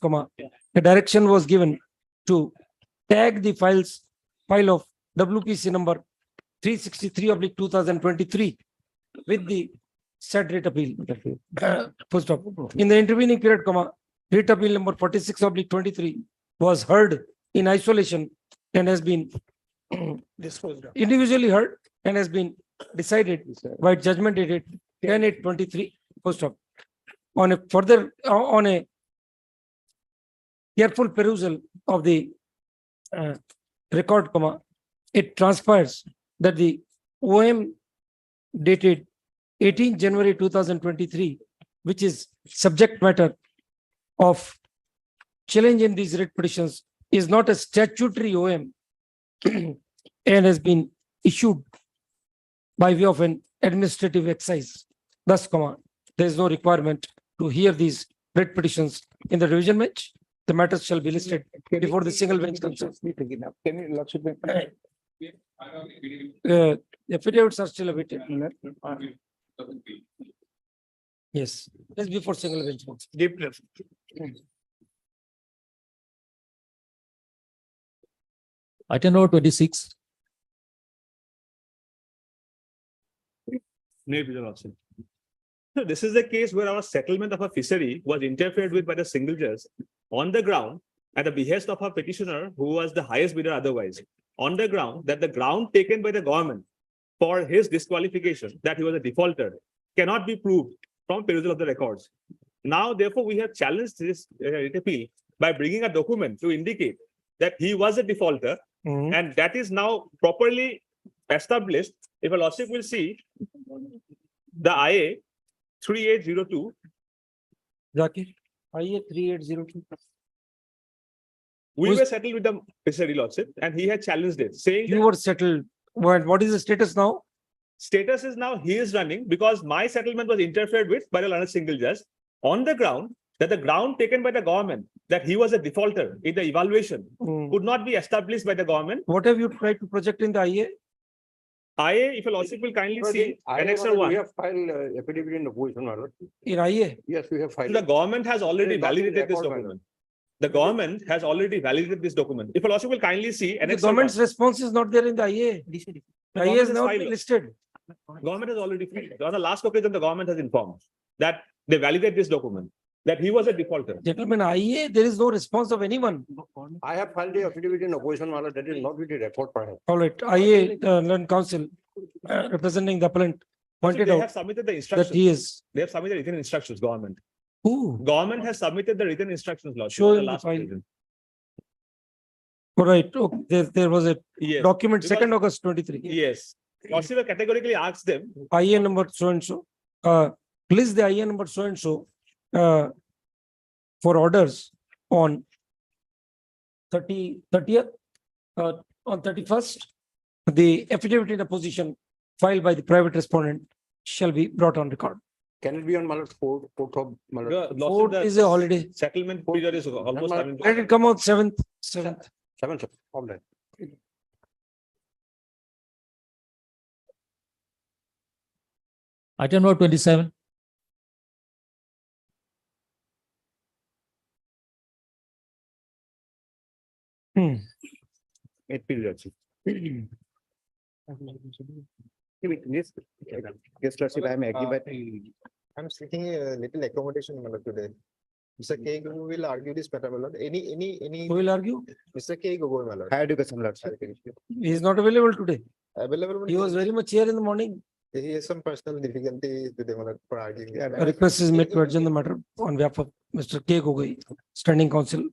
the direction was given to tag the file of WPC number 363/2023 with the said writ appeal. Full stop. In the intervening period, writ appeal number 46/23 was heard in isolation and has been individually heard and has been decided by judgment dated 10/8/23. Full stop. On a careful perusal of the record, it transpires that the OM dated 18 January 2023, which is subject matter of challenge in these writ petitions, is not a statutory OM and has been issued by way of an administrative excise. Thus, there is no requirement to hear these writ petitions in the revision bench. The matters shall be listed before the single bench concerns. Affidavits are still awaited. Yes, just before single bench. Item number 26. So this is the case where our settlement of a fishery was interfered with by the single judge on the ground at the behest of our petitioner, who was the highest bidder otherwise, on the ground that the ground taken by the government for his disqualification, that he was a defaulter, cannot be proved from perusal of the records. Now, therefore, we have challenged this appeal by bringing a document to indicate that he was a defaulter, and that is now properly established. If a lordship will see the IA 3802. Zakir, IA 3802. We were settled with the fishery lordship, and he had challenged it, saying you were settled. What is the status now? Status is now he is running because my settlement was interfered with by the learned single judge on the ground that the ground taken by the government that he was a defaulter in the evaluation could not be established by the government. What have you tried to project in the IA? IA, if a lordship will kindly see, annexer 1. We have filed affidavit in opposition, my lord. In IA? Yes, we have filed. The government has already Not in validated this record, my document. The government has already validated this document. If a lordship will kindly see, The government's response is not there in the IA. The IA is not listed. Government has already filed. On the last occasion, the government has informed that they validate this document, that he was a defaulter. Gentlemen, IA, there is no response of anyone. I have filed the affidavit in opposition, my lord. That is not with the record, perhaps. All right, IA, learned counsel representing the appellant pointed They out have submitted the instructions. that he is. They have submitted written instructions, government. Who? Government has submitted the written instructions, Lord. Show in the file. All right, okay, there was a document, 2nd August 23. Yes. Lordship categorically asked them. IA number so and so. Please the IA number so and so for orders on 30th, on 31st. The affidavit in opposition filed by the private respondent shall be brought on record. Can it be on my lord 4th of my lord? Fourth is a holiday. Settlement period is almost coming. Let it come out 7th. 7th. 7th, all right. Item number 27. It period. Yes, lordship, I am agree, but I'm seeking a little accommodation, my lord, today. Mr. K. Gogoi will argue this matter, my lord. Any. Who will argue? Mr. K. Gogoi, my lord. higher education, lordship. He is not available today. Available. He was very much here in the morning. He has some personal difficulty today, my lord, for arguing. A request is made to adjourn the matter on behalf of Mr. K. Gogoi, Standing Counsel,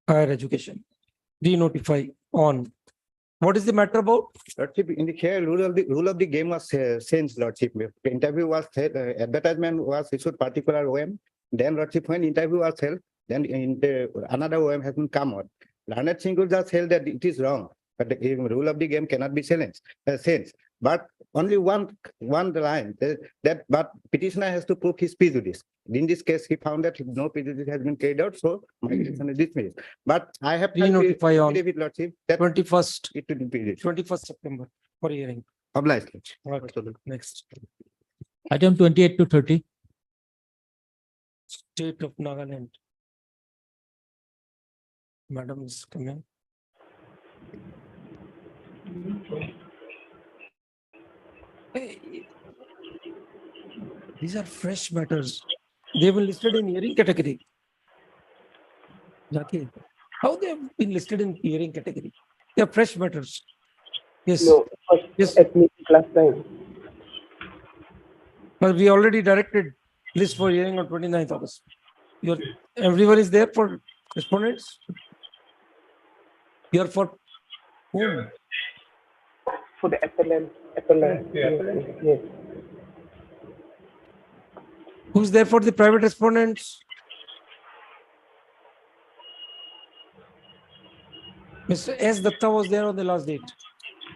Higher Education. De-notify on. What is the matter about? Lordship, in the here, rule of the game was changed, lordship. Interview was advertisement was issued particular OM. Then, lordship, when interview was held, then another OM has been come out. Learned single just held that it is wrong, but the rule of the game cannot be changed. but only one line but petitioner has to prove his prejudice. In this case, he found that no prejudice has been carried out, so my petition is dismissed. But I have Re-notify on affidavit, Lordship, that 21st, it will be prejudice. 21st September for hearing. Obliged. Okay, next. Item 28 to 30. State of Nagaland. Madam is coming. Hey, these are fresh matters. They were listed in hearing category. Jackie, how they have been listed in hearing category? They are fresh matters. Yes. No, Yes. at meeting last time. But we already directed list for hearing on 29th August. Everyone is there for respondents? You are for whom? For the appellant. Yes. Who's there for the private respondents? Mr. S. Datta was there on the last date.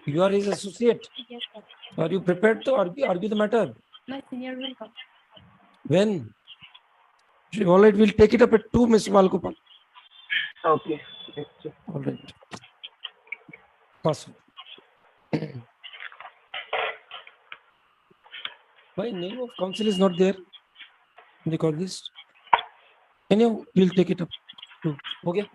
You are his associate. Yes, sir. Are you prepared to argue the matter? My senior will come. When? All right, we'll take it up at 2, Mr. Malgopal. Okay. All right. Awesome. Why name of council is not there? They call this. Anyhow, we'll take it up. Okay.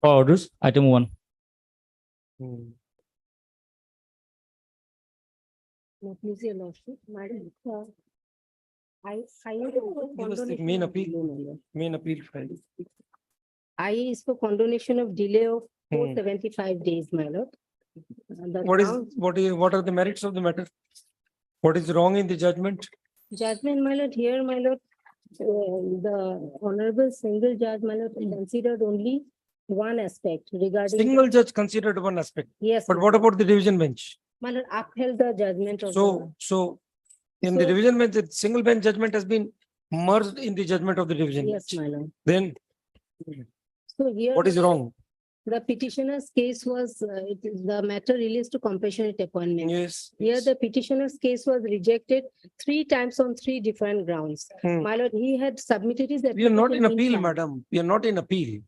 For orders, item 1. No, please, your lordship, madam. I Give us the main appeal. Main appeal file. I is for condonation of delay of 475 days, my lord. What are the merits of the matter? What is wrong in the judgment? Judgment, my lord, here, my lord, the honorable single judge, my lord, considered only one aspect regarding. Single judge considered one aspect. Yes. But what about the division bench? My lord, upheld the judgment of. So in the division bench, the single bench judgment has been merged in the judgment of the division bench. Yes, my lord. Then So here. what is wrong? The petitioner's case was, the matter released to compassionate appointment. Yes. Here, the petitioner's case was rejected 3 times on 3 different grounds. My lord, he had submitted his. We are not in appeal, madam. We are not in appeal.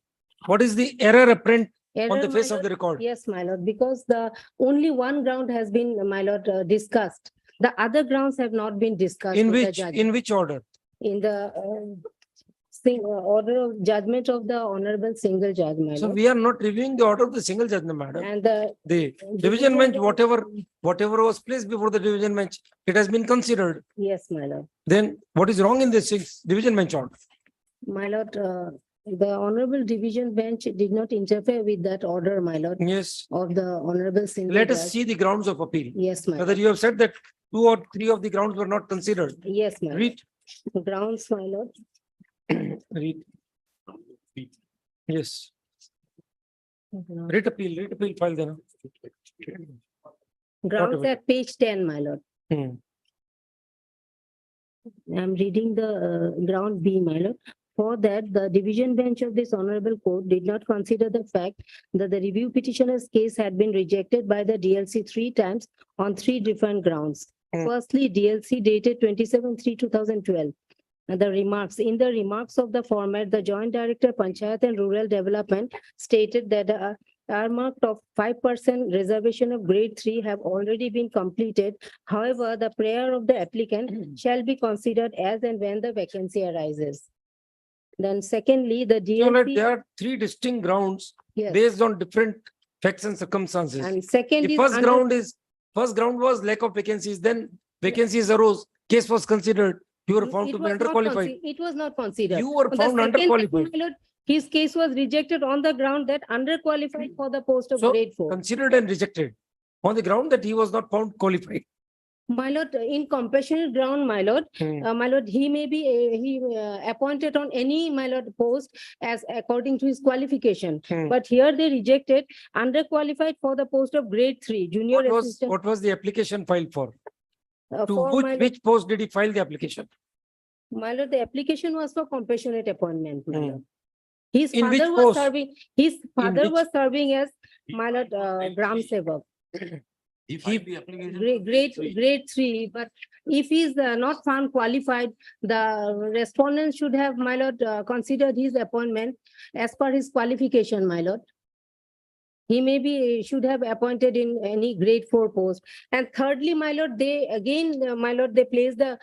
What is the error apparent on the Error, face my of the lord. record? Yes, my lord, because the only one ground has been, my lord, discussed. The other grounds have not been discussed. In with the which, judge. in which order? In the order of judgment of the honorable single judge, my So lord. we are not reviewing the order of the single judgment, madam. And the Division bench, whatever was placed before the division bench, it has been considered. Yes, my lord. Then what is wrong in this division bench order? My lord, the honorable division bench did not interfere with that order, my lord. Yes. Of the honorable single Let us judge. see the grounds of appeal. Yes, my Whether lord. you have said that 2 or 3 of the grounds were not considered. Yes, my lord. Read. Grounds, my lord. Read. Yes. Read appeal file then. Grounds Whatever. at page 10, my lord. I'm reading the ground B, my lord. For that, the division bench of this honorable court did not consider the fact that the review petitioner's case had been rejected by the DLC 3 times on 3 different grounds. Firstly, DLC dated 27/3/2012. And the remarks, in the remarks of the format, the Joint Director Panchayat and Rural Development stated that the earmark of 5% reservation of grade 3 have already been completed. However, the prayer of the applicant shall be considered as and when the vacancy arises. Then secondly, the So like DLC. there are 3 distinct grounds Yes. based on different facts and circumstances. And second The is first under- ground was lack of vacancies, then vacancies arose, case was considered. You were found It to be was not underqualified. It was not considered. You were On the found second time, underqualified. my lord, his case was rejected on the ground that underqualified for the post of So grade 4. considered and rejected on the ground that he was not found qualified. My lord, in compassionate ground, my lord, he may be, appointed on any, my lord, post as according to his qualification. But here they rejected underqualified for the post of grade 3, junior assistant. What was the application filed for? To For my lord- which post did he file the application? My lord, the application was for compassionate appointment, my lord. His In which father was post? serving, his father which- was serving as, my lord, Gram Sevak. Grade 3, but if he is not found qualified, the respondent should have, my lord, considered his appointment as per his qualification, my lord. He may be, should have appointed in any grade 4 post. And thirdly, my lord, they again, my lord, they placed the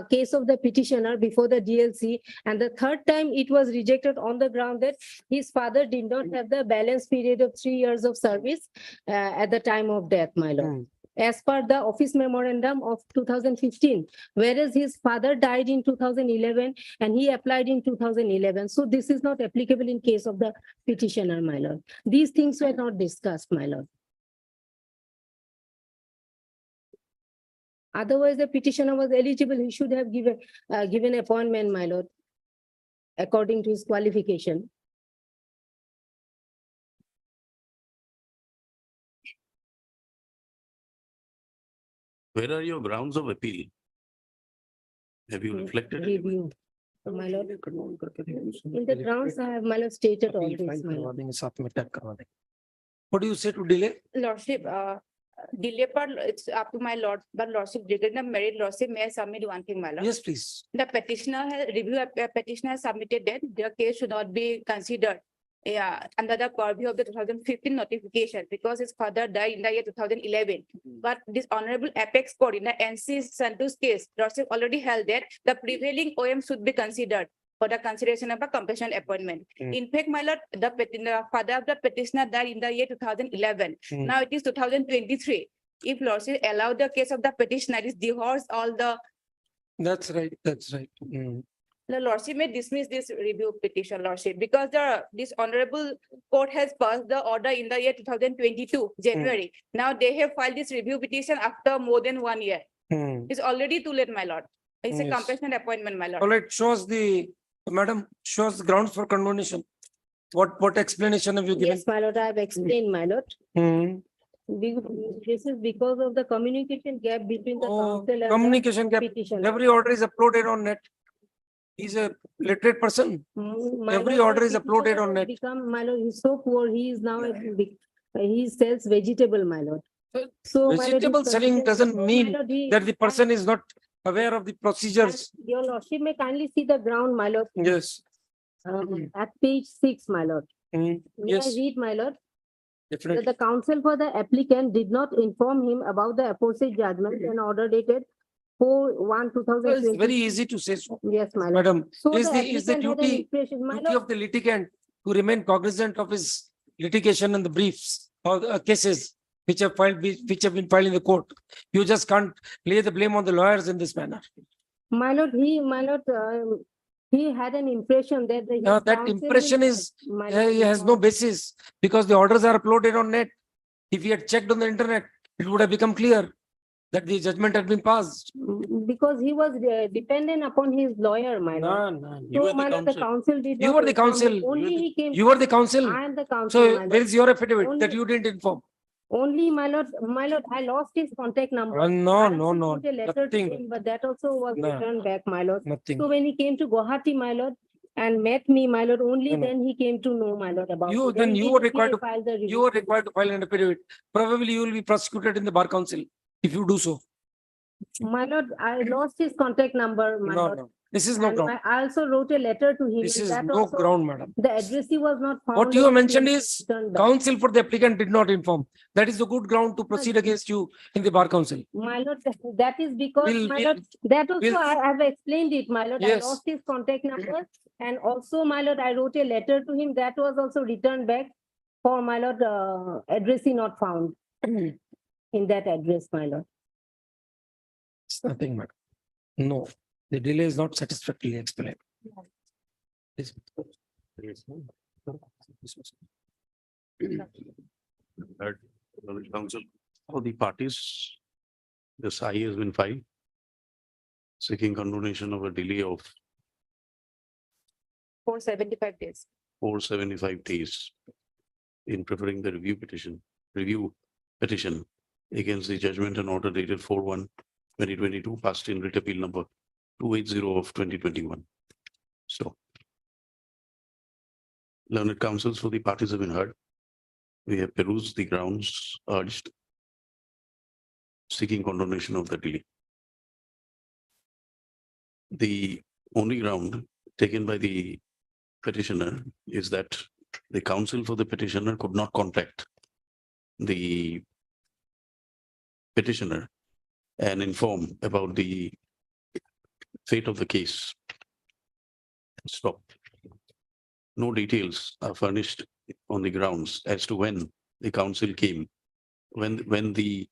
case of the petitioner before the DLC. And the third time it was rejected on the ground that his father did not have the balance period of 3 years of service at the time of death, my lord. As per the office memorandum of 2015, whereas his father died in 2011 and he applied in 2011. So this is not applicable in case of the petitioner, my lord. These things were not discussed, my lord. Otherwise, the petitioner was eligible. He should have given appointment, my lord, according to his qualification. Where are your grounds of appeal? Have you reflected? Review, my lord. In the grounds, I have, my lord, stated all this, my lord. What do you say to delay? Lordship, delay part, it's up to my lord, but lordship, regarding the merit lordship, may I submit one thing, my lord? Yes, please. The petitioner has petitioner has submitted that their case should not be considered. Under the purview of the 2015 notification because his father died in the year 2011. But this honorable apex court in the NC Santos case, lordship already held that the prevailing OM should be considered for the consideration of a compassionate appointment. In fact, my lord, the father of the petitioner died in the year 2011. Now it is 2023. If lordship allowed the case of the petitioner, it is divorce all the. That's right, that's right. The lordship may dismiss this review petition, lordship, because this honorable court has passed the order in the year 2022, January. Now they have filed this review petition after more than 1 year. It's already too late, my lord. It's a Yes. compassionate appointment, my lord. All right, shows the, madam, shows the grounds for condonation. What explanation have you given? Yes, my lord, I have explained, my lord. This is because of the communication gap between the council and Communication the gap. petitioner. Every order is uploaded on net. He's a literate person. My Every lord, order is the uploaded petitioner on has net. become, my lord, he's so poor, he is now, he sells vegetable, my lord. So, my lord, his Vegetable selling condition- doesn't So, my mean lord, he- that the person is not aware of the procedures. Your lordship may kindly see the ground, my lord. Yes. At page 6, my lord. May I Yes, read, my lord? That definitely. the counsel for the applicant did not inform him about the apostate judgment and order dated 4/1/2020. It's very easy to say so. Yes, my lord. Madam, So is the applicant had an duty impression, my duty lord. of the litigant to remain cognizant of his litigation and the briefs or cases which have been filed in the court. You just can't lay the blame on the lawyers in this manner. My lord, he had an impression that the. his That counsel impression will- is, My lord, he has no basis because the orders are uploaded on net. If he had checked on the internet, it would have become clear that the judgment had been passed. Because he was dependent upon his lawyer, my lord. No. So, my lord, the council did not. You were the inform him. counsel. Only he came. You were the counsel. I am the counsel, So my where lord. is your affidavit that Only- you didn't inform? Only, my lord, I lost his contact number. No, I no, also no, wrote a letter to nothing. him, but that also was No. returned back, my lord. Nothing. So when he came to Guwahati, my lord, and met me, my lord, only No. then he came to know, my lord, about You, it. then And you were immediately required I filed the you review. were required to file an affidavit. Probably you will be prosecuted in the bar council if you do so. My lord, I lost his contact number, my No, lord. no. This is no And ground. I also wrote a letter to him. This and is that no also- ground, madam. The addressee was not found. What you have and he mentioned was is returned back. counsel for the applicant did not inform. That is a good ground to proceed against you in the bar council. My lord, that is because, We'll- my we'll- lord, that also we'll- I have explained it, my lord. I Yes. lost his contact number. And also, my lord, I wrote a letter to him that was also returned back for, my lord, addressee not found in that address, my lord. It's nothing, madam. No. The delay is not satisfactorily explained. Yes. Heard, counsel, all the parties, this I has been filed, seeking condonation of a delay of 475 days. 475 days in preparing the review petition against the judgment and order dated 4/1/2022, passed in writ appeal number 280 of 2021. So, learned counsels for the parties have been heard. We have perused the grounds urged, seeking condonation of the delay. The only ground taken by the petitioner is that the counsel for the petitioner could not contact the petitioner and inform about the fate of the case. Stop. No details are furnished on the grounds as to when the counsel came, when the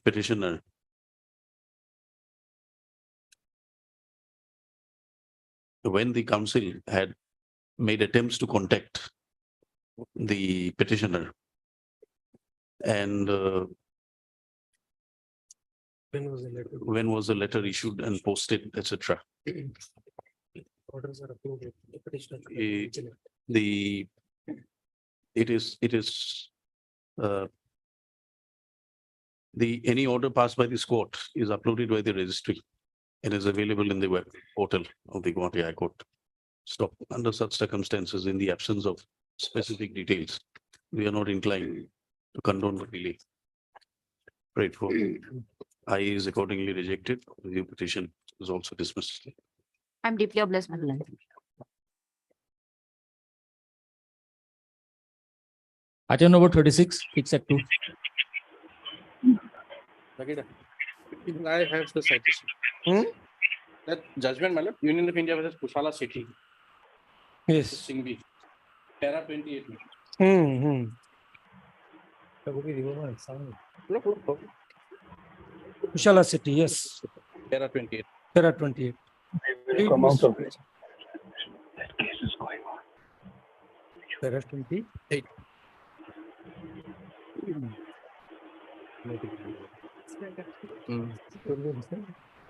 petitioner when the counsel had made attempts to contact the petitioner and when was the letter issued and posted, etc. Orders are approved. The petitioner. Any order passed by this court is uploaded by the registry and is available in the web portal of the Guwahati High Court. Stop. Under such circumstances, in the absence of specific details, we are not inclined to condone the delay. Prayed for. I is accordingly rejected. Review petition is also dismissed. I'm deeply obliged, my lord. Item number 36, fix at 2. I have the citation. That judgment, my lord, Union of India versus Kushala City. Yes. Singhi. Para 28. Kushala City, yes. Para 28. Para 28. Come out of it. Para 28.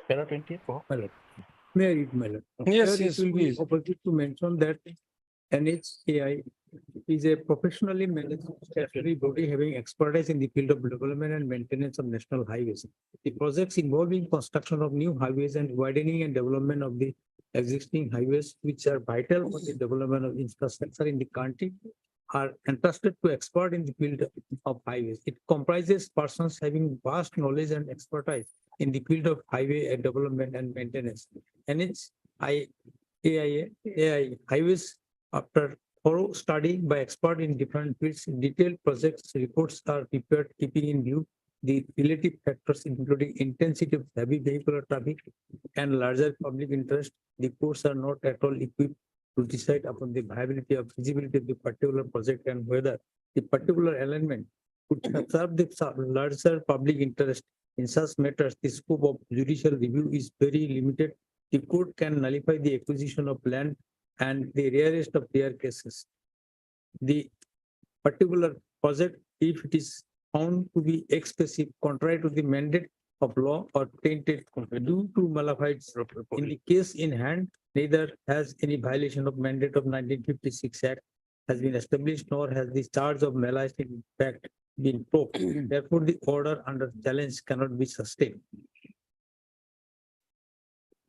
Para 28. May I read, my lord? Yes, Sir, yes, it will be please. opportune to mention that NHAI is a professionally managed statutory body having expertise in the field of development and maintenance of national highways. The projects involving construction of new highways and widening and development of the existing highways, which are vital for the development of infrastructure in the country, are entrusted to expert in the field of highways. It comprises persons having vast knowledge and expertise in the field of highway development and maintenance. NHAI highways, after thorough study by expert in different fields, detailed projects reports are prepared, keeping in view the relative factors including intensity of heavy vehicular traffic and larger public interest. The courts are not at all equipped to decide upon the viability or feasibility of the particular project and whether the particular alignment could serve the larger public interest. In such matters, the scope of judicial review is very limited. The court can nullify the acquisition of land and the rarest of rare cases. The particular project, if it is found to be excessive, contrary to the mandate of law or tainted due to malafide in the case in hand, neither has any violation of mandate of 1956 Act has been established, nor has the charge of malice in fact been proved. Therefore, the order under challenge cannot be sustained.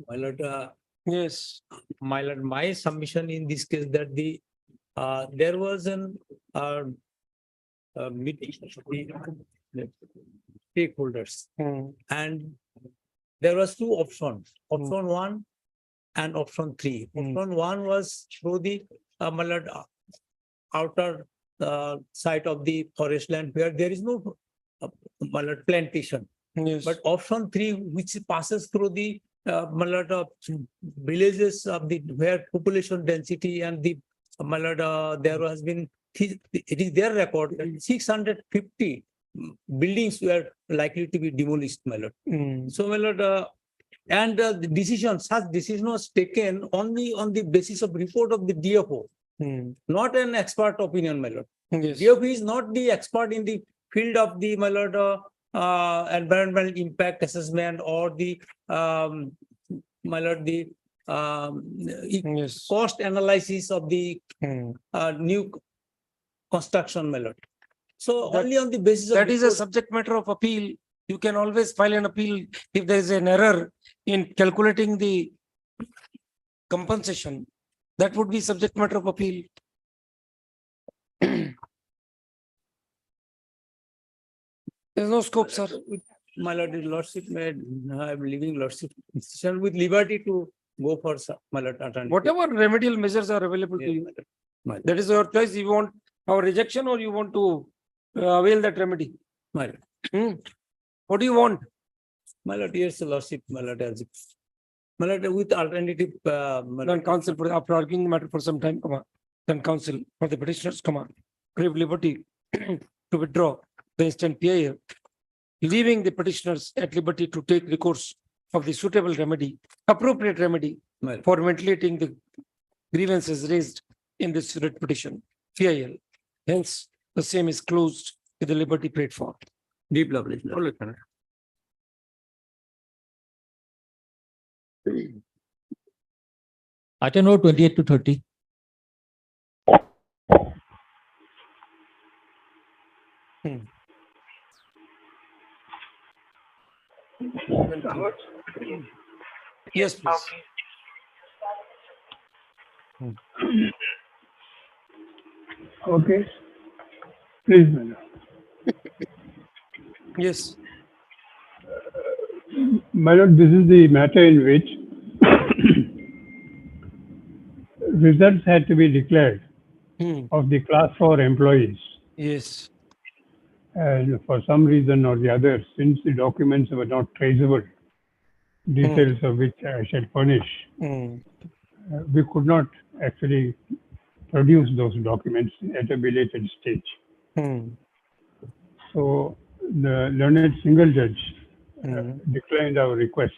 My lord, yes, my lord, my submission in this case that there was an meeting of the stakeholders, and there was two options, option 1 and option 3. Option 1 was through the my lord, outer side of the forest land where there is no my lord, plantation. Yes. But option 3, which passes through the my lord, villages of the where population density and the my lord, there has been, it is their record that 650 buildings were likely to be demolished, my lord. So, my lord, And the decision, such decision was taken only on the basis of report of the DFO, not an expert opinion, my lord. Yes. DFO is not the expert in the field of the, my lord, environmental impact assessment or the, my lord, the Yes. cost analysis of the new construction, my lord. So That- only on the basis of. That is a report- subject matter of appeal. You can always file an appeal if there is an error in calculating the compensation. That would be subject matter of appeal. There's no scope, sir. My lord, the lordship made, I'm leaving lordship decision with liberty to go for some, my lord, alternative. Whatever remedial measures are available to Yes, you, my lord. that is your choice. You want our rejection or you want to avail that remedy? My lord. What do you want? My lord, yes, the lordship, my lord, as if- my lord, with alternative, my Then lord, counsel, after arguing the matter for some time, then counsel for the petitioners, crave liberty to withdraw the instant PIL, leaving the petitioners at liberty to take recourse of the suitable remedy, appropriate remedy my lord. for ventilating the grievances raised in this writ petition, PIL. Hence, the same is closed with the liberty paid for. Deep lovely. Lord. Item number 28 to 30. Yes, please. Okay. Please, madam. Yes. My lord, this is the matter in which results had to be declared of the class 4 employees. Yes. And for some reason or the other, since the documents were not traceable, details of which I shall furnish, we could not actually produce those documents at a belated stage. So the learned single judge declined our request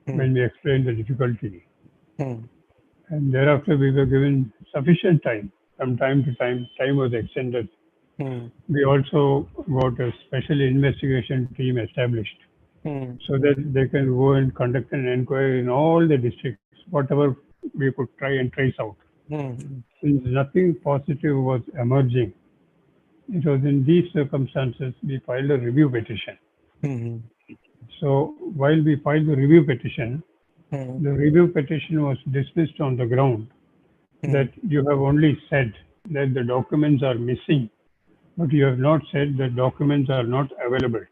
when we explained the difficulty. And thereafter we were given sufficient time. From time to time, time was extended. We also got a special investigation team established so that they can go and conduct an inquiry in all the districts, whatever we could try and trace out. Since nothing positive was emerging, it was in these circumstances we filed a review petition. So while we filed the review petition, the review petition was dismissed on the ground that you have only said that the documents are missing, but you have not said that documents are not available.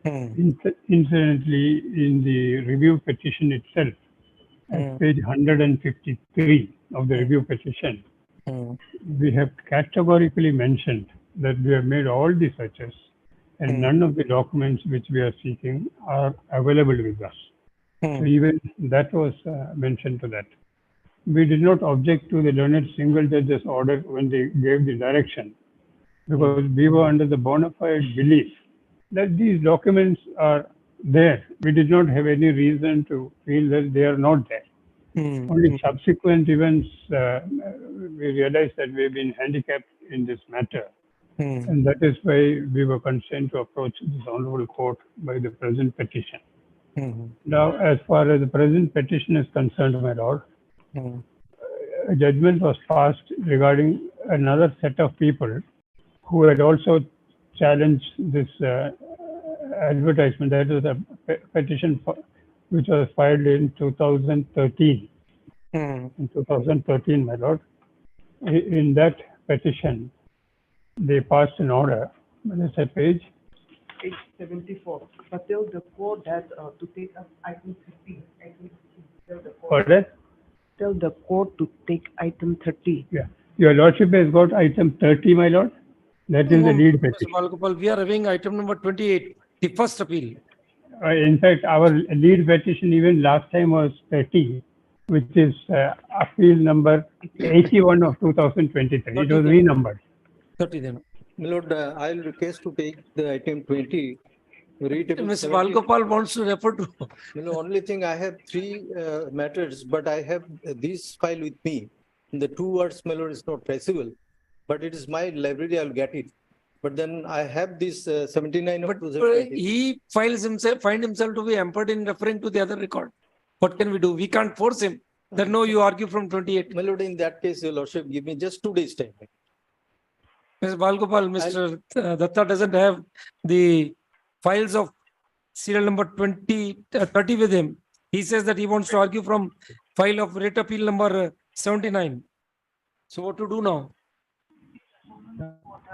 Incidentally, in the review petition itself, at page 153 of the review petition, we have categorically mentioned that we have made all the searches and none of the documents which we are seeking are available with us. So even that was mentioned to that. We did not object to the learned single judge's order when they gave the direction, because we were under the bona fide belief that these documents are there. We did not have any reason to feel that they are not there. Only subsequent events, we realized that we have been handicapped in this matter. And that is why we were constrained to approach this honorable court by the present petition. Now, as far as the present petition is concerned, my lord, a judgment was passed regarding another set of people who had also challenged this advertisement. That is a petition which was filed in 2013. In 2013, my lord, in that petition, they passed an order. What is that page? Page 74. But tell the court that to take up item 30. Pardon? Tell the court to take item 30. Yeah. Your lordship has got item 30, my lord. That is the lead petition. Mr. Balgopal, we are having item number 28, the first appeal. In fact, our lead petition even last time was 30, which is appeal number 81 of 2023. It was renumbered. 30 then. My lord, I'll request to take the item 20. readable. Ms. 70. Valgopal wants to refer to. You know, only thing I have three matters, but I have this file with me. The two words, my lord, is not traceable, but it is my library, I'll get it. But then I have this 79 of But 2020. he find himself to be hampered in referring to the other record. What can we do? We can't force him. Then no, you argue from 28. My lord, in that case, your lordship, give me just 2 days time. Ms. Valgopal, Mr. Datta doesn't have the files of serial number 30 with him. He says that he wants to argue from file of writ appeal number 79. So what to do now?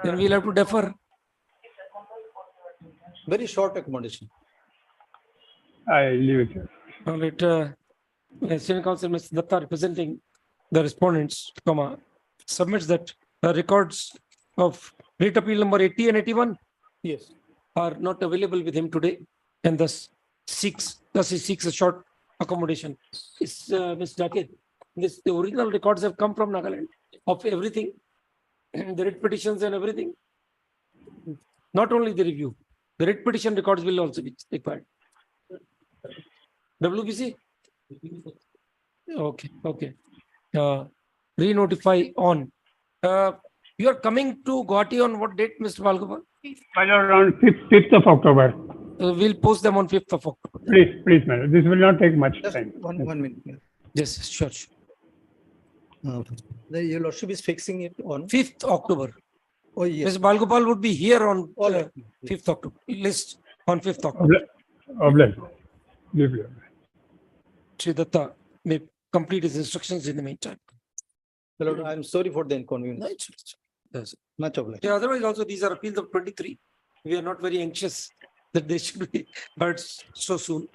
Then we'll have to defer. Very short accommodation. I leave it here. All right, Senior Counsel, Mr. Datta, representing the respondents, submits that records of writ appeal number 80 and 81 Yes. are not available with him today, and thus he seeks a short accommodation. Is Ms. Dakir, the original records have come from Nagaland of everything, the writ petitions and everything. Not only the review, the writ petition records will also be required. WBC? Okay. Re-notify on. You are coming to Guwahati on what date, Mr. Valgopal? Around 5th of October. We'll post them on 5th of October. Please, madam. This will not take much Just time. one minute. Yes, sure. Your lordship is fixing it on 5th October. Oh, yes. Ms. Balgopal would be here on All right. 5th October. List on 5th October. Oblate. Leave it. Sri Datta may complete his instructions in the meantime. My lord, I'm sorry for the inconvenience. No, it's- Much obliged. Yeah, otherwise also these are appeals of 23. We are not very anxious that they should be heard so soon.